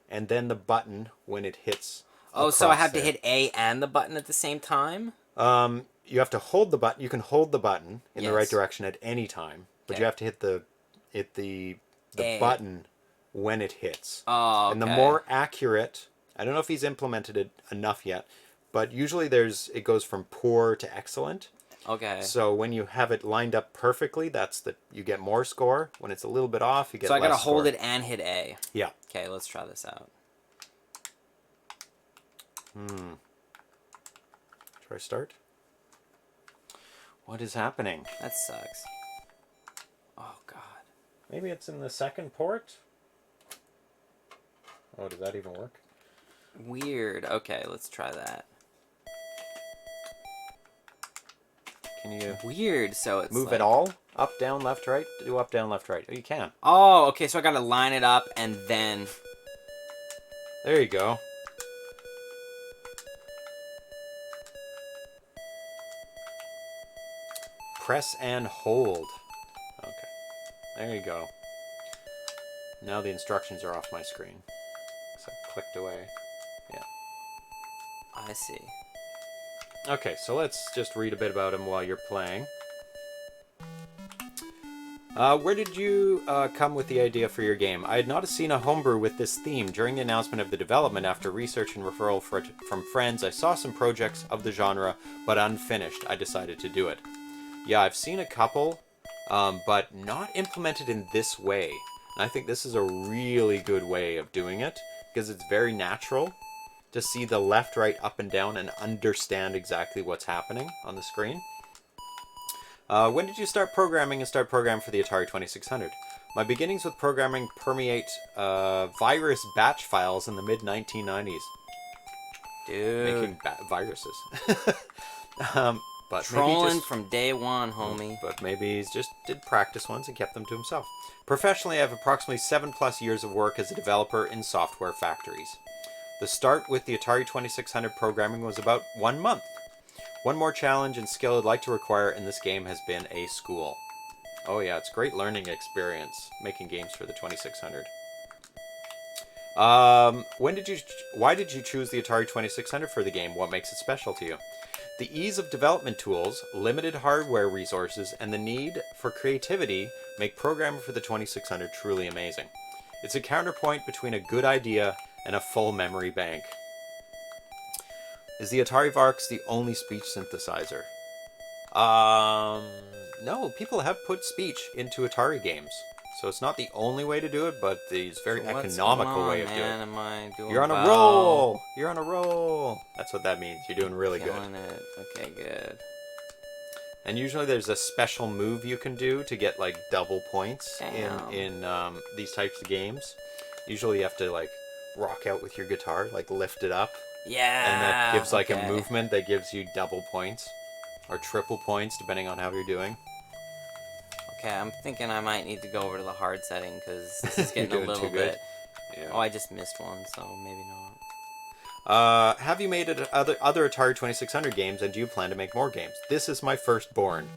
and then the button when it hits. Oh, so I have there. to hit A and the button at the same time? You have to hold the button. You can hold the button in the right Yes. direction at any time, but you Okay. have to hit the A. button when it hits. Oh, okay. And the more accurate, I don't know if he's implemented it enough yet, but usually it goes from poor to excellent. Okay. So when you have it lined up perfectly, you get more score. When it's a little bit off, you get So I less gotta hold score. it and hit A. Yeah. Okay, let's try this out. Try start. What is happening? That sucks. Oh, God. Maybe it's in the second port? Oh, does that even work? Weird. Okay, let's try that. Can Can you Weird. So it's move like... it all? Up, down, left, right? Do up, down, left, right. Oh, you can. Oh, okay. So I gotta line it up and then... There you go. Press and hold. Okay. There you go. Now the instructions are off my screen. So I clicked away. Yeah. I see. Okay, so let's just read a bit about him while you're playing. Where did you come with the idea for your game? I had not seen a homebrew with this theme. During the announcement of the development, after research and referral from friends, I saw some projects of the genre, but unfinished. I decided to do it. Yeah, I've seen a couple, but not implemented in this way. And I think this is a really good way of doing it, because it's very natural to see the left, right, up, and down and understand exactly what's happening on the screen. When did you start programming for the Atari 2600? My beginnings with programming permeate virus batch files in the mid-1990s. Dude. Making viruses. But Trolling from day one, homie. But maybe he just did practice ones and kept them to himself. Professionally, I have approximately 7+ years of work as a developer in software factories. The start with the Atari 2600 programming was about 1 month. One more challenge and skill I'd like to require in this game has been a school. Oh yeah, it's a great learning experience making games for the 2600. Why did you choose the Atari 2600 for the game? What makes it special to you? The ease of development tools, limited hardware resources, and the need for creativity make programming for the 2600 truly amazing. It's a counterpoint between a good idea and a full memory bank. Is the Atari Vox the only speech synthesizer? No, people have put speech into Atari games. So it's not the only way to do it, but the very economical way of doing it. Am I doing You're on a roll! You're on a roll! That's what that means. You're doing really good. Killing it. Okay, good. And usually there's a special move you can do to get like double points in these types of games. Usually you have to like rock out with your guitar, like lift it up. Yeah. And that gives like a movement that gives you double points. Or triple points, depending on how you're doing. Okay, I'm thinking I might need to go over to the hard setting, because this is getting a little bit... Yeah. Oh, I just missed one, so maybe not. Have you made other Atari 2600 games, and do you plan to make more games? This is my firstborn.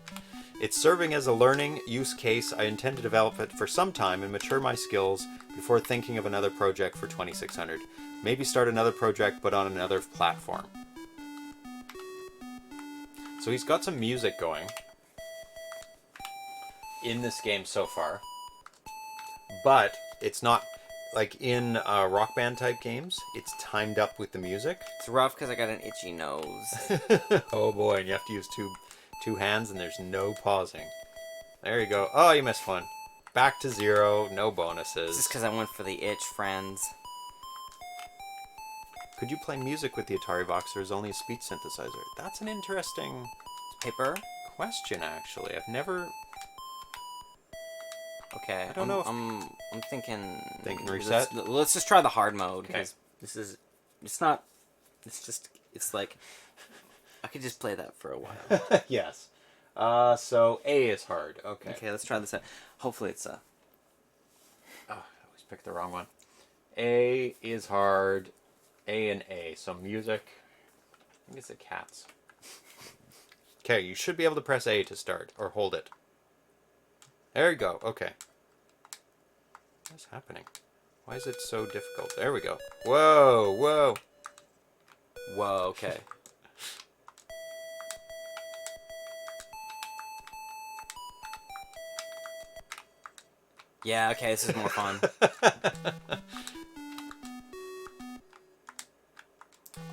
It's serving as a learning use case. I intend to develop it for some time and mature my skills before thinking of another project for 2600. Maybe start another project, but on another platform. So he's got some music going in this game so far, but it's not like in Rock Band type games. It's timed up with the music. It's rough because I got an itchy nose. Oh boy, and you have to use two hands, and there's no pausing. There you go. Oh, you missed one. Back to 0. No bonuses. Just because I went for the itch, friends. Could you play music with the Atari Vox, or is only a speech synthesizer? That's an interesting paper question, actually. I've never... Okay, I don't know if... I'm thinking... Thinking reset? Let's just try the hard mode, because this is... It's not... It's just... It's like... I could just play that for a while. Yes. So A is hard. Okay. Okay, let's try this out. Hopefully it's a... Oh, I always pick the wrong one. A is hard. A and A. So music. I think it's the cats. Okay, you should be able to press A to start, or hold it. There you go. Okay. What's happening? Why is it so difficult? There we go. Whoa, whoa. Whoa, okay. Yeah, okay, this is more fun.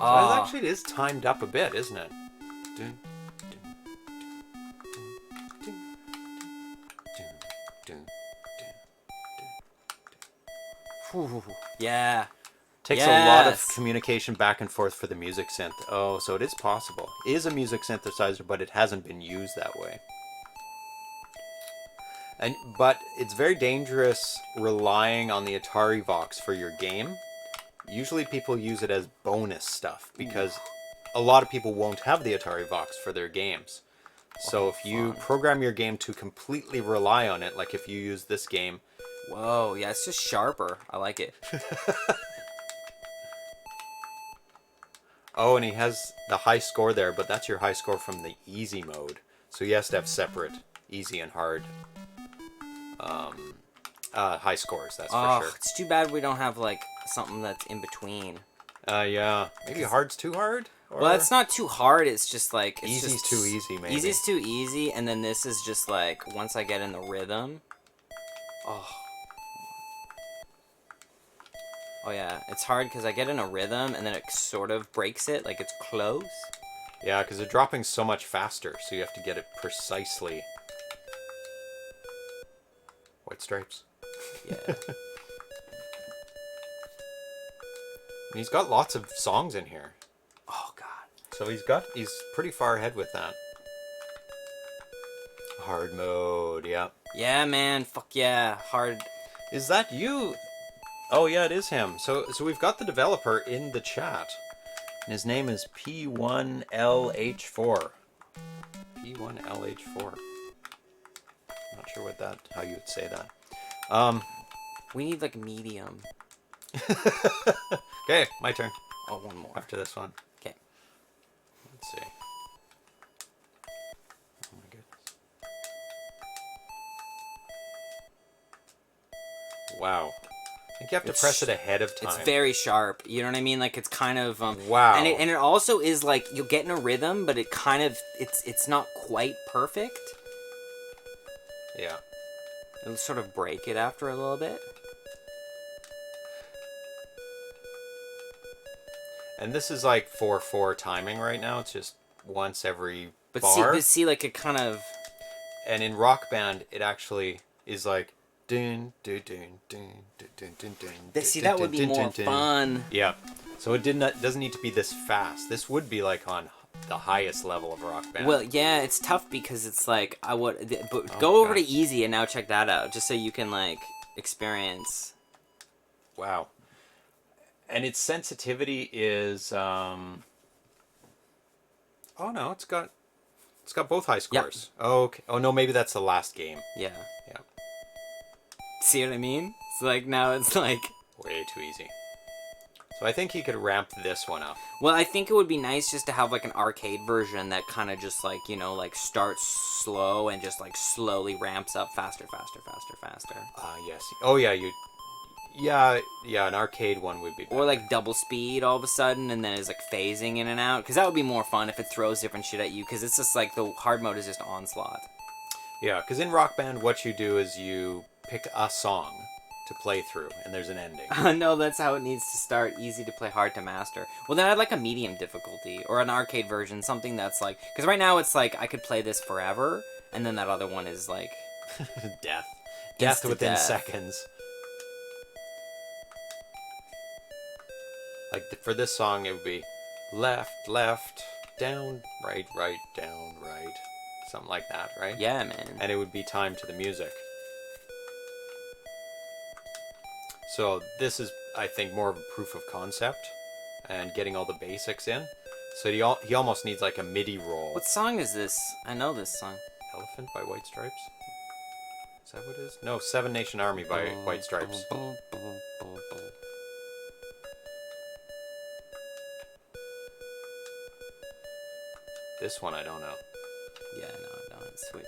Well, actually, it is timed up a bit, isn't it? Dun, dun, dun, dun, dun, dun, dun. Yeah. Takes a lot of communication back and forth for the music synth. Oh, so it is possible. It is a music synthesizer, but it hasn't been used that way. But it's very dangerous relying on the Atari Vox for your game. Usually people use it as bonus stuff because a lot of people won't have the Atari Vox for their games. So if you program your game to completely rely on it, like if you use this game. Whoa, yeah, it's just sharper. I like it. Oh, and he has the high score there, but that's your high score from the easy mode. So he has to have separate easy and hard high scores, that's for sure. It's too bad we don't have, like, something that's in between. Yeah. Maybe hard's too hard? Or... Well, it's not too hard, it's just, like... It's Easy's just, too easy, maybe. Easy's too easy, and then this is just, like, once I get in the rhythm... Oh, yeah, it's hard because I get in a rhythm, and then it sort of breaks it, like it's close. Yeah, because they're dropping so much faster, so you have to get it precisely. White Stripes. Yeah. And he's got lots of songs in here. Oh, God. So he's pretty far ahead with that. Hard mode, yeah. Yeah, man, fuck yeah, hard. Is that you? Oh, yeah, it is him. So we've got the developer in the chat. And his name is P1LH4. P1LH4. Not sure how you would say that. We need, like, medium. Okay, my turn. Oh, one more. After this one. Okay. Let's see. Oh my goodness. Wow. I think you have to press it ahead of time. It's very sharp. You know what I mean? Like, it's kind of... wow. And it also is, like, you'll get in a rhythm, but it kind of... It's not quite perfect. Yeah. It'll sort of break it after a little bit. And this is like 4/4 timing right now. It's just once every But bar. see, like, it kind of... And in Rock Band, it actually is like... Dun, dun, dun, dun, dun, dun, dun, dun, See, that would be more fun. Yeah. So it doesn't need to be this fast. This would be like on the highest level of Rock Band. Well, yeah, it's tough because it's like, but go over to easy and now check that out, just so you can, like, experience. Wow. And its sensitivity is, oh no, it's got both high scores. Yep. Okay. Oh no, maybe that's the last game. Yeah. Yeah. See what I mean? It's like, now it's like... Way too easy. So I think he could ramp this one up. Well, I think it would be nice just to have, like, an arcade version that kind of just, like, you know, like, starts slow and just, like, slowly ramps up faster. Yes. Oh, yeah, yeah, an arcade one would be better. Or, like, double speed all of a sudden, and then it's, like, phasing in and out. Because that would be more fun if it throws different shit at you, because it's just, like, the hard mode is just onslaught. Yeah, because in Rock Band, what you do is you pick a song to play through, and there's an ending. No, that's how it needs to start. Easy to play, hard to master. Well, then I'd like a medium difficulty, or an arcade version, something that's like... Because right now it's like, I could play this forever, and then that other one is like... Death. Death within seconds. Like, for this song, it would be left, left, down, right, right, down, right. Something like that, right? Yeah, man. And it would be timed to the music. So this is, I think, more of a proof of concept and getting all the basics in. So he almost needs like a MIDI roll. What song is this? I know this song. Elephant by White Stripes? Is that what it is? No, Seven Nation Army by White Stripes. This one I don't know. Yeah, no, it switched.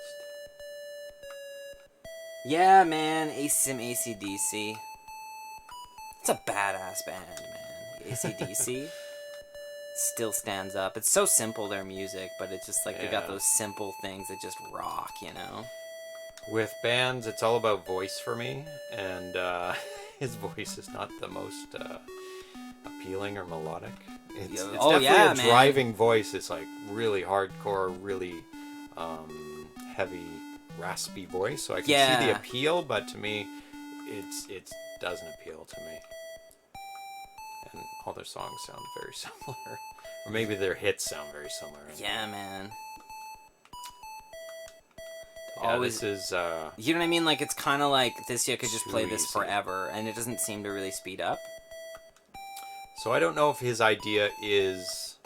Yeah, man, some AC/DC. It's a badass band, man. AC/DC still stands up. It's so simple, their music, but it's just like they got those simple things that just rock, you know? With bands, it's all about voice for me, and his voice is not the most appealing or melodic. It's definitely a driving voice. It's like really hardcore, really heavy, raspy voice. So I can see the appeal, but to me, it doesn't appeal to me. And all their songs sound very similar, or maybe their hits sound very similar. Yeah, man. Yeah, this is... you know what I mean? Like, it's kind of like this, you could just play this forever, and it doesn't seem to really speed up. So I don't know if his idea is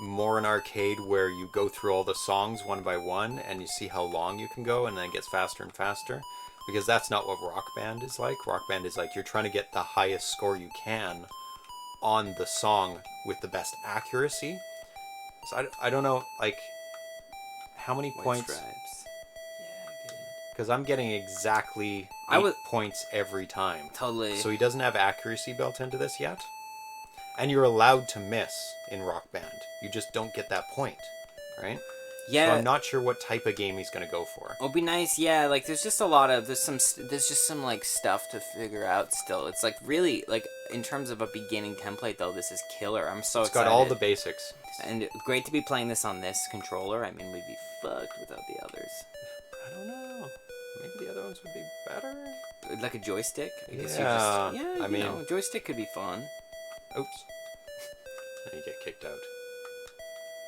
more an arcade where you go through all the songs one by one and you see how long you can go, and then it gets faster and faster. Because that's not what Rock Band is like. Rock Band is like you're trying to get the highest score you can on the song with the best accuracy. So I don't know, like, how many White points? Stripes. Yeah, good. Because I'm getting exactly 8 points every time. Totally. So he doesn't have accuracy built into this yet. And you're allowed to miss in Rock Band. You just don't get that point, right? Yeah. So I'm not sure what type of game he's going to go for. It'll be nice, yeah. Like, there's just a lot of there's just some like stuff to figure out still. It's like really like in terms of a beginning template though, this is killer. I'm so excited. It's got all the basics. And great to be playing this on this controller. I mean, we'd be fucked without the others. I don't know. Maybe the other ones would be better. Like a joystick. I guess Yeah. I mean, a joystick could be fun. Oops. Then you get kicked out.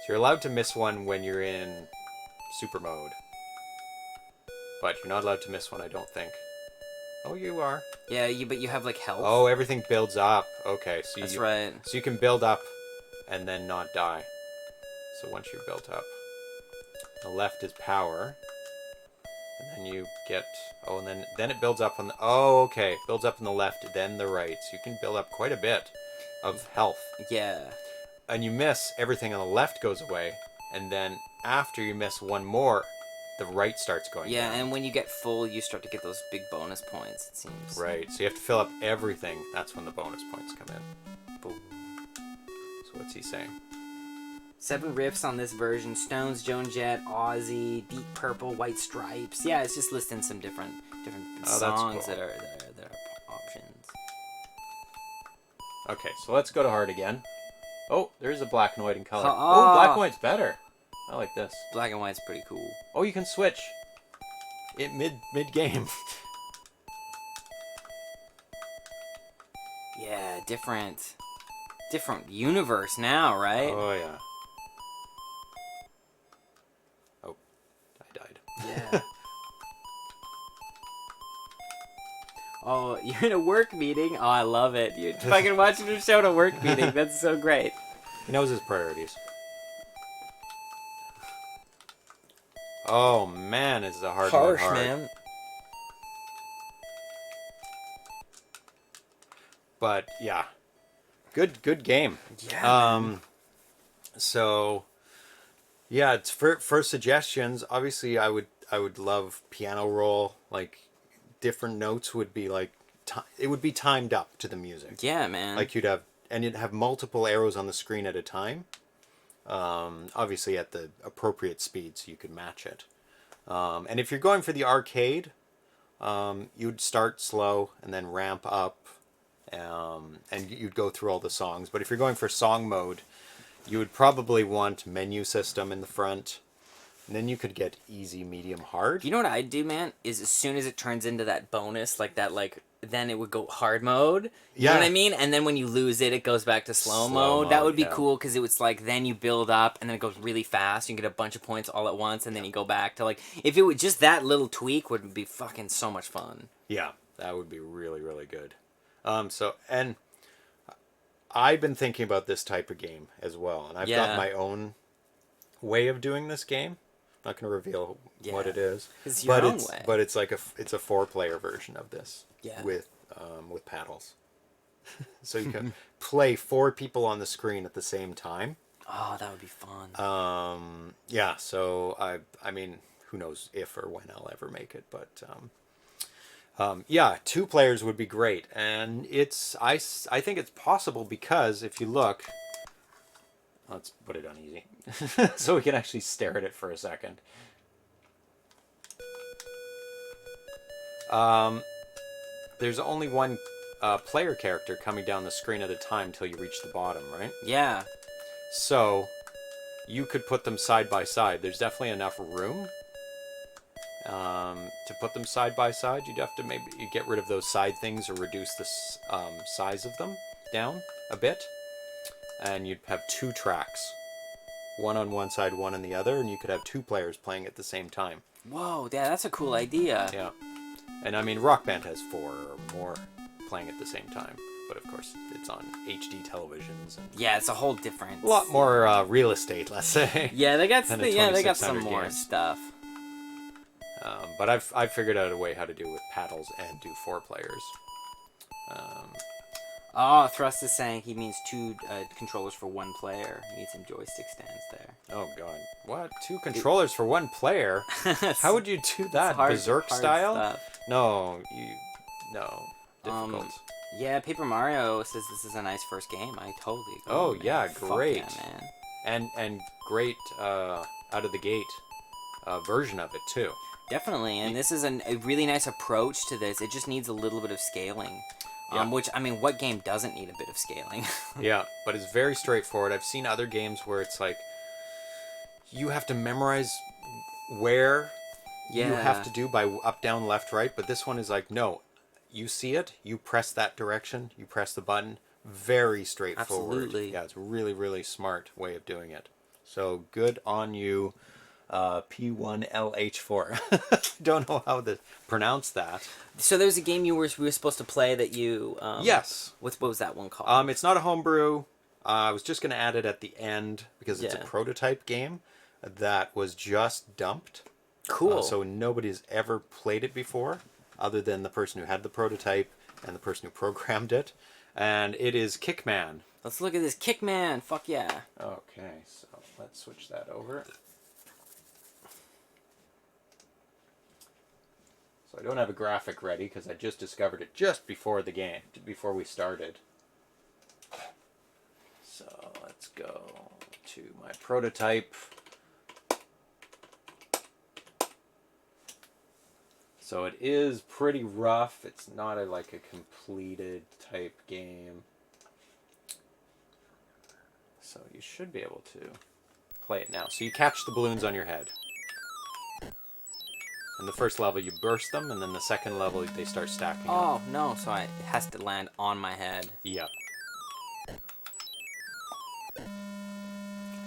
So you're allowed to miss one when you're in super mode. But you're not allowed to miss one, I don't think. Oh, you are. Yeah, but you have like health. Oh, everything builds up. Okay, so That's right. So you can build up and then not die. So once you're built up, the left is power, and then you get. Oh, and then it builds up on the. Oh, okay, builds up on the left, then the right. So you can build up quite a bit of health. Yeah. And you miss, everything on the left goes away, and then after you miss one more, the right starts going Yeah, down. and when you get full, you start to get those big bonus points, it seems. Right, so you have to fill up everything. That's when the bonus points come in. Boom. So what's he saying? 7 riffs on this version: Stones, Joan Jett, Ozzy, Deep Purple, White Stripes. Yeah, it's just listing some different songs cool. that are options. Okay, so let's go to hard again. Oh, there's a black and white in color. Oh. Oh, black and white's better. I like this. Black and white's pretty cool. Oh, you can switch it mid game. Yeah, different universe now, right? Oh yeah. Oh, I died. Yeah. Oh, you're in a work meeting? Oh, I love it. You're fucking watching a show at a work meeting. That's so great. He knows his priorities. Oh man, this is a hard one. Harsh, man. But yeah, good game. Yeah. So yeah, it's for suggestions. Obviously, I would love piano roll. Like different notes would be like it would be timed up to the music. Yeah, man. Like you'd have multiple arrows on the screen at a time. Obviously at the appropriate speed so you could match it. And if you're going for the arcade, you'd start slow and then ramp up, and you'd go through all the songs. But if you're going for song mode, you would probably want menu system in the front. And then you could get easy, medium, hard. You know what I'd do, man? Is as soon as it turns into that bonus, then it would go hard mode. You know what I mean? And then when you lose it, it goes back to slow mode. That would be cool because it was like then you build up and then it goes really fast. You can get a bunch of points all at once and then you go back to if it would just that little tweak would be fucking so much fun. Yeah, that would be really, really good. And I've been thinking about this type of game as well. And I've got my own way of doing this game. Not going to reveal what it is, it's your own way. But it's like it's a 4-player version of this with paddles, so you can play 4 people on the screen at the same time. Oh, that would be fun. Yeah. So I mean, who knows if or when I'll ever make it, but yeah, 2 players would be great, and I think it's possible because if you look. Let's put it on easy so we can actually stare at it for a second. There's only one player character coming down the screen at a time till you reach the bottom, right? Yeah. So you could put them side by side. There's definitely enough room to put them side by side. You'd have to maybe get rid of those side things or reduce the size of them down a bit. And you'd have 2 tracks, one on one side, one on the other, and you could have 2 players playing at the same time. Whoa, yeah, that's a cool idea. Yeah, and I mean Rock Band has 4 or more playing at the same time, but of course it's on HD televisions. And Yeah, it's a whole different. a lot more real estate, let's say. Yeah, they got than a they got some 2600 more game. stuff. But I've figured out a way how to do with paddles and do 4 players. Oh, Thrust is saying he means 2 controllers for 1 player. He needs some joystick stands there. Oh god, what? 2 controllers for 1 player? How would you do that? Berserk style? Stuff. No, difficult. Yeah, Paper Mario says this is a nice first game. I totally agree. Oh man. yeah, Fuck great. yeah, man. And great out of the gate version of it too. Definitely, and this is a really nice approach to this. It just needs a little bit of scaling. Yeah. Which, I mean, what game doesn't need a bit of scaling? Yeah, but it's very straightforward. I've seen other games where it's like you have to memorize where you have to do by up, down, left, right, but this one is like, no, you see it, you press that direction, you press the button. Very straightforward. Absolutely. Yeah, it's a really, really smart way of doing it. So good on you, P1LH4. Don't know how to pronounce that. So there was a game we were supposed to play that you... Yes. What was that one called? It's not a homebrew. I was just going to add it at the end because it's a Yeah. prototype game that was just dumped. Cool. So nobody's ever played it before other than the person who had the prototype and the person who programmed it. And it is Kickman. Let's look at this. Kickman. Fuck yeah. Okay, so let's switch that over. So I don't have a graphic ready because I just discovered it just before the game, before we started. So let's go to my prototype. So it is pretty rough. It's not like a completed type game. So you should be able to play it now. So you catch the balloons on your head. In the first level you burst them, and then the second level they start stacking up. Oh, no. So it has to land on my head. Yep.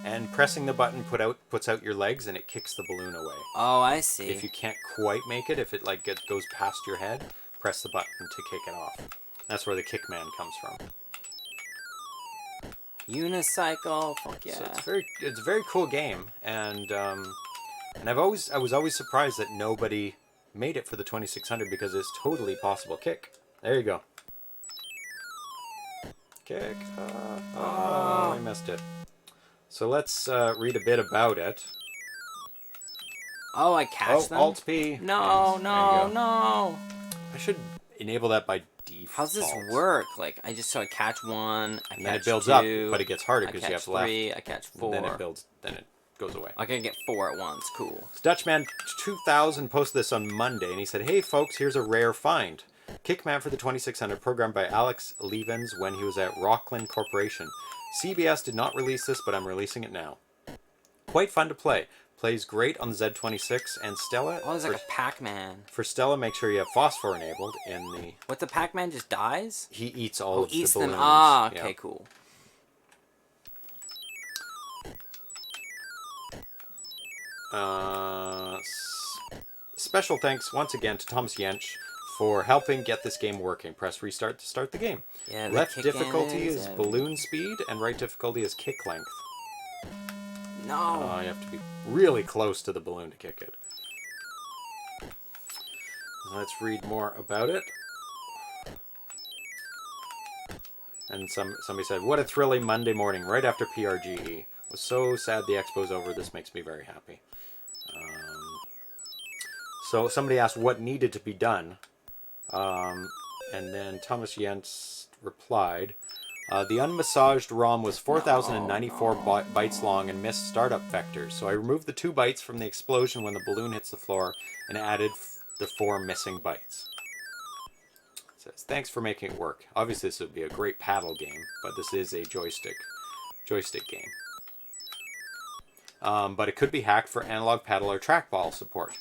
And pressing the button puts out your legs, and it kicks the balloon away. Oh, I see. If you can't quite make it, if it like goes past your head, press the button to kick it off. That's where the Kickman comes from. Unicycle. Fuck yeah. So it's a very cool game, and I was always surprised that nobody made it for the 2600 because it's totally possible. Kick. There you go. Kick. Oh, I missed it. So let's read a bit about it. Oh, I catch them? Alt P. No, Yes, no, there you go. no. I should enable that by default. How's this work? Like, I catch 1, I And then catch it builds 2, up, but it gets harder I because catch you have 3, left. I catch 4. Then it builds. Then it goes away. I can get 4 at once. Cool. So Dutchman 2000 posted this on Monday, and he said, "Hey folks, here's a rare find. Kickman for the 2600, programmed by Alex Levens when he was at Rockland Corporation. CBS did not release this, but I'm releasing it now. Quite fun to play. Plays great on the Z26 and Stella. Oh, there's like a Pac-Man. For Stella, make sure you have phosphor enabled in the... What, the Pac-Man just dies? He eats all of eats the balloons. them. Ah, okay, Yeah. cool. Special thanks once again to Thomas Jensch for helping get this game working. Press restart to start the game. Yeah, Left kick difficulty is, is balloon speed, and right difficulty is kick length. No. You have to be really close to the balloon to kick it. Let's read more about it. And somebody said, "What a thrilling Monday morning, right after PRGE. Was so sad the Expo's over. This makes me very happy." So somebody asked what needed to be done. And then Thomas Jens replied, the unmassaged ROM was 4,094 bytes long and missed startup vectors. So I removed the 2 bytes from the explosion when the balloon hits the floor and added the 4 missing bytes. It says, "Thanks for making it work. Obviously this would be a great paddle game, but this is a joystick game. But it could be hacked for analog paddle or trackball support.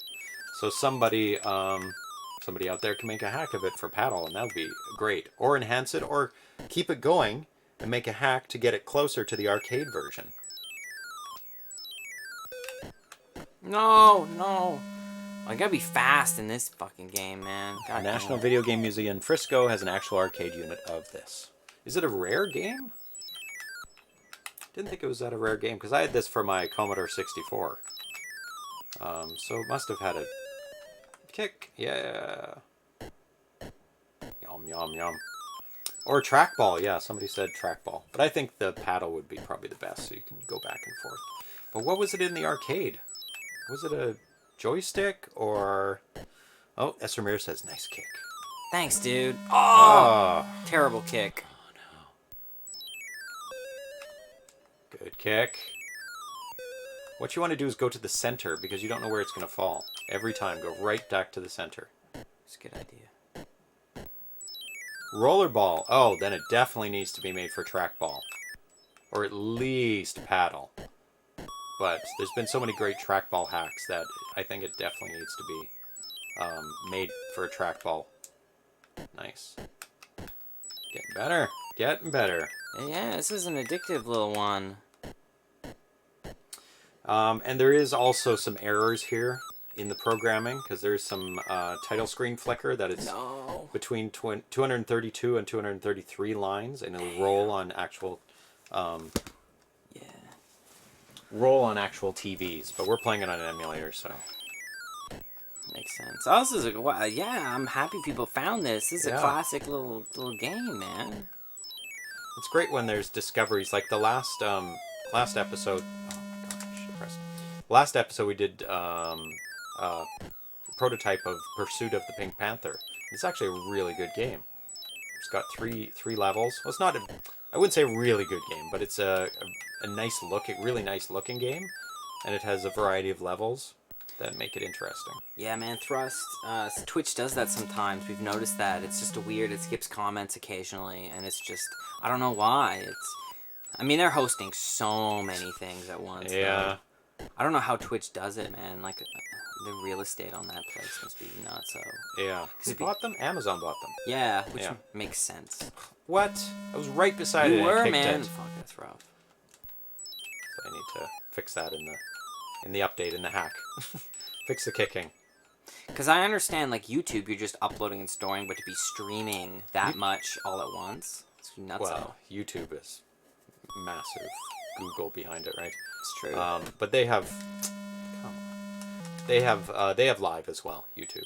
So somebody out there can make a hack of it for paddle, and that would be great. Or enhance it, or keep it going and make a hack to get it closer to the arcade version." No. I gotta be fast in this fucking game, man. God National damn. Video Game Museum in Frisco has an actual arcade unit of this. Is it a rare game? Didn't think it was that a rare game because I had this for my Commodore 64. So it must have had a kick. Yeah. Yum, yum, yum. Or trackball. Yeah, somebody said trackball. But I think the paddle would be probably the best so you can go back and forth. But what was it in the arcade? Was it a joystick or... Oh, S. Ramirez says, nice kick. Thanks, dude. Oh! Oh. Terrible kick. Good kick. What you want to do is go to the center because you don't know where it's going to fall. Every time, go right back to the center. It's a good idea. Rollerball. Oh, then it definitely needs to be made for trackball. Or at least paddle. But there's been so many great trackball hacks that I think it definitely needs to be made for a trackball. Nice. Getting better. Getting better. Yeah, this is an addictive little one. And there is also some errors here in the programming because there's some title screen flicker that is between 232 and 233 lines, and it'll roll on actual TVs. But we're playing it on an emulator, so makes sense. Also, yeah, I'm happy people found this. This is a classic little game, man. It's great when there's discoveries like the last episode. Last episode we did prototype of Pursuit of the Pink Panther. It's actually a really good game. It's got three levels. Well, it's not I wouldn't say a really good game, but it's a really nice looking game, and it has a variety of levels that make it interesting. Yeah, man, Thrust. Twitch does that sometimes. We've noticed that. It's just it skips comments occasionally, and it's just I don't know why. I mean, they're hosting so many things at once. Yeah. Though. I don't know how Twitch does it, man. Like, the real estate on that place must be nuts. So. Yeah. Who bought them? Amazon bought them. Yeah, which makes sense. What? I was right beside it. You were, and man. It. Fuck, that's rough. So I need to fix that in the update, in the hack. Fix the kicking. Because I understand, like, YouTube, you're just uploading and storing, but to be streaming that much all at once, it's nuts. Well, YouTube is massive Google behind it, right? It's true. But they have live as well, YouTube.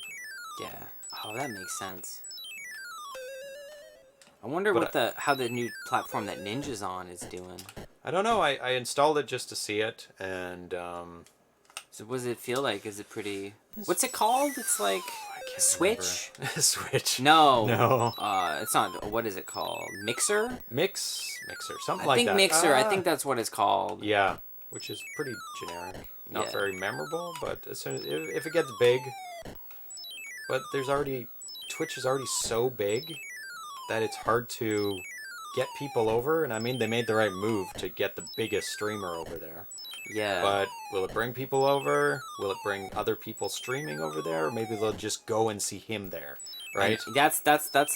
Yeah. Oh, that makes sense. I wonder how the new platform that Ninja's on is doing. I don't know. I installed it just to see it, and so what does it feel like? Is it pretty? What's it called? It's like Switch. Switch. No. No. It's not. What is it called? Mixer. Mixer. Something I like think that. Mixer. I think that's what it's called. Yeah, which is pretty generic. Not very memorable, but as soon as if it gets big, but Twitch is already so big that it's hard to get people over. And I mean, they made the right move to get the biggest streamer over there. Yeah. But will it bring people over? Will it bring other people streaming over there? Or maybe they'll just go and see him there, right? And that's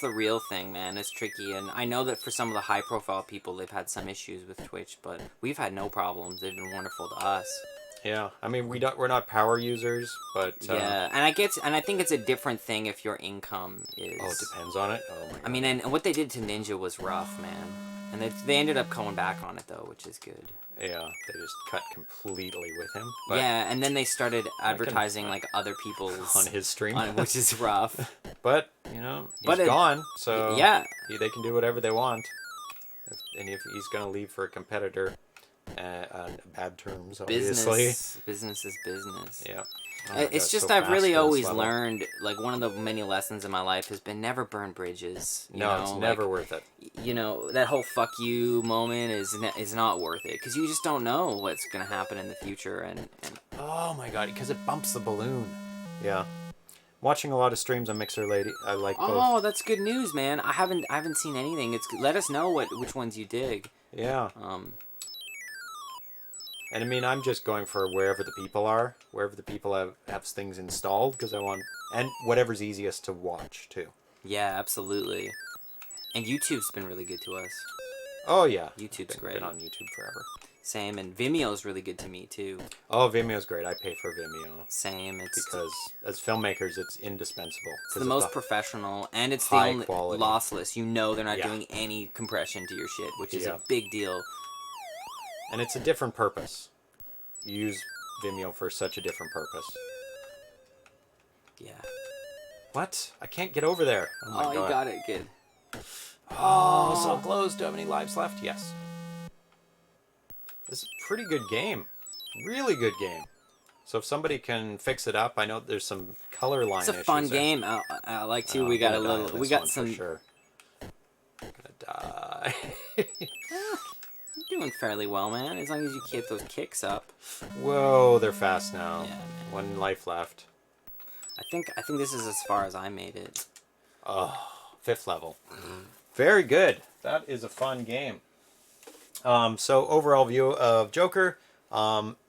the real thing, man. It's tricky, and I know that for some of the high-profile people, they've had some issues with Twitch, but we've had no problems. They've been wonderful to us. Yeah, I mean we're not power users, but yeah, and I think it's a different thing if your income is. Oh, it depends on it. Oh my God. I mean, and what they did to Ninja was rough, man. And they ended up going back on it though, which is good. Yeah, they just cut completely with him. But yeah, and then they started advertising like other people's on his stream, which is rough. But he's gone, so yeah, they can do whatever they want. And if he's gonna leave for a competitor, on bad terms, obviously. Business is business. Yeah. It's just I've really always learned, like, one of the many lessons in my life has been never burn bridges. You know? It's never worth it. You know, that whole fuck you moment is not worth it, because you just don't know what's going to happen in the future. And oh my God, because it bumps the balloon. Yeah. Watching a lot of streams on Mixer Lady. I like both. Oh, that's good news, man. I haven't seen anything. Let us know which ones you dig. Yeah. And I mean, I'm just going for wherever the people are, wherever the people have things installed, because I want, and whatever's easiest to watch too. Yeah, absolutely. And YouTube's been really good to us. Oh yeah, YouTube's great. Been on YouTube forever. Same, and Vimeo's really good to me too. Oh, Vimeo's great. I pay for Vimeo Same, it's because as filmmakers, it's indispensable. it's the most professional, and it's the high only quality. lossless. You know they're not Yeah. doing any compression to your shit, which is Yeah. a big deal. And it's a different purpose. You use Vimeo for such a different purpose. Yeah. What? I can't get over there. Oh my Oh, you God. got it. Good. Oh, so close. Do you have any lives left? Yes. This is a pretty good game. Really good game. So if somebody can fix it up, I know there's some color line It's a issues fun there. game. I like too. I'm We got a gonna die little. on We this got one some. For sure. I'm gonna die. You're doing fairly well, man. As long as you keep those kicks up. Whoa, they're fast now. Yeah, man. One life left. I think this is as far as I made it. Oh, 5th level. Very good. That is a fun game. So overall view of Joker,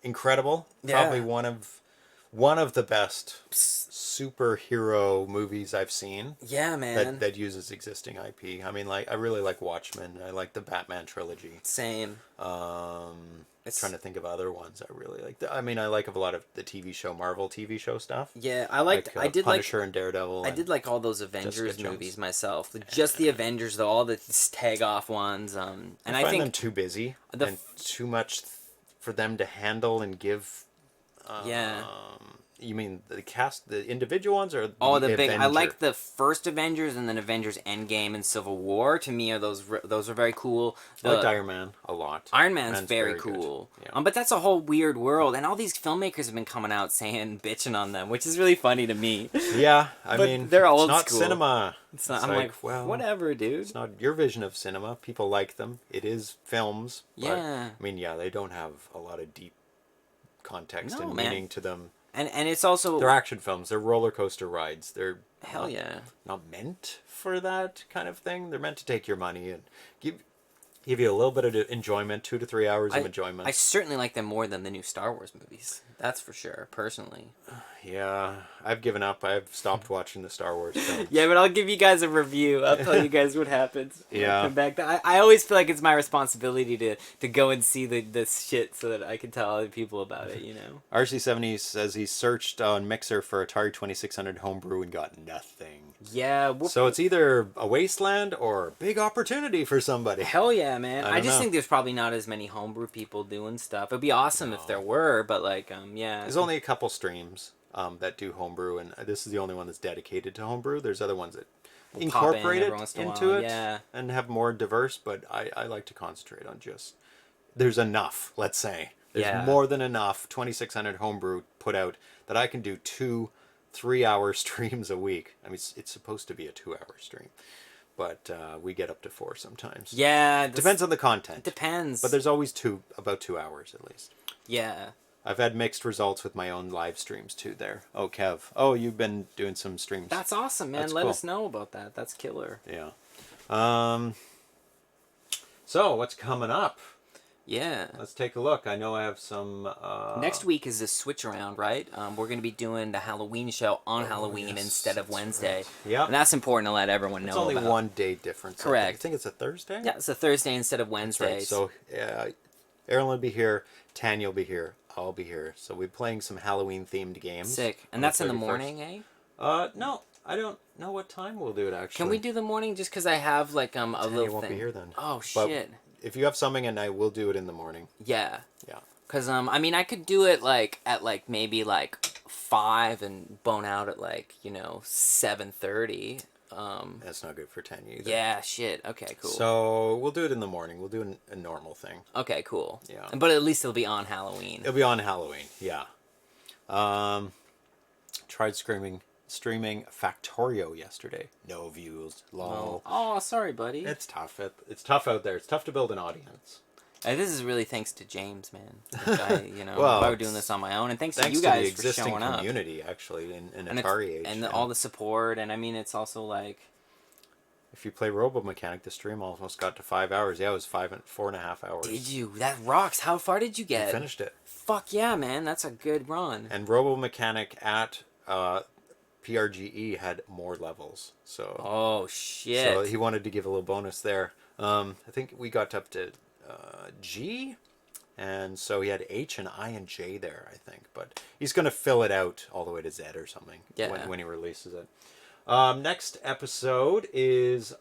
incredible. Yeah. Probably one of the best superhero movies I've seen. Yeah, man. That uses existing IP. I mean, like I really like Watchmen. I like the Batman trilogy. Same. Trying to think of other ones I really like. I mean, I like a lot of the TV show, Marvel TV show stuff. Yeah, I liked. Like, I did Punisher like. and Daredevil. I did like all those Avengers Jessica Jones. movies myself. Just the Avengers, though, all the tag off ones. And I I find think them too busy the and too much for them to handle and give. Yeah. You mean the cast, the individual ones, or Oh, the big. I Avenger? like the first Avengers and then Avengers Endgame and Civil War. To me, those are very cool. I liked Iron Man a lot. Iron Man's very good. cool. Yeah. But that's a whole weird world, and all these filmmakers have been coming out saying bitching on them, which is really funny to me. Yeah, I But mean, they're it's old not school. cinema. It's not. I'm like, well, whatever, dude. it's not your vision of cinema. People like them. It is films. But, Yeah. I mean, yeah, they don't have a lot of deep context No, and man. meaning to them. And it's also They're action films. They're roller coaster rides. They're hell not, yeah. not meant for that kind of thing. They're meant to take your money and give you a little bit of enjoyment, 2 to 3 hours of enjoyment. I certainly like them more than the new Star Wars movies. That's for sure, personally. Yeah, I've given up. I've stopped watching the Star Wars films. Yeah, but I'll give you guys a review. I'll tell you guys what happens. when I Yeah. come back. I always feel like it's my responsibility to go and see this shit so that I can tell other people about it, you know? RC70 says he searched on Mixer for Atari 2600 Homebrew and got nothing. Yeah. So it's either a wasteland or a big opportunity for somebody. Hell yeah, man. I don't just know. think there's probably not as many homebrew people doing stuff. It'd be awesome if there were, but like, yeah. There's only a couple streams that do homebrew, and this is the only one that's dedicated to homebrew. There's other ones that Pop in incorporate every it once in a into while, it yeah. and have more diverse, but I like to concentrate on just there's enough, let's say. There's Yeah. more than enough 2600 homebrew put out that I can do 2-3 hour streams a week. I mean, it's supposed to be a 2-hour stream, but we get up to 4 sometimes. Yeah. Depends on the content. Depends. But there's always about 2 hours at least. Yeah. I've had mixed results with my own live streams too there. Oh, Kev. Oh, you've been doing some streams. That's awesome, man. That's Let cool. us know about that. That's killer. Yeah. So, what's coming up? Yeah. Let's take a look. I know I have some... Next week is the switch around, right? We're going to be doing the Halloween show on Halloween yes, instead of that's Wednesday. right. Yep. And that's important to let everyone know It's only about. one day difference. Correct. I think it's a Thursday? Yeah, it's a Thursday instead of That's Wednesday. right. So, Aaron will be here. Tanya will be here. I'll be here. So, we're playing some Halloween-themed games. Sick. And on that's in the 31st. morning, eh? No. I don't know what time we'll do it, actually. Can we do the morning just because I have like a Tanya little won't thing? be here then. Oh, But shit. if you have something at night, we'll do it in the morning. Yeah. Yeah. Because, I mean, I could do it like at like maybe like 5 and bone out at like, 7:30. That's not good for Tanya either. Yeah, shit. Okay, cool. So we'll do it in the morning. We'll do a normal thing. Okay, cool. Yeah. But at least it'll be on Halloween. It'll be on Halloween. Yeah. Tried streaming Factorio yesterday. No views. Lol. Oh, sorry, buddy. It's tough. It's tough out there. It's tough to build an audience. This is really thanks to James, man. Like, Well, if I were doing this on my own, and thanks to Thanks you to the guys for existing showing up. community, actually, in And, Atari Age. and yeah. all the support, and I mean, it's also like, If you play Robo Mechanic, the stream almost got to 5 hours. Yeah, it was 4.5 hours. did you? That rocks. How far did you We get? finished it. Fuck yeah, man. That's a good run. And Robo Mechanic at PRGE had more levels. So. Oh, shit. So he wanted to give a little bonus there. I think we got up to G, And so he had H and I and J there, I think. But he's going to fill it out all the way to Z or something when he releases it. Next episode is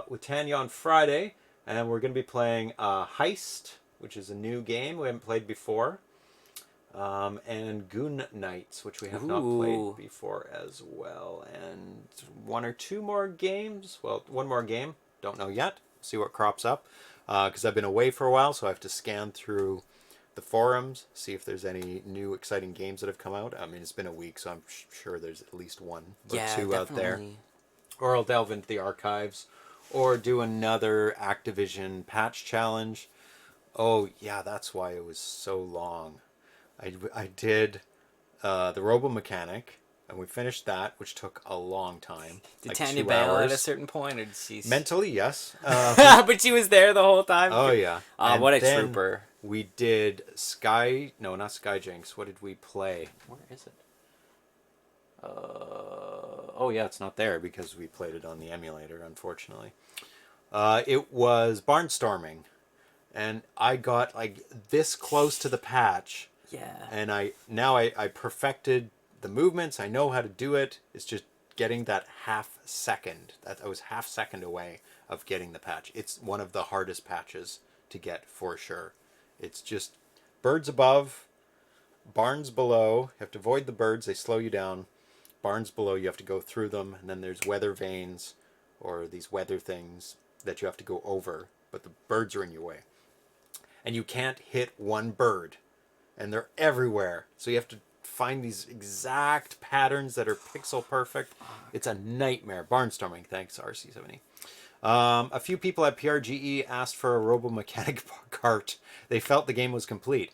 with Tanya on Friday, and we're going to be playing Heist, which is a new game we haven't played before, and Goon Knights, which we have not played before as well, and one or two more games. Well, one more game. Don't know yet. See what crops up, because I've been away for a while, so I have to scan through the forums, see if there's any new exciting games that have come out. I mean, it's been a week, so I'm sure there's at least one or two out there. Or I'll delve into the archives, or do another Activision patch challenge. Oh, yeah, that's why it was so long. I did the Robo Mechanic, and we finished that, which took a long time. Did Tanya bail at a certain point, or did she... Mentally, yes. But she was there the whole time? Oh, yeah. What a trooper. We did not Skyjinx. What did we play? Where is it? Oh yeah, it's not there because we played it on the emulator, unfortunately. It was Barnstorming, and I got like this close to the patch. Yeah. And I perfected the movements. I know how to do it. It's just getting that half second. I was half second away of getting the patch. It's one of the hardest patches to get for sure. It's just birds above, barns below. You have to avoid the birds. They slow you down. Barns below, you have to go through them. And then there's weather vanes or these weather things that you have to go over. But the birds are in your way. And you can't hit one bird. And they're everywhere. So you have to find these exact patterns that are pixel perfect. It's a nightmare. Barnstorming. Thanks, RC70. A few people at PRGE asked for a Robo Mechanic cart. They felt the game was complete.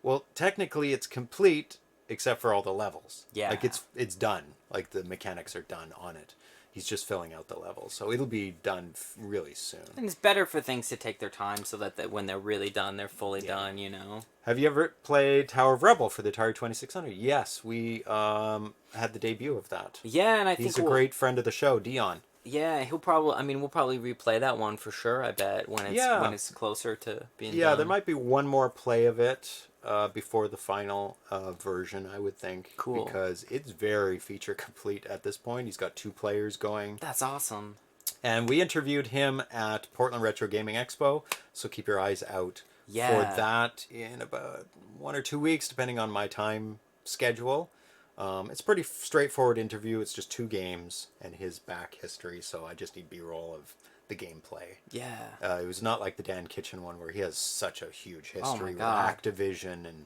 Well, technically it's complete except for all the levels. Yeah. Like it's done. Like the mechanics are done on it. He's just filling out the levels. So it'll be done really soon. And it's better for things to take their time so that when they're really done, they're fully done, you know? Have you ever played Tower of Rebel for the Atari 2600? Yes, we had the debut of that. Yeah, and He's a great friend of the show, Dion. Yeah, we'll probably replay that one for sure, I bet, when it's closer to being done. Yeah, there might be one more play of it before the final version, I would think. Cool. Because it's very feature complete at this point. He's got 2 players going. That's awesome. And we interviewed him at Portland Retro Gaming Expo, so keep your eyes out for that in about 1 or 2 weeks, depending on my time schedule. It's a pretty straightforward interview. It's just 2 games and his back history, so I just need B-roll of the gameplay. Yeah. It was not like the Dan Kitchen one where he has such a huge history with Activision and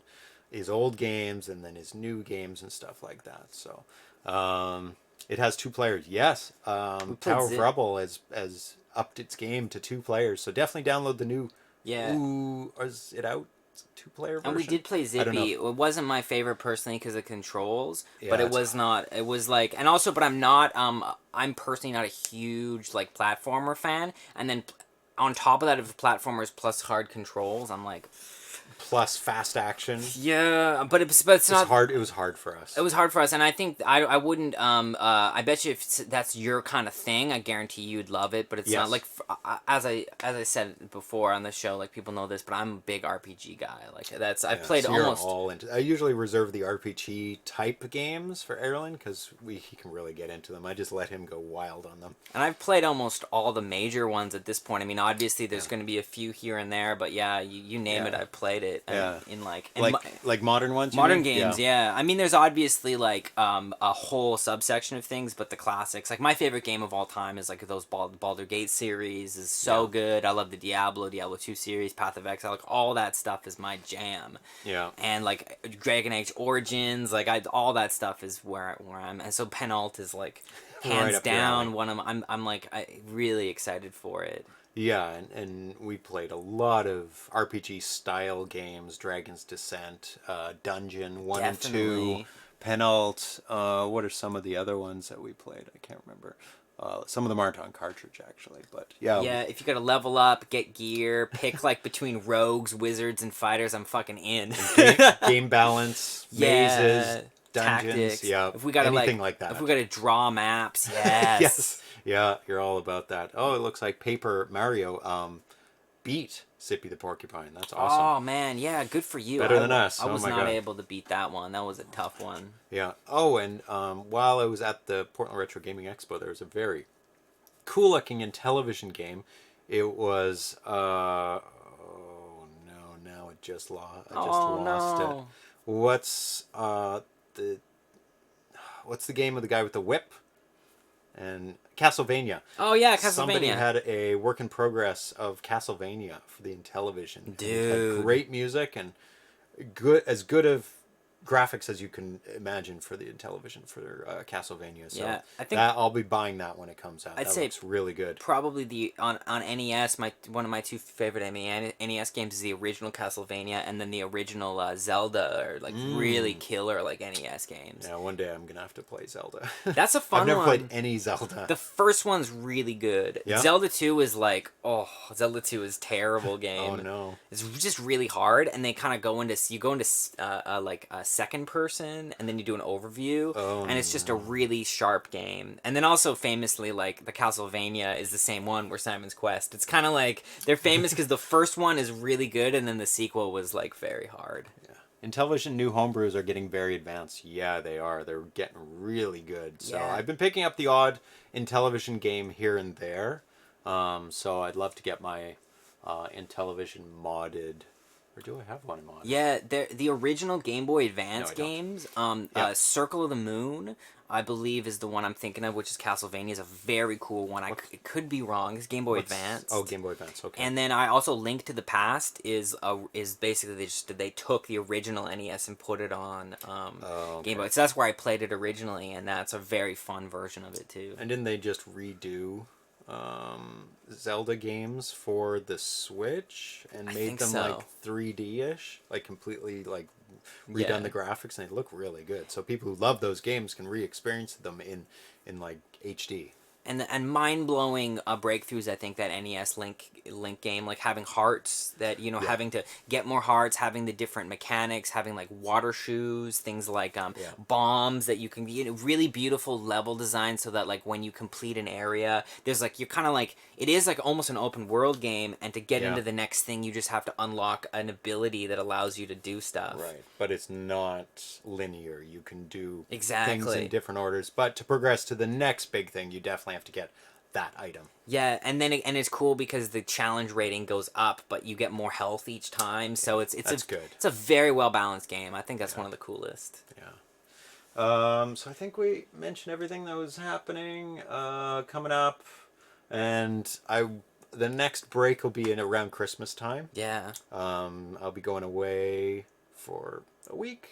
his old games and then his new games and stuff like that. So it has 2 players. Yes. Tower of Rebel has upped its game to 2 players, so definitely download the new... Yeah. Ooh, is it out? 2-player version? And we did play Zippy. It wasn't my favorite personally because of controls, but it was not. It was like, and also, but I'm not. I'm personally not a huge like platformer fan. And then on top of that, if platformers plus hard controls, I'm like. Plus fast action. Yeah, but it's not hard. It was hard for us. It was hard for us, and I think I wouldn't. I bet you if that's your kind of thing, I guarantee you'd love it. But it's not like as I said before on the show. Like people know this, but I'm a big RPG guy. Like that's I've played so almost. All into. I usually reserve the RPG type games for Erlen because he can really get into them. I just let him go wild on them. And I've played almost all the major ones at this point. I mean, obviously there's going to be a few here and there, but yeah, you name it, I've played it. In like modern ones. Modern games, yeah. I mean, there's obviously like a whole subsection of things, but the classics. Like my favorite game of all time is like those Baldur's Gate series is so good. I love the Diablo 2 series, Path of Exile. Like all that stuff is my jam. Yeah. And like Dragon Age Origins, like all that stuff is where I'm. And so Penult is like hands down one of I'm really excited for it. Yeah, and we played a lot of RPG-style games, Dragon's Descent, Dungeon 1 and 2, Penult. What are some of the other ones that we played? I can't remember. Some of them aren't on cartridge, actually, but yeah. Yeah, if you gotta level up, get gear, pick like between rogues, wizards, and fighters, I'm fucking in. Game balance, mazes, dungeons, tactics. If we gotta anything like that. If we gotta draw maps, yes. Yeah, you're all about that. Oh, it looks like Paper Mario beat Zippy the Porcupine. That's awesome. Oh man, yeah, good for you. Better than us. I Oh was my not God. able to beat that one. That was a tough one. Yeah. Oh, and while I was at the Portland Retro Gaming Expo, there was a very cool looking Intellivision game. It was oh no, now it just lost. I just Oh lost it. no. The what's the game of the guy with the whip? And Castlevania. Oh yeah, Somebody Castlevania. had a work in progress of Castlevania for the Intellivision. And it had Dude. great music and good of graphics as you can imagine for the Intellivision for Castlevania. So Yeah, I think that I'll be buying that when it comes out. I'd That say looks really good. probably the on NES. One of my two favorite NES games is the original Castlevania, and then the original Zelda are like really killer like NES games. Yeah, one day I'm gonna have to play Zelda. That's a fun I've never one. played any Zelda. The first one's really good. Yeah? Zelda 2 is like, Zelda 2 is terrible game. Oh no. It's just really hard, and they kind of go into like a second person, and then you do an overview, Oh, and it's just a really sharp game. And then also famously, like the Castlevania is the same one where Simon's Quest. It's kind of like they're famous because the first one is really good, and then the sequel was like very hard. Intellivision new homebrews are getting very advanced. Yeah, they are. They're getting really good. So Yeah. I've been picking up the odd Intellivision game here and there. So I'd love to get my Intellivision modded. Or do I have one modded? Yeah, the original Game Boy Advance No, I don't. games, Yeah. Circle of the Moon, I believe is the one I'm thinking of, which is Castlevania. Is a very cool one. It could be wrong. It's Game Boy Advance. Oh, Game Boy Advance. Okay. And then I also Link to the Past is basically they took the original NES and put it on Game Boy. So that's where I played it originally, and that's a very fun version of it too. And didn't they just redo Zelda games for the Switch and made think them so. like 3D-ish, like completely like redone Yeah. the graphics, and they look really good. So people who love those games can re-experience them in like HD. And mind blowing breakthroughs. I think that NES Link game, like having hearts, that having to get more hearts, having the different mechanics, having like water shoes, things like bombs that you can really beautiful level design, so that like when you complete an area, there's like you're kind of like it is like almost an open world game, and to get into the next thing, you just have to unlock an ability that allows you to do stuff. Right, but it's not linear. You can do things Exactly. in different orders, but to progress to the next big thing, you definitely have to get that item. Yeah, and then and it's cool because the challenge rating goes up, but you get more health each time. So it's good. It's a very well balanced game. I think that's one of the coolest. Yeah. So I think we mentioned everything that was happening coming up, and the next break will be in around Christmas time. Yeah. I'll be going away for a week,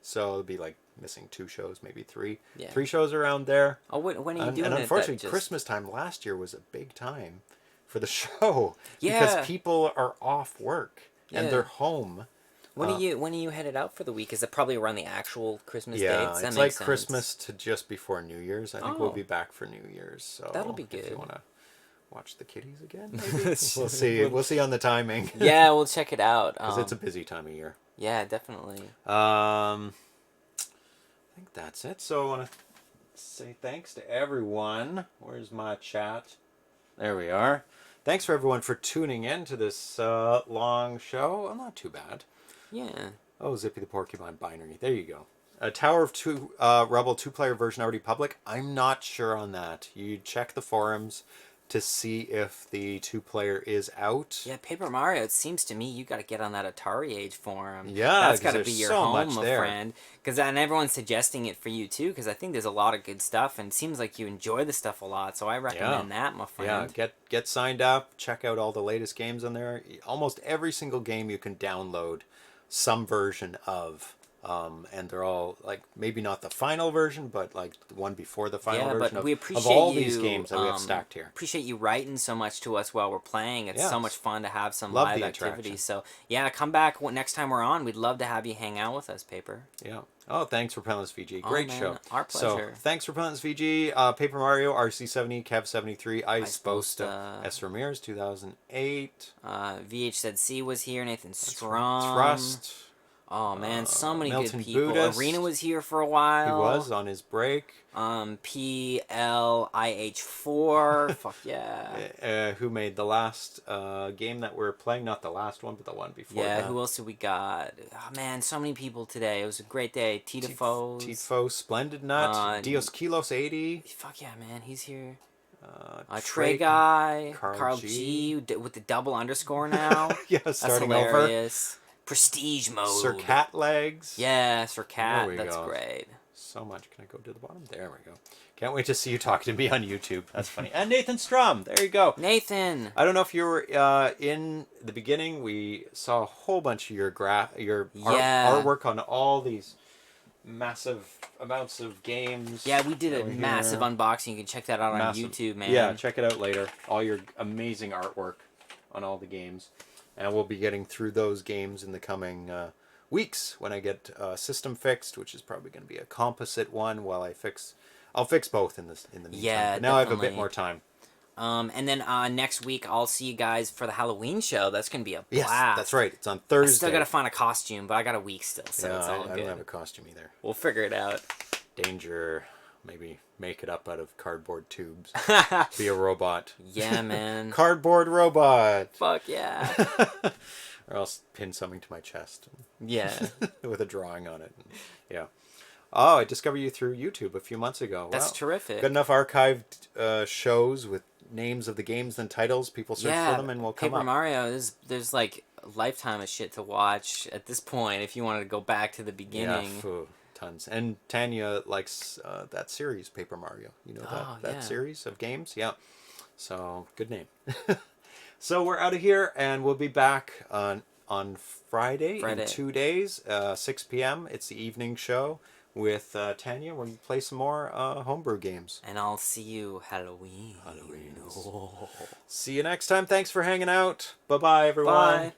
so I'll be like missing 2 shows, maybe 3. Yeah. 3 shows around there. Oh, when are you doing and it? unfortunately, Christmas time last year was a big time for the show because Yeah. people are off work and Yeah. they're home. When are you headed out for the week? Is it probably around the actual Christmas Yeah, dates? That it's makes like sense. Christmas to just before New Year's. I think we'll Oh. be back for New Year's. So That'll be If good. you want to watch the kitties again, maybe we'll see. We'll see on the timing. Yeah, we'll check it out. Because it's a busy time of year. Yeah, definitely. I think that's it. So I want to say thanks to everyone. Where's my chat? There we are. Thanks for everyone for tuning in to this long show. I'm not too bad. Yeah. Oh, Zippy the Porcupine binary. There you go. A Tower of Two Rebel 2-player version already public? I'm not sure on that. You check the forums to see if the 2-player is out. Yeah, Paper Mario, it seems to me you got to get on that Atari Age forum. Yeah, that's 'cause got to be there's your so home, much my there. friend. And everyone's suggesting it for you too, because I think there's a lot of good stuff, and it seems like you enjoy the stuff a lot. So I recommend that, my friend. Yeah, get signed up. Check out all the latest games on there. Almost every single game you can download some version of. And they're all like maybe not the final version, but like the one before the final version but we of appreciate all you, these games that we have stacked here. Appreciate you writing so much to us while we're playing. It's so Yes. much fun to have some Love live the activity. interaction. So yeah, come back next time we're on. We'd love to have you hang out with us, Paper. Yeah. Oh, thanks for playing this VG. Great man, show. our pleasure. So thanks for playing this VG. Paper Mario, RC70, Kev73, Ice Bosta, Bosta. S. Ramirez, 2008. VH said C was here. Nathan Strom. Thrust. Oh man, so many Milton good people. Buddhist. Arena was here for a He while. was on his break. PLIH4. Fuck yeah. Who made the last game that we're playing? Not the last one, but the one before that. Yeah, who else did we got? Oh man, so many people today. It was a great day. Tita Foes. Tifo, Splendid Nut, Dios Kilos 80. Fuck yeah, man, he's here. Trey Trey Guy, Carl Carl G. G with the double underscore now. Yeah, That's starting over. hilarious. Prestige mode. Sir Cat Legs. Yeah, Sir Cat. There we That's go. great. So much. Can I go to the bottom? There we go. Can't wait to see you talking to me on YouTube. That's funny. And Nathan Strum. There you go. Nathan. I don't know if you were in the beginning. We saw a whole bunch of your artwork on all these massive amounts of games. Yeah, we did a over massive here. unboxing. You can check that out Massive. on YouTube, man. Yeah, check it out later. All your amazing artwork on all the games. And we'll be getting through those games in the coming weeks when I get system fixed, which is probably going to be a composite one while I'll fix both in the meantime. Yeah, but now I have a definitely. bit more time. And then next week I'll see you guys for the Halloween show. That's gonna be a blast. Yes, that's right. It's on I Thursday. still gotta find a costume, but I got a week still, so Yeah, it's all I good. don't have a costume either. We'll figure it out. Danger. Maybe make it up out of cardboard tubes. Be a robot. Yeah, man. Cardboard robot. Fuck yeah. Or else pin something to my chest. Yeah. With a drawing on it. Yeah. Oh, I discovered you through YouTube a few months ago. That's Wow. terrific. Got enough archived shows with names of the games and titles. People search for them and will come Paper up. Mario, there's like a lifetime of shit to watch at this point if you wanted to go back to the Yeah, beginning. tons. And Tanya likes that series, Paper Mario. You know that yeah. series of games? Yeah. So, good name. So, we're out of here, and we'll be back on Friday in 2 days, 6 p.m. It's the evening show with Tanya. We're going to play some more homebrew games. And I'll see you Halloween. See you next time. Thanks for hanging out. Bye-bye, everyone. Bye.